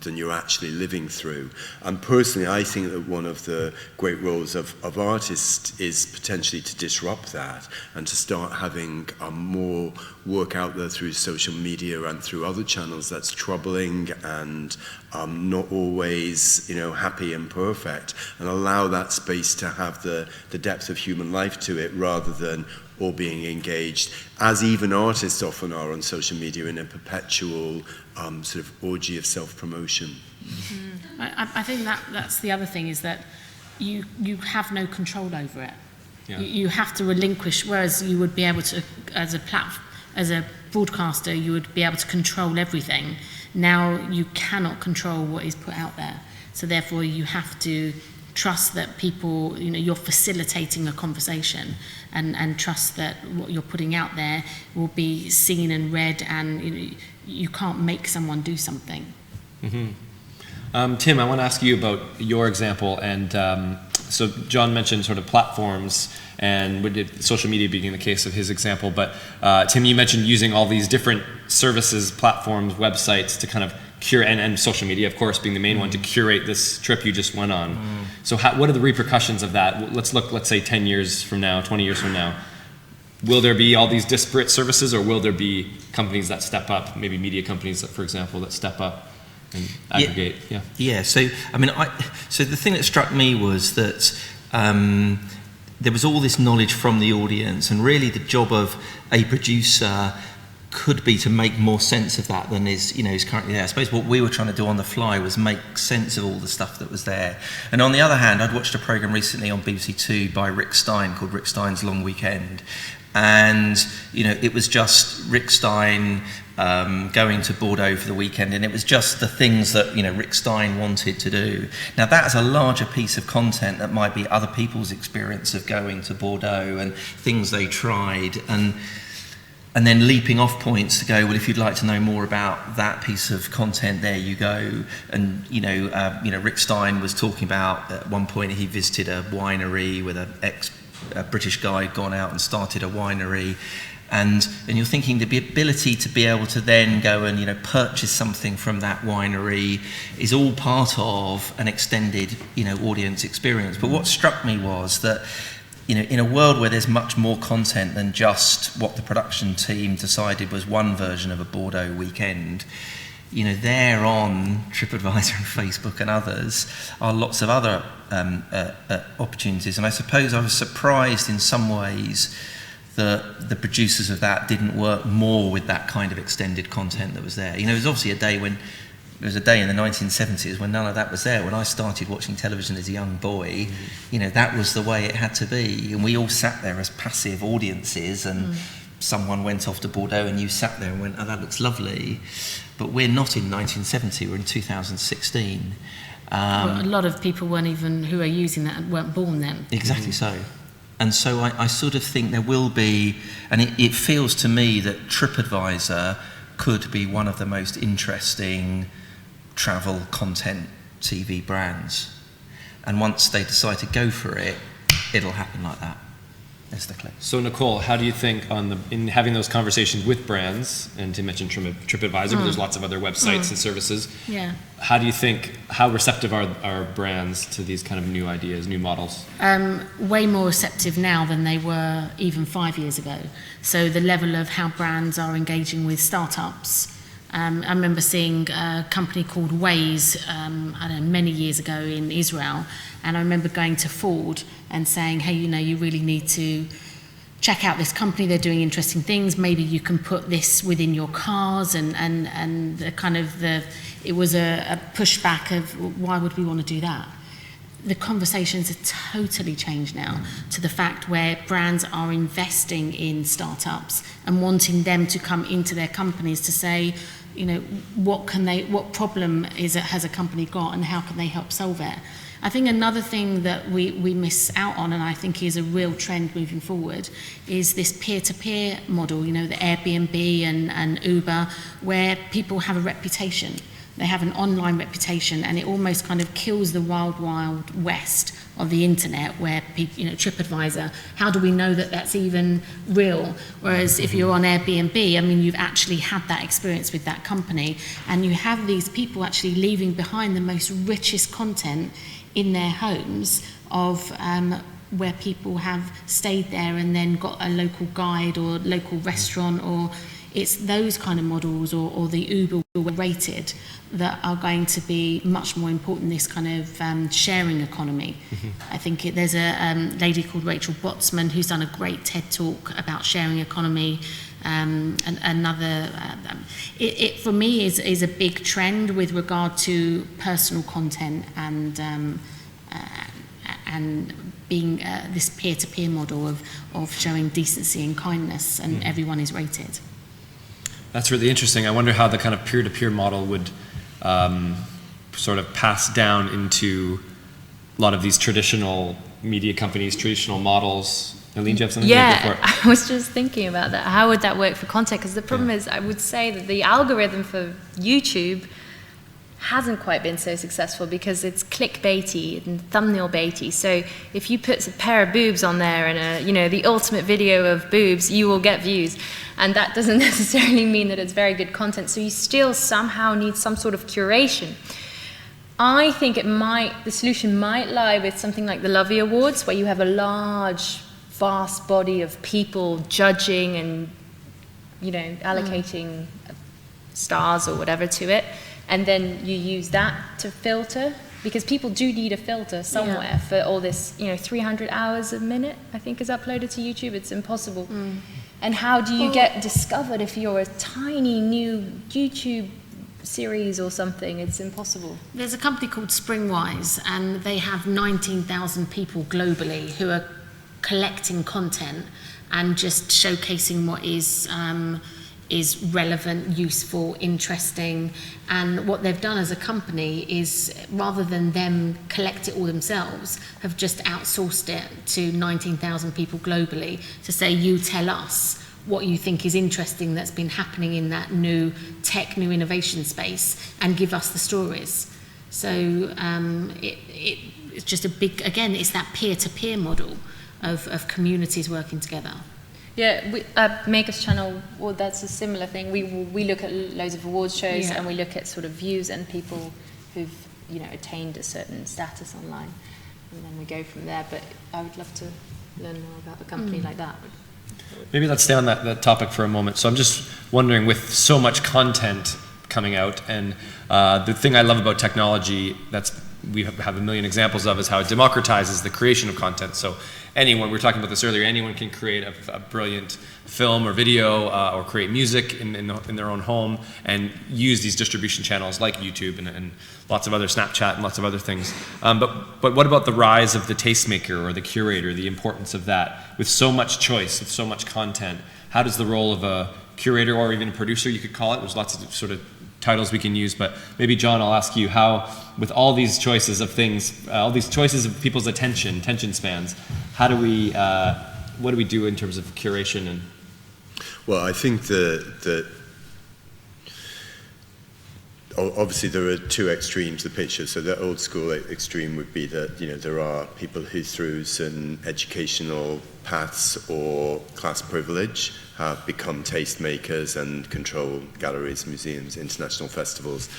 you're actually living through. And personally, I think that one of the great roles of artists is potentially to disrupt that and to start having more work out there through social media and through other channels that's troubling and not always, happy and perfect, and allow that space to have the depth of human life to it, rather than all being engaged, as even artists often are on social media, in a perpetual sort of orgy of self-promotion. I think that's the other thing, is that you have no control over it. Yeah. You have to relinquish, whereas you would be able to, as a broadcaster, you would be able to control everything. Now you cannot control what is put out there. So therefore you have to trust that people, you're facilitating a conversation, and trust that what you're putting out there will be seen and read, and you can't make someone do something. Mm-hmm. Tim, I want to ask you about your example, and so John mentioned sort of platforms, and with social media being the case of his example, but Tim, you mentioned using all these different services, platforms, websites to kind of curate, and social media, of course, being the main one, to curate this trip you just went on. So what are the repercussions of that? Let's say 10 years from now, 20 years from now. Will there be all these disparate services, or will there be companies that step up, maybe media companies, for example, that step up and aggregate? Yeah. So the thing that struck me was that there was all this knowledge from the audience, and really the job of a producer could be to make more sense of that than is currently there. I suppose what we were trying to do on the fly was make sense of all the stuff that was there. And on the other hand, I'd watched a programme recently on BBC Two by Rick Stein called Rick Stein's Long Weekend. And, it was just Rick Stein going to Bordeaux for the weekend, and it was just the things that, Rick Stein wanted to do. Now, that's a larger piece of content that might be other people's experience of going to Bordeaux and things they tried, and then leaping off points to go, well, if you'd like to know more about that piece of content, there you go. And, Rick Stein was talking about, at one point he visited a winery with a British guy had gone out and started a winery, and you're thinking the ability to be able to then go and purchase something from that winery is all part of an extended audience experience. But what struck me was that in a world where there's much more content than just what the production team decided was one version of a Bordeaux weekend, there on TripAdvisor and Facebook and others are lots of other opportunities. And I suppose I was surprised in some ways that the producers of that didn't work more with that kind of extended content that was there. There was obviously there was a day in the 1970s when none of that was there. When I started watching television as a young boy, that was the way it had to be. And we all sat there as passive audiences, and someone went off to Bordeaux and you sat there and went, oh, that looks lovely. But we're not in 1970, we're in 2016. Well, a lot of people who are using that weren't born then. Exactly so. And so I sort of think there will be, and it feels to me that TripAdvisor could be one of the most interesting travel content TV brands. And once they decide to go for it, it'll happen like that. That's the clip. So Nicole, how do you think in having those conversations with brands, and to mention TripAdvisor, but there's lots of other websites and services. Yeah. How receptive are brands to these kind of new ideas, new models? Way more receptive now than they were even 5 years ago. So the level of how brands are engaging with startups. I remember seeing a company called Waze, many years ago in Israel, and I remember going to Ford and saying, hey, you really need to check out this company, they're doing interesting things, maybe you can put this within your cars, and it was a pushback of, why would we want to do that? The conversations have totally changed now to the fact where brands are investing in startups and wanting them to come into their companies to say, what problem has a company got, and how can they help solve it? I think another thing that we miss out on, and I think is a real trend moving forward, is this peer-to-peer model, you know, the Airbnb and Uber, where people have a reputation. They have an online reputation, and it almost kind of kills the wild west of the internet, where people, you know, TripAdvisor, how do we know that that's even real? Whereas if you're on Airbnb, I mean, you've actually had that experience with that company, and you have these people actually leaving behind the most richest content in their homes of where people have stayed there and then got a local guide or local restaurant, or it's those kind of models, or the Uber rated, that are going to be much more important, this kind of sharing economy. I think there's a lady called Rachel Botsman who's done a great TED talk about sharing economy. And another, it for me is a big trend with regard to personal content and being this peer-to-peer model of showing decency and kindness, and everyone is rated. That's really interesting. I wonder how the kind of peer-to-peer model would sort of pass down into a lot of these traditional media companies, traditional models. Eileen, do you have something? Yeah, I was just thinking about that. How would that work for content? Because the problem is, I would say that the algorithm for YouTube hasn't quite been so successful because it's clickbaity and thumbnail baity. So if you put a pair of boobs on there and the ultimate video of boobs, you will get views. And that doesn't necessarily mean that it's very good content. So you still somehow need some sort of curation. I think the solution might lie with something like the Lovey Awards, where you have a large, vast body of people judging and, allocating stars or whatever to it. And then you use that to filter, because people do need a filter somewhere for all this, 300 hours a minute, I think, is uploaded to YouTube. It's impossible. And how do you get discovered if you're a tiny new YouTube series or something? It's impossible. There's a company called Springwise, and they have 19,000 people globally who are collecting content and just showcasing what is relevant, useful, interesting. And what they've done as a company is, rather than them collect it all themselves, have just outsourced it to 19,000 people globally to say, you tell us what you think is interesting that's been happening in that new tech, new innovation space, and give us the stories. So it's just a big, again, it's that peer-to-peer model of communities working together. Yeah, Maker's Channel, well, that's a similar thing. We look at loads of awards shows, and we look at sort of views and people who've attained a certain status online, and then we go from there. But I would love to learn more about a company like that. Maybe let's stay on that topic for a moment. So I'm just wondering, with so much content coming out, and the thing I love about technology we have a million examples of, is how it democratizes the creation of content. So anyone, we were talking about this earlier, anyone can create a brilliant film or video or create music in their own home and use these distribution channels like YouTube and lots of other, Snapchat and lots of other things. But what about the rise of the tastemaker or the curator, the importance of that? With so much choice, with so much content, how does the role of a curator, or even a producer, you could call it, there's lots of sort of titles we can use, but maybe John, I'll ask you, how, with all these choices of things, all these choices of people's attention spans, how do we, what do we do in terms of curation? And well, I think that obviously there are two extremes of the picture. So the old school extreme would be that there are people who, through certain educational paths or class privilege, have become tastemakers and control galleries, museums, international festivals,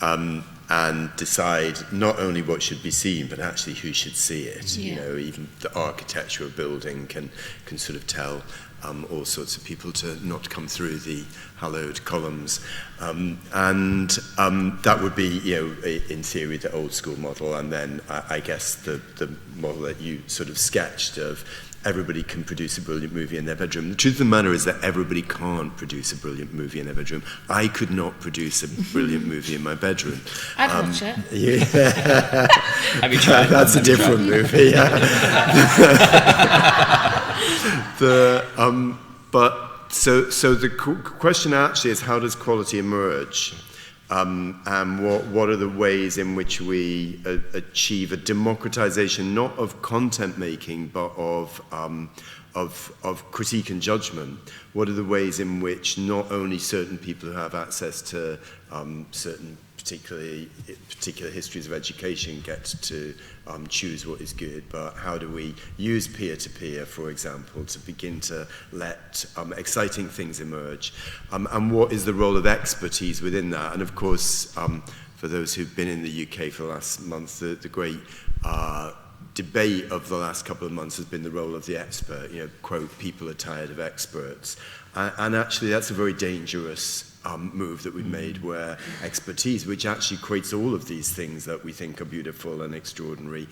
and decide not only what should be seen, but actually who should see it. Even the architecture of a building can sort of tell all sorts of people to not come through the hallowed columns. And that would be, in theory, the old school model. And then I guess the model that you sort of sketched of everybody can produce a brilliant movie in their bedroom. The truth of the matter is that everybody can't produce a brilliant movie in their bedroom. I could not produce a brilliant movie in my bedroom. I'd watch it. Yeah. Have you tried? That's a different movie. But so the question actually is, how does quality emerge? And what are the ways in which we achieve a democratization, not of content making, but of critique and judgment? What are the ways in which not only certain people who have access to certain particular histories of education get to choose what is good, but how do we use peer-to-peer, for example, to begin to let exciting things emerge? And what is the role of expertise within that? And of course, for those who've been in the UK for the last month, the great debate of the last couple of months has been the role of the expert. You know, quote, people are tired of experts. And actually that's a very dangerous move that we've made, where expertise, which actually creates all of these things that we think are beautiful and extraordinary,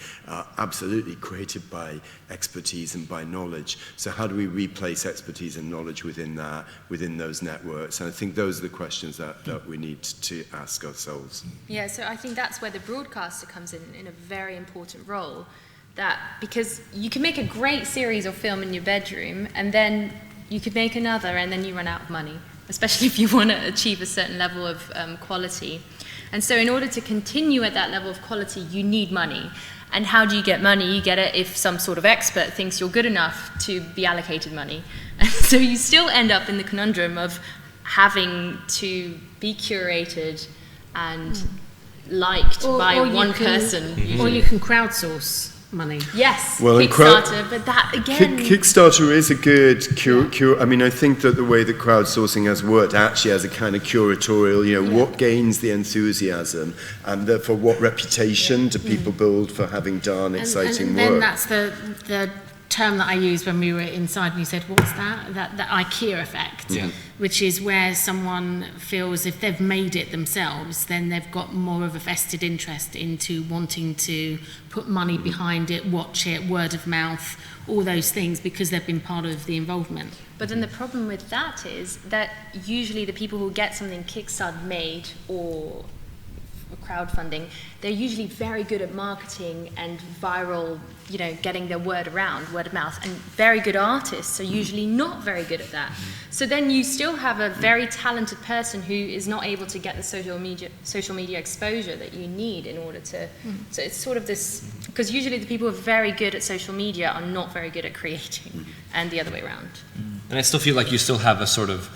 absolutely created by expertise and by knowledge. So how do we replace expertise and knowledge within that, within those networks? And I think those are the questions that we need to ask ourselves. Yeah, so I think that's where the broadcaster comes in a very important role. That because you can make a great series or film in your bedroom, and then you could make another, and then you run out of money, especially if you want to achieve a certain level of quality. And so in order to continue at that level of quality, you need money. And how do you get money? You get it if some sort of expert thinks you're good enough to be allocated money. And so you still end up in the conundrum of having to be curated and liked by one person. Or you can crowdsource money. Yes, well, Kickstarter, but that again... Kickstarter is a good I mean, I think that the way that crowdsourcing has worked actually as a kind of curatorial, you know, what gains the enthusiasm, and therefore what reputation do people build for having done exciting and work. then that's the term that I used when we were inside, and you said, what's that? That IKEA effect, which is where someone feels if they've made it themselves, then they've got more of a vested interest into wanting to put money behind it, watch it, word of mouth, all those things, because they've been part of the involvement. But then the problem with that is that usually the people who get something Kickstarter made or crowdfunding, they're usually very good at marketing and viral, you know, getting their word around, word of mouth, and very good artists are usually not very good at that. So then you still have a very talented person who is not able to get the social media exposure that you need in order to, so it's sort of this, because usually the people who are very good at social media are not very good at creating, and the other way around. And I still feel like you still have a sort of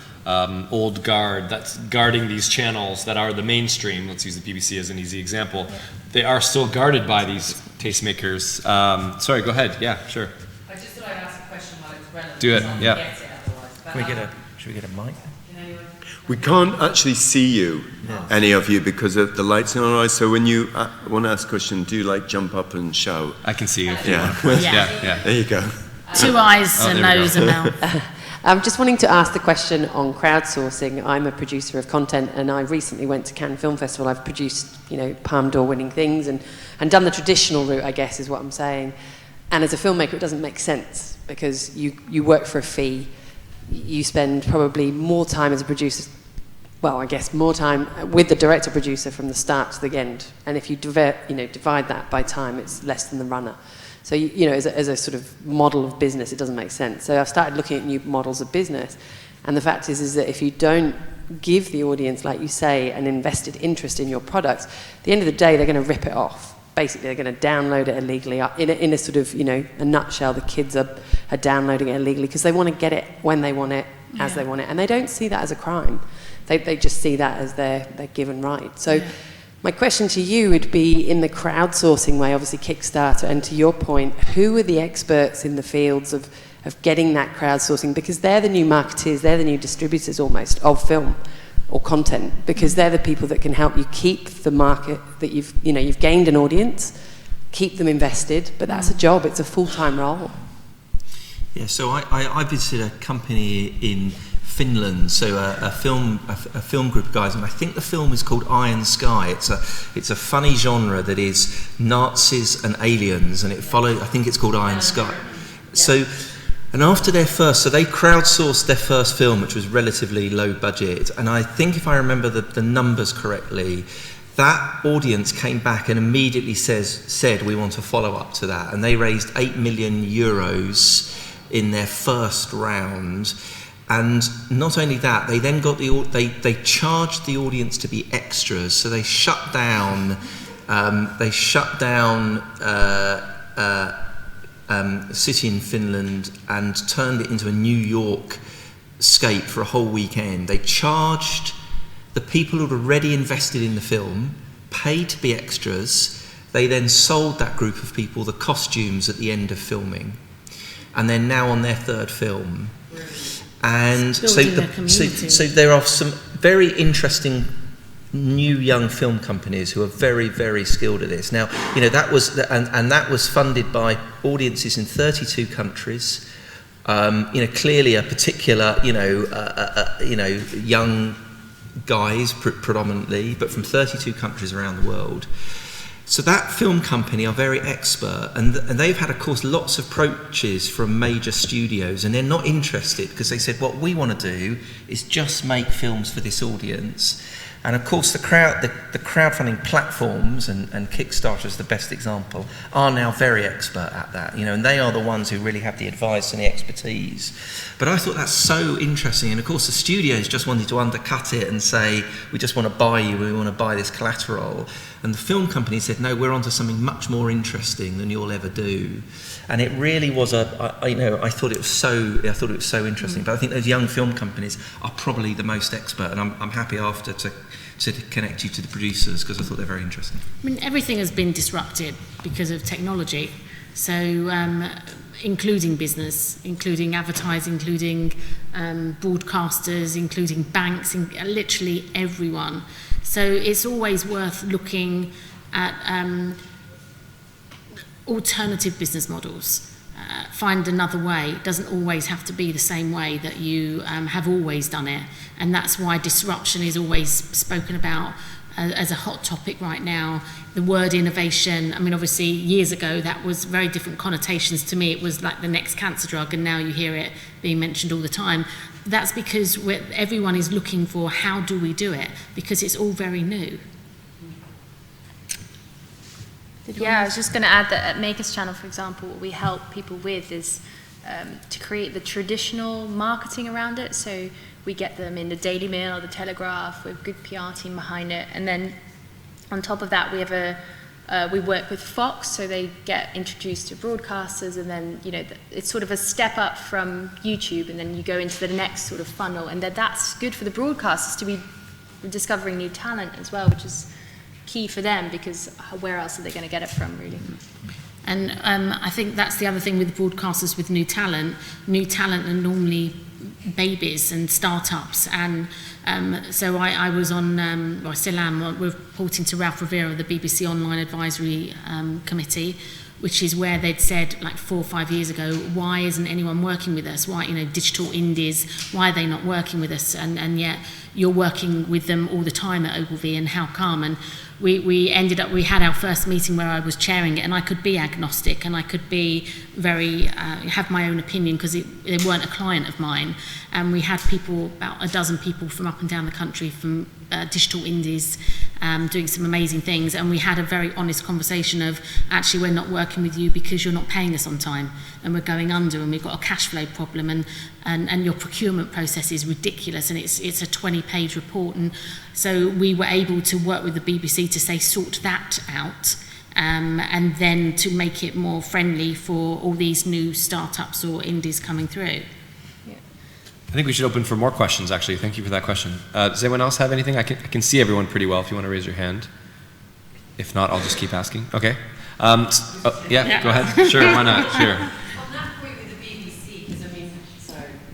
old guard that's guarding these channels that are the mainstream. Let's use the BBC as an easy example. They are still guarded by these tastemakers. Sorry, go ahead. Yeah, sure. I just thought I'd ask a question while it's relevant. Do it, yeah. Gets it otherwise. Should we get a mic? We can't actually see you, any of you, because of the lights in our eyes. So when you want to ask a question, do like jump up and shout. I can see you. Yeah. Yeah. There you go. 2 eyes, a nose, a mouth. I'm just wanting to ask the question on crowdsourcing. I'm a producer of content, and I recently went to Cannes Film Festival. I've produced, you know, Palme d'Or winning things and done the traditional route, I guess, is what I'm saying. And as a filmmaker, it doesn't make sense, because you work for a fee. You spend probably more time as a producer, well, I guess more time with the director-producer from the start to the end. And if you divide that by time, it's less than the runner. So, you know, as a sort of model of business, it doesn't make sense. So I've started looking at new models of business. And the fact is that if you don't give the audience, like you say, an invested interest in your products, at the end of the day, they're going to rip it off. Basically, they're going to download it illegally. In a sort of, you know, a nutshell, the kids are downloading it illegally because they want to get it when they want it, as they want it. And they don't see that as a crime. They just see that as their given right. So my question to you would be, in the crowdsourcing way, obviously Kickstarter, and to your point, who are the experts in the fields of getting that crowdsourcing? Because they're the new marketeers, they're the new distributors almost of film or content, because they're the people that can help you keep the market that you've gained an audience, keep them invested, but that's a job, it's a full-time role. Yeah, so I visited a company in Finland, so a film group of guys, and I think the film is called Iron Sky. It's a funny genre that is Nazis and aliens, and I think it's called Iron Sky. So, and after they crowdsourced their first film, which was relatively low budget, and I think if I remember the numbers correctly, that audience came back and immediately said we want to follow up to that, and they raised €8 million in their first round. And not only that, they then got they charged the audience to be extras. So they shut down a city in Finland and turned it into a New York scape for a whole weekend. They charged the people who'd already invested in the film, paid to be extras. They then sold that group of people the costumes at the end of filming, and they're now on their third film. And so there are some very interesting new young film companies who are very, very skilled at this. Now, you know, that was funded by audiences in 32 countries. You know, clearly a particular, young guys predominantly, but from 32 countries around the world. So that film company are very expert, and they've had, of course, lots of approaches from major studios, and they're not interested because they said, what we want to do is just make films for this audience. And of course, the crowdfunding platforms, and Kickstarter is the best example, are now very expert at that, you know, and they are the ones who really have the advice and the expertise. But I thought that's so interesting, and of course, the studios just wanted to undercut it and say, we just want to buy you, we want to buy this collateral. And the film company said, no, we're onto something much more interesting than you'll ever do. And it really was I thought it was so interesting. But I think those young film companies are probably the most expert, and I'm happy after to connect you to the producers because I thought they're very interesting. I mean, everything has been disrupted because of technology. So, including business, including advertising, including broadcasters, including banks, literally everyone. So it's always worth looking at alternative business models. Find another way. It doesn't always have to be the same way that you have always done it. And that's why disruption is always spoken about as a hot topic right now. The word innovation, I mean, obviously years ago that was very different connotations. To me it was like the next cancer drug, and now you hear it being mentioned all the time. That's because everyone is looking for how do we do it, because it's all very new. Yeah, I was just going to add that at Maker's Channel, for example, what we help people with is to create the traditional marketing around it. So we get them in the Daily Mail or the Telegraph with a good PR team behind it. And then on top of that, we have we work with Fox, so they get introduced to broadcasters, and then, you know, it's sort of a step up from YouTube, and then you go into the next sort of funnel. And that's good for the broadcasters to be discovering new talent as well, which is key for them, because where else are they going to get it from, really? And I think that's the other thing with broadcasters with new talent. New talent are normally babies and startups, and so I was on, I still am, we're reporting to Ralph Rivera of the BBC Online Advisory Committee, which is where they'd said like 4 or 5 years ago, why isn't anyone working with us? Why, you know, digital indies, why are they not working with us? And yet you're working with them all the time at Ogilvy, and how come? And we had our first meeting where I was chairing it, and I could be agnostic, and I could be very, have my own opinion, because they weren't a client of mine. And we had people, about a dozen people from up and down the country, from digital indies, doing some amazing things. And we had a very honest conversation of, actually, we're not working with you because you're not paying us on time, and we're going under, and we've got a cash flow problem, and your procurement process is ridiculous, and it's a 20-page report. And so we were able to work with the BBC to say, sort that out, and then to make it more friendly for all these new startups or indies coming through. I think we should open for more questions, actually. Thank you for that question. Does anyone else have anything? I can see everyone pretty well if you want to raise your hand. If not, I'll just keep asking. Okay. Yeah, go ahead. Sure, why not? Sure.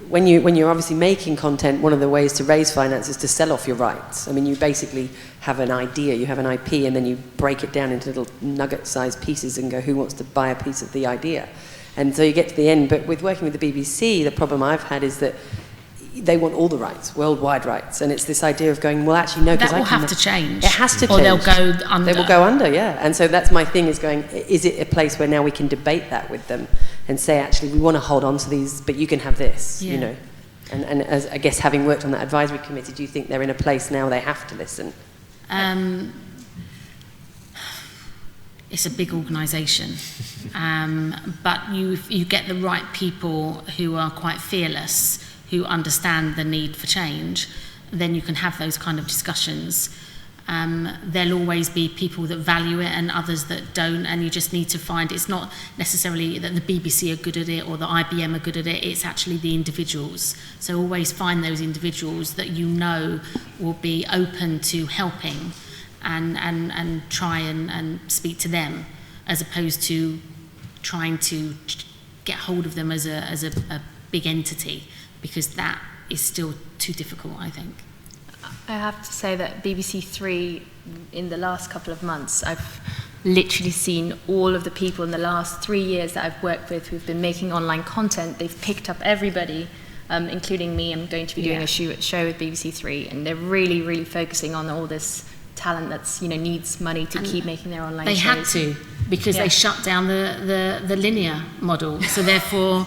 When you're obviously making content, one of the ways to raise finance is to sell off your rights. I mean, you basically have an idea, you have an IP, and then you break it down into little nugget-sized pieces and go, who wants to buy a piece of the idea? And so you get to the end. But with working with the BBC, the problem I've had is that they want all the rights, worldwide rights. And it's this idea of going, well, actually, no, because that will have to change. It has to change. Or they'll go under. They will go under, yeah. And so that's my thing, is going, is it a place where now we can debate that with them and say, actually, we want to hold on to these, but you can have this, you know? And as, I guess, having worked on that advisory committee, do you think they're in a place now they have to listen? It's a big organisation, but you get the right people who are quite fearless, who understand the need for change, then you can have those kind of discussions. There'll always be people that value it and others that don't, and you just need to find, it's not necessarily that the BBC are good at it or the IBM are good at it, it's actually the individuals. So always find those individuals that you know will be open to helping and try and speak to them, as opposed to trying to get hold of them as a big entity, because that is still too difficult, I think. I have to say that BBC Three, in the last couple of months, I've literally seen all of the people in the last 3 years that I've worked with who've been making online content. They've picked up everybody, including me. I'm going to be doing a show with BBC Three, and they're really, really focusing on all this talent that's, needs money to keep making their online shows. They had to, because they shut down the linear model. So therefore,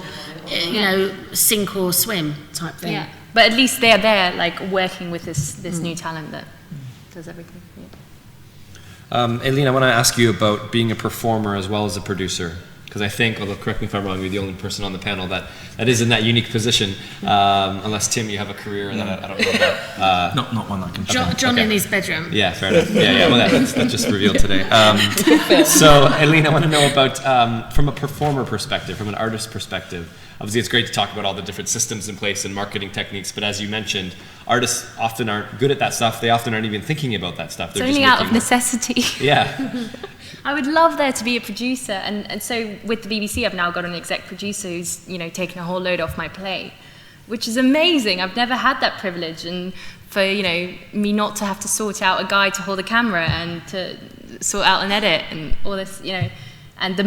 sink or swim type thing. Yeah. But at least they're there, like, working with this new talent that does everything. Yeah. Aileen, I want to ask you about being a performer as well as a producer, because I think, although correct me if I'm wrong, you're the only person on the panel that is in that unique position, unless, Tim, you have a career that I don't know about. Not one I can. John in his bedroom. Yeah, fair enough. Yeah, well, that's just revealed today. So, Aileen, I want to know about, from a performer perspective, from an artist perspective, obviously it's great to talk about all the different systems in place and marketing techniques, but as you mentioned, artists often aren't good at that stuff. They often aren't even thinking about that stuff. They're only out of necessity. Yeah. I would love there to be a producer, and so with the BBC I've now got an exec producer who's taken a whole load off my plate, which is amazing. I've never had that privilege, and for me not to have to sort out a guy to hold a camera and to sort out an edit and all this, and the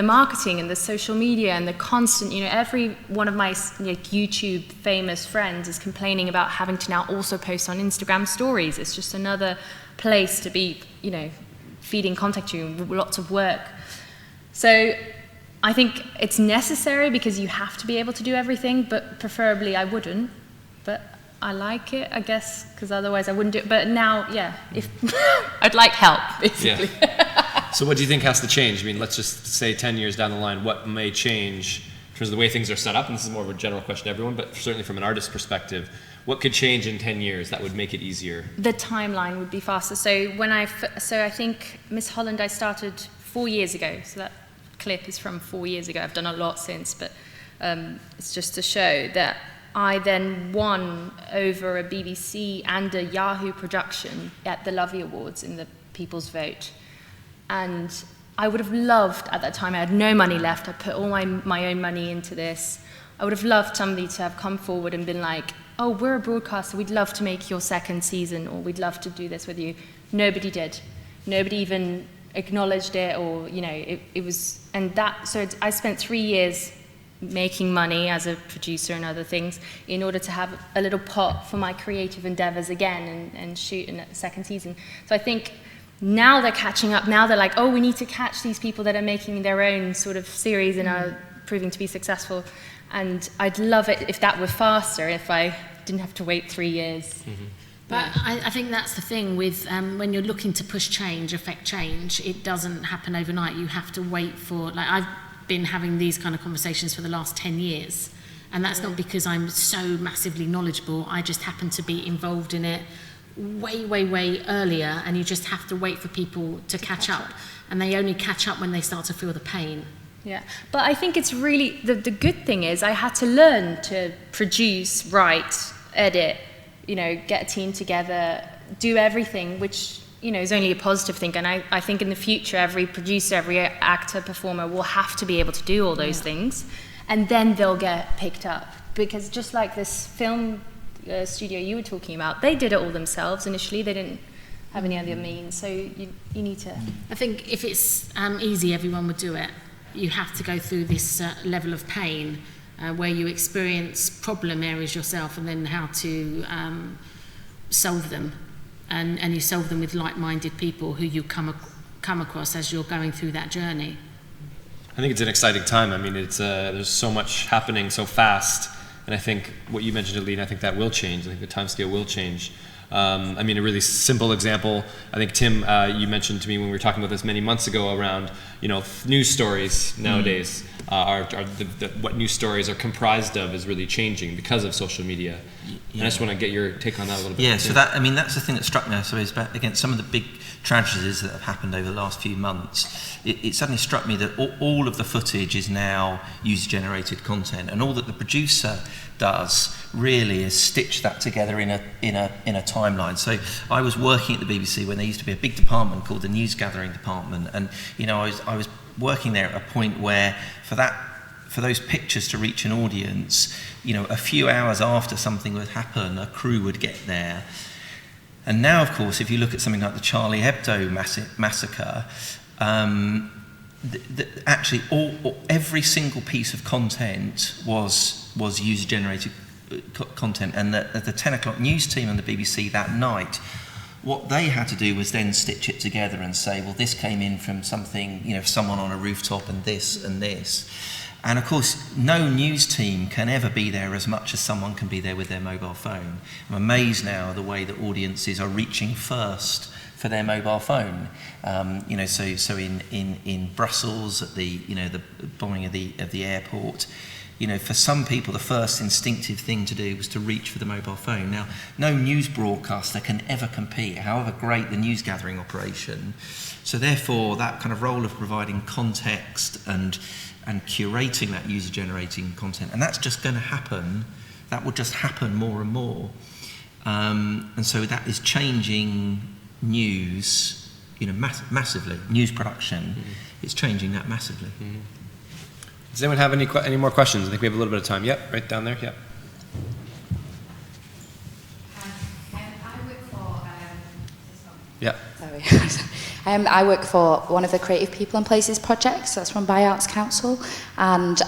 marketing and the social media and the constant, every one of my YouTube famous friends is complaining about having to now also post on Instagram stories. It's just another place to be, feeding contact to you, lots of work. So I think it's necessary because you have to be able to do everything, but preferably I wouldn't. But I like it, I guess, because otherwise I wouldn't do it. But now, if I'd like help, basically. Yeah. So what do you think has to change? I mean, let's just say 10 years down the line, what may change in terms of the way things are set up? And this is more of a general question to everyone, but certainly from an artist perspective, what could change in 10 years that would make it easier? The timeline would be faster. So I think Miss Holland I started 4 years ago. So that clip is from 4 years ago. I've done a lot since, but it's just to show that I then won over a BBC and a Yahoo production at the Lovey Awards in the People's Vote. And I would have loved, at that time I had no money left, I put all my own money into this. I would have loved somebody to have come forward and been like, oh, we're a broadcaster, we'd love to make your second season, or we'd love to do this with you. Nobody did. Nobody even acknowledged it, or, it was, and that, so I spent 3 years making money as a producer and other things in order to have a little pot for my creative endeavors again and shoot in a second season. So I think now they're catching up. Now they're like, oh, we need to catch these people that are making their own sort of series and are proving to be successful. And I'd love it if that were faster, if I didn't have to wait 3 years. Mm-hmm. But I think that's the thing with when you're looking to push change, affect change, it doesn't happen overnight. You have to wait for, like, I've been having these kind of conversations for the last 10 years. And that's not because I'm so massively knowledgeable. I just happen to be involved in it way, way, way earlier, and you just have to wait for people to catch up. And they only catch up when they start to feel the pain. Yeah, but I think it's really, the good thing is I had to learn to produce, write, edit, get a team together, do everything, which, is only a positive thing. And I think in the future, every producer, every actor, performer will have to be able to do all those things, and then they'll get picked up. Because just like this film studio you were talking about, they did it all themselves initially. They didn't have any other means, so you need to. I think if it's easy, everyone would do it. You have to go through this level of pain where you experience problem areas yourself and then how to solve them. And you solve them with like-minded people who you come across as you're going through that journey. I think it's an exciting time. I mean, it's there's so much happening so fast. And I think what you mentioned, Aileen, I think that will change. I think the timescale will change. I mean, a really simple example, I think, Tim, you mentioned to me when we were talking about this many months ago around, news stories nowadays. what news stories are comprised of is really changing because of social media. And I just want to get your take on that a little bit. Yeah, so that's the thing that struck me, I suppose, about, again, some of the big tragedies that have happened over the last few months. It suddenly struck me that all of the footage is now user-generated content, and all that the producer does really is stitch that together in a timeline. So I was working at the BBC when there used to be a big department called the News Gathering Department, and I was working there at a point where for those pictures to reach an audience, a few hours after something would happen, a crew would get there. And now, of course, if you look at something like the Charlie Hebdo massacre, actually every single piece of content was user-generated content, and the 10 o'clock news team on the BBC that night, what they had to do was then stitch it together and say, well, this came in from something, someone on a rooftop, and this and this. And of course, no news team can ever be there as much as someone can be there with their mobile phone. I'm amazed now at the way that audiences are reaching first for their mobile phone. So in Brussels, at the bombing of the airport, for some people, the first instinctive thing to do was to reach for the mobile phone. Now, no news broadcaster can ever compete, however great the news gathering operation. So therefore, that kind of role of providing context and curating that user-generating content, and that's just going to happen. That will just happen more and more. And so that is changing news, massively. News production, it's changing that massively. Mm-hmm. Does anyone have any more questions? I think we have a little bit of time. Yep, right down there. Yep. I work for one of the Creative People and Places projects that's run by Arts Council, and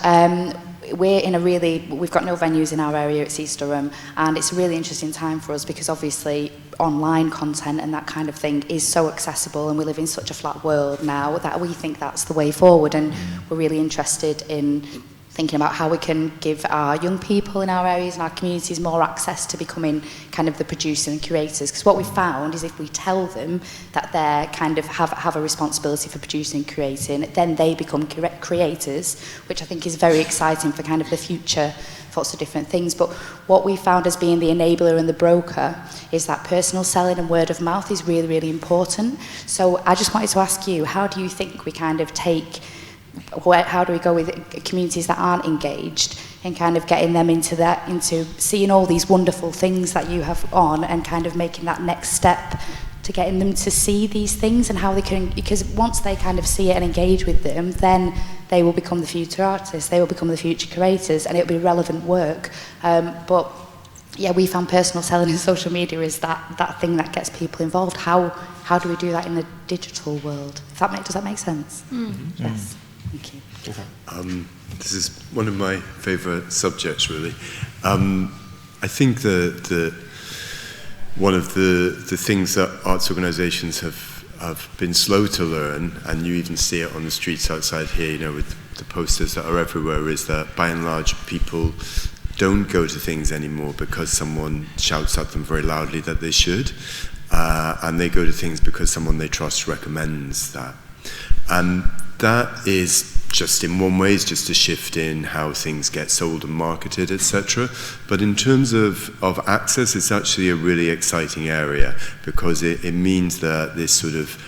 we've got no venues in our area, it's East Durham, and it's a really interesting time for us because obviously online content and that kind of thing is so accessible, and we live in such a flat world now that we think that's the way forward, and we're really interested in thinking about how we can give our young people in our areas and our communities more access to becoming kind of the producers and curators. Because what we found is if we tell them that they kind of have a responsibility for producing and creating, then they become creators, which I think is very exciting for kind of the future for lots of different things. But what we found as being the enabler and the broker is that personal selling and word of mouth is really, really important. So I just wanted to ask you, how do you think we kind of how do we go with communities that aren't engaged and kind of getting them into seeing all these wonderful things that you have on, and kind of making that next step to getting them to see these things and how they can, because once they kind of see it and engage with them, then they will become the future artists, they will become the future curators, and it'll be relevant work. But yeah, we found personal selling and social media is that thing that gets people involved. How do we do that in the digital world? Does that make sense? Yes. Thank you. This is one of my favourite subjects, really. I think one of the things that arts organisations have been slow to learn, and you even see it on the streets outside here, with the posters that are everywhere, is that by and large people don't go to things anymore because someone shouts at them very loudly that they should, and they go to things because someone they trust recommends that. And that is just in one way, is just a shift in how things get sold and marketed, etc. But in terms of access, it's actually a really exciting area, because it means that this sort of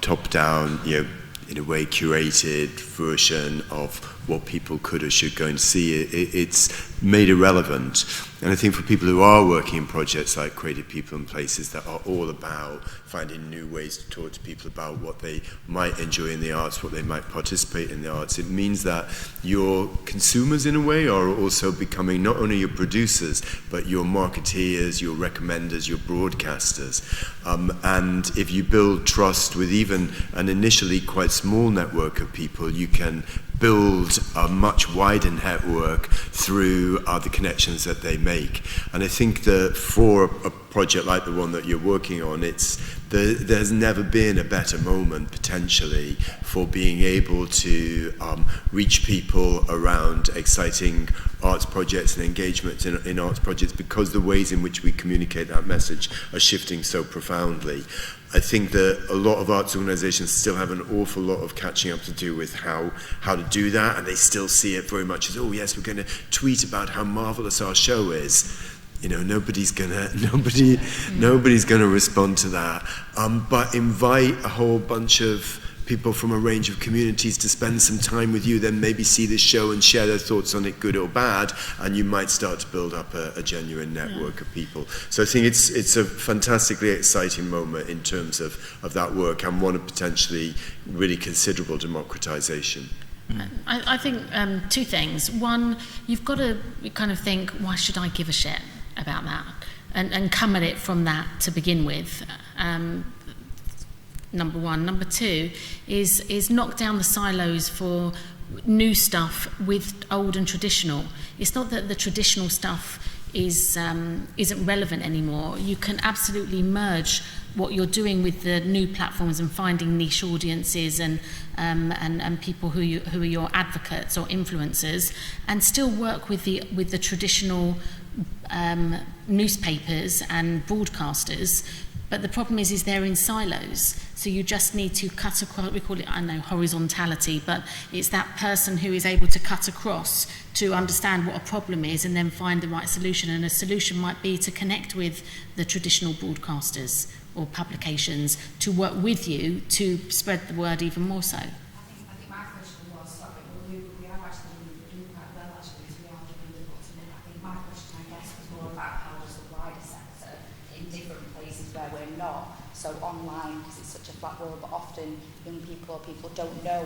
top-down, in a way curated version of what people could or should go and see, it's made irrelevant. And I think for people who are working in projects like Creative People and Places that are all about finding new ways to talk to people about what they might enjoy in the arts, what they might participate in the arts, it means that your consumers in a way are also becoming not only your producers, but your marketeers, your recommenders, your broadcasters. And if you build trust with even an initially quite small network of people, you can build a much wider network through the connections that they make. And I think that for a project like the one that you're working on, it's there's never been a better moment, potentially, for being able to reach people around exciting arts projects and engagement in arts projects, because the ways in which we communicate that message are shifting so profoundly. I think that a lot of arts organisations still have an awful lot of catching up to do with how to do that, and they still see it very much as, oh yes, we're going to tweet about how marvellous our show is. You know, nobody's gonna respond to that. But invite a whole bunch of people from a range of communities to spend some time with you, then maybe see the show and share their thoughts on it, good or bad, and you might start to build up a genuine network of people. So I think it's a fantastically exciting moment in terms of that work, and one of potentially really considerable democratization. I think two things. One, you've got to kind of think, why should I give a shit about that? And come at it from that to begin with. Number one. Number two is knock down the silos for new stuff with old and traditional. It's not that the traditional stuff isn't relevant anymore. You can absolutely merge what you're doing with the new platforms and finding niche audiences and people who are your advocates or influencers, and still work with the traditional newspapers and broadcasters. But the problem is they're in silos. So you just need to cut across, we call it, I know, horizontality, but it's that person who is able to cut across to understand what a problem is and then find the right solution. And a solution might be to connect with the traditional broadcasters or publications to work with you to spread the word even more so. I think my question was, sorry, we have actually done quite well actually, because we are doing the bottom up. I think my question, I guess, was more about how does the wider sector in different places where we're not, so online, because it's such a flat world, but often young people or people don't know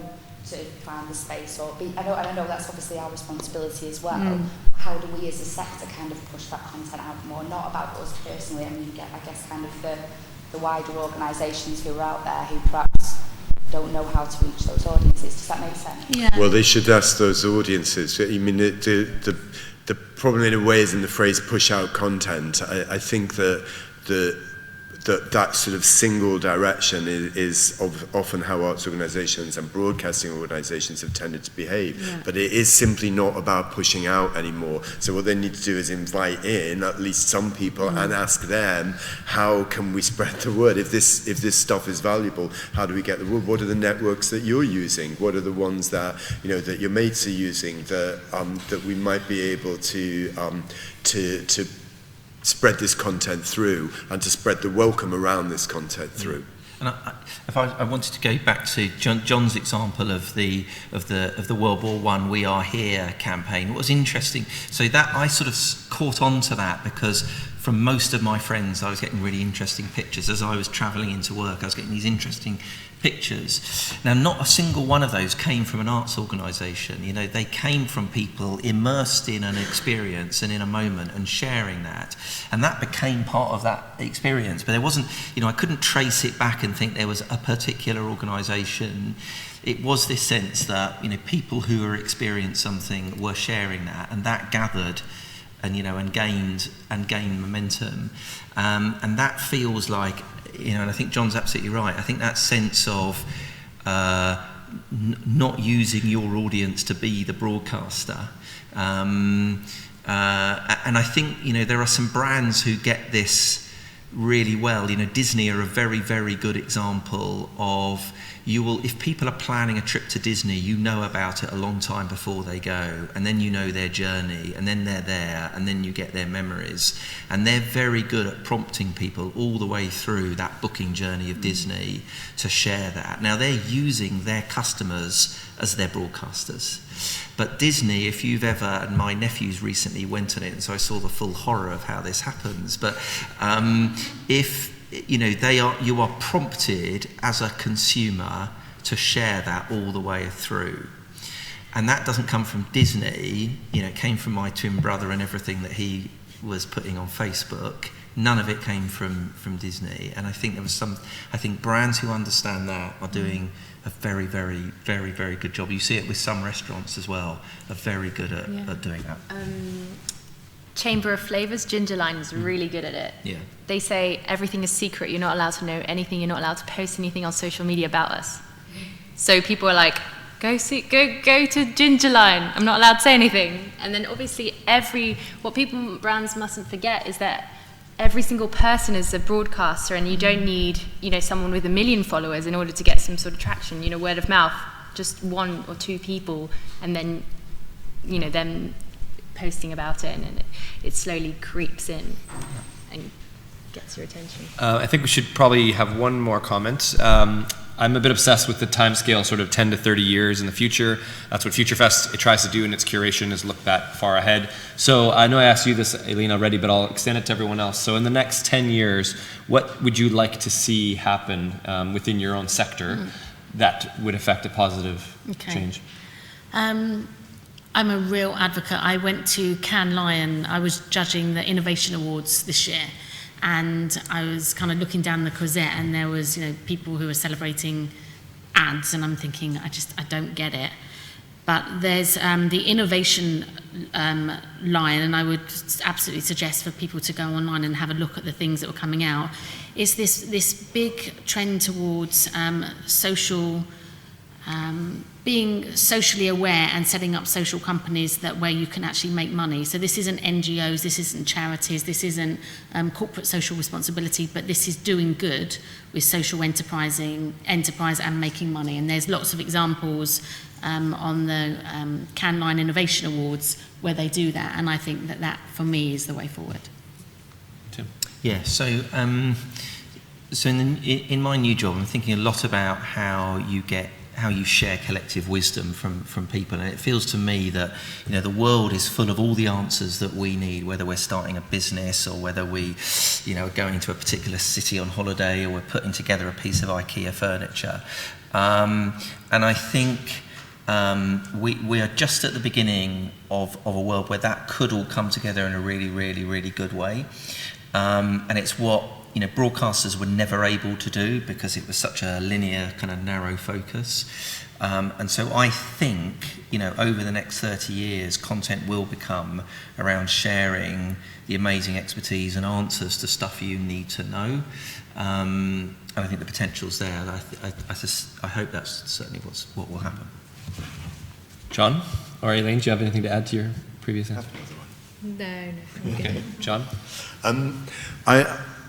to find the space or be, I know that's obviously our responsibility as well. How do we as a sector kind of push that content out more? Not about us personally, I mean, I guess kind of the wider organisations who are out there who perhaps don't know how to reach those audiences. Does that make sense? Yeah. Well, they should ask those audiences. I mean, the problem in a way is in the phrase push out content. I think that that sort of single direction is often how arts organisations and broadcasting organisations have tended to behave. Yeah. But it is simply not about pushing out anymore. So what they need to do is invite in at least some people and ask them, how can we spread the word? If this stuff is valuable, how do we get the word? What are the networks that you're using? What are the ones that that your mates are using that we might be able to spread this content through, and to spread the welcome around this content through. And I wanted to go back to John's example of the World War I We Are Here campaign. What was interesting, so that I sort of caught on to that because from most of my friends I was getting really interesting pictures. As I was travelling into work, I was getting these interesting pictures. Now, not a single one of those came from an arts organisation. They came from people immersed in an experience and in a moment and sharing that. And that became part of that experience. But there wasn't, I couldn't trace it back and think there was a particular organisation. It was this sense that, people who were experiencing something were sharing that, and that gathered and gained momentum. And that feels like, and I think John's absolutely right. I think that sense of not using your audience to be the broadcaster. And I think, there are some brands who get this really well. Disney are a very, very good example of, if people are planning a trip to Disney, you know about it a long time before they go, and then you know their journey, and then they're there, and then you get their memories. And they're very good at prompting people all the way through that booking journey of Disney to share that. Now, they're using their customers as their broadcasters. But Disney, if you've ever, and my nephews recently went on it, and so I saw the full horror of how this happens, but you are prompted as a consumer to share that all the way through. And that doesn't come from Disney, it came from my twin brother and everything that he was putting on Facebook. None of it came from Disney. And I think brands who understand that are doing a very, very, very, very good job. You see it with some restaurants as well, are very good at doing that. Chamber of Flavors, Gingerline is really good at it. Yeah. They say everything is secret. You're not allowed to know anything. You're not allowed to post anything on social media about us. So people are like, go to Gingerline. I'm not allowed to say anything. And then obviously what brands mustn't forget is that every single person is a broadcaster, and you don't need, someone with 1 million followers in order to get some sort of traction. Word of mouth, just 1 or 2 people, and then, them posting about it, and it slowly creeps in and gets your attention. I think we should probably have one more comment. I'm a bit obsessed with the timescale, sort of 10 to 30 years in the future. That's what FutureFest tries to do in its curation, is look that far ahead. So I know I asked you this, Aileen, already, but I'll extend it to everyone else. So in the next 10 years, what would you like to see happen within your own sector that would affect a positive change? I'm a real advocate. I went to Cannes Lion. I was judging the Innovation Awards this year, and I was kind of looking down the Croisette, and there was, people who were celebrating ads, and I'm thinking, I don't get it. But there's the Innovation line, and I would absolutely suggest for people to go online and have a look at the things that were coming out. It's this big trend towards social. Being socially aware and setting up social companies where you can actually make money. So this isn't NGOs, this isn't charities, this isn't corporate social responsibility, but this is doing good with social enterprise and making money. And there's lots of examples on the Cannes Lion Innovation Awards where they do that, and I think that for me is the way forward. Tim? Yeah, so in my new job, I'm thinking a lot about how you share collective wisdom from people, and it feels to me that the world is full of all the answers that we need, whether we're starting a business or whether we are going to a particular city on holiday, or we're putting together a piece of IKEA furniture, and I think we are just at the beginning of a world where that could all come together in a really, really, really good way, and it's what broadcasters were never able to do because it was such a linear, kind of narrow focus. And so I think, over the next 30 years, content will become around sharing the amazing expertise and answers to stuff you need to know. And I think the potential's there. And I hope that's certainly what will happen. John or Aileen, do you have anything to add to your previous answer? No. Okay, John?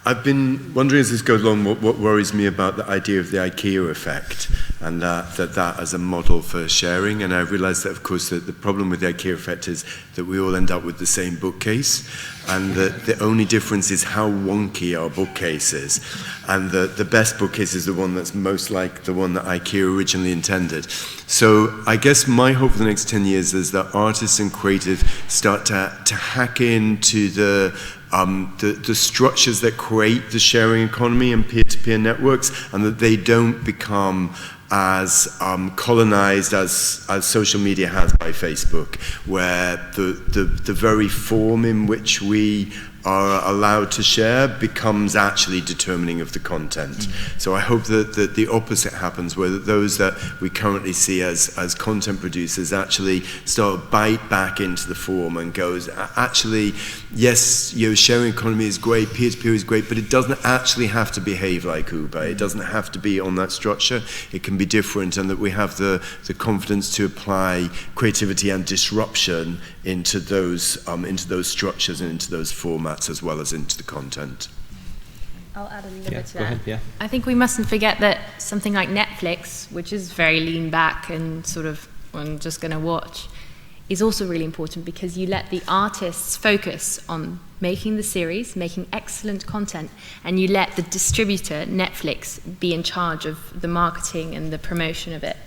I've been wondering as this goes along what worries me about the idea of the IKEA effect, and that as a model for sharing. And I realise that, of course, the problem with the IKEA effect is that we all end up with the same bookcase, and that the only difference is how wonky our bookcase is. And the best bookcase is the one that's most like the one that IKEA originally intended. So I guess my hope for the next 10 years is that artists and creative start to hack into the structures that create the sharing economy and peer-to-peer networks, and that they don't become as colonized as social media has by Facebook, where the very form in which we are allowed to share becomes actually determining of the content. Mm-hmm. So I hope that the opposite happens, where those that we currently see as content producers actually start to bite back into the form and goes, actually, yes, sharing economy is great, peer-to-peer is great, but it doesn't actually have to behave like Uber. It doesn't have to be on that structure. It can be different, and that we have the confidence to apply creativity and disruption into those structures and into those formats, as well as into the content. I'll add a little bit to that. Go ahead, yeah. I think we mustn't forget that something like Netflix, which is very lean back and sort of, I'm just going to watch, is also really important, because you let the artists focus on making the series, making excellent content, and you let the distributor, Netflix, be in charge of the marketing and the promotion of it.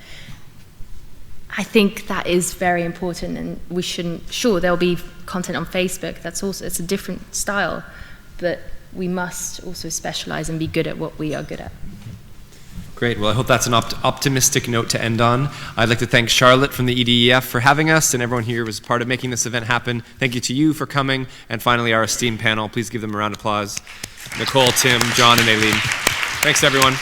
I think that is very important, and we shouldn't, sure, there'll be content on Facebook, it's a different style, but we must also specialize and be good at what we are good at. Great. Well, I hope that's an optimistic note to end on. I'd like to thank Charlotte from the EDEF for having us, and everyone here was part of making this event happen. Thank you to you for coming, and finally our esteemed panel. Please give them a round of applause. Nicole, Tim, John, and Aileen. Thanks, everyone.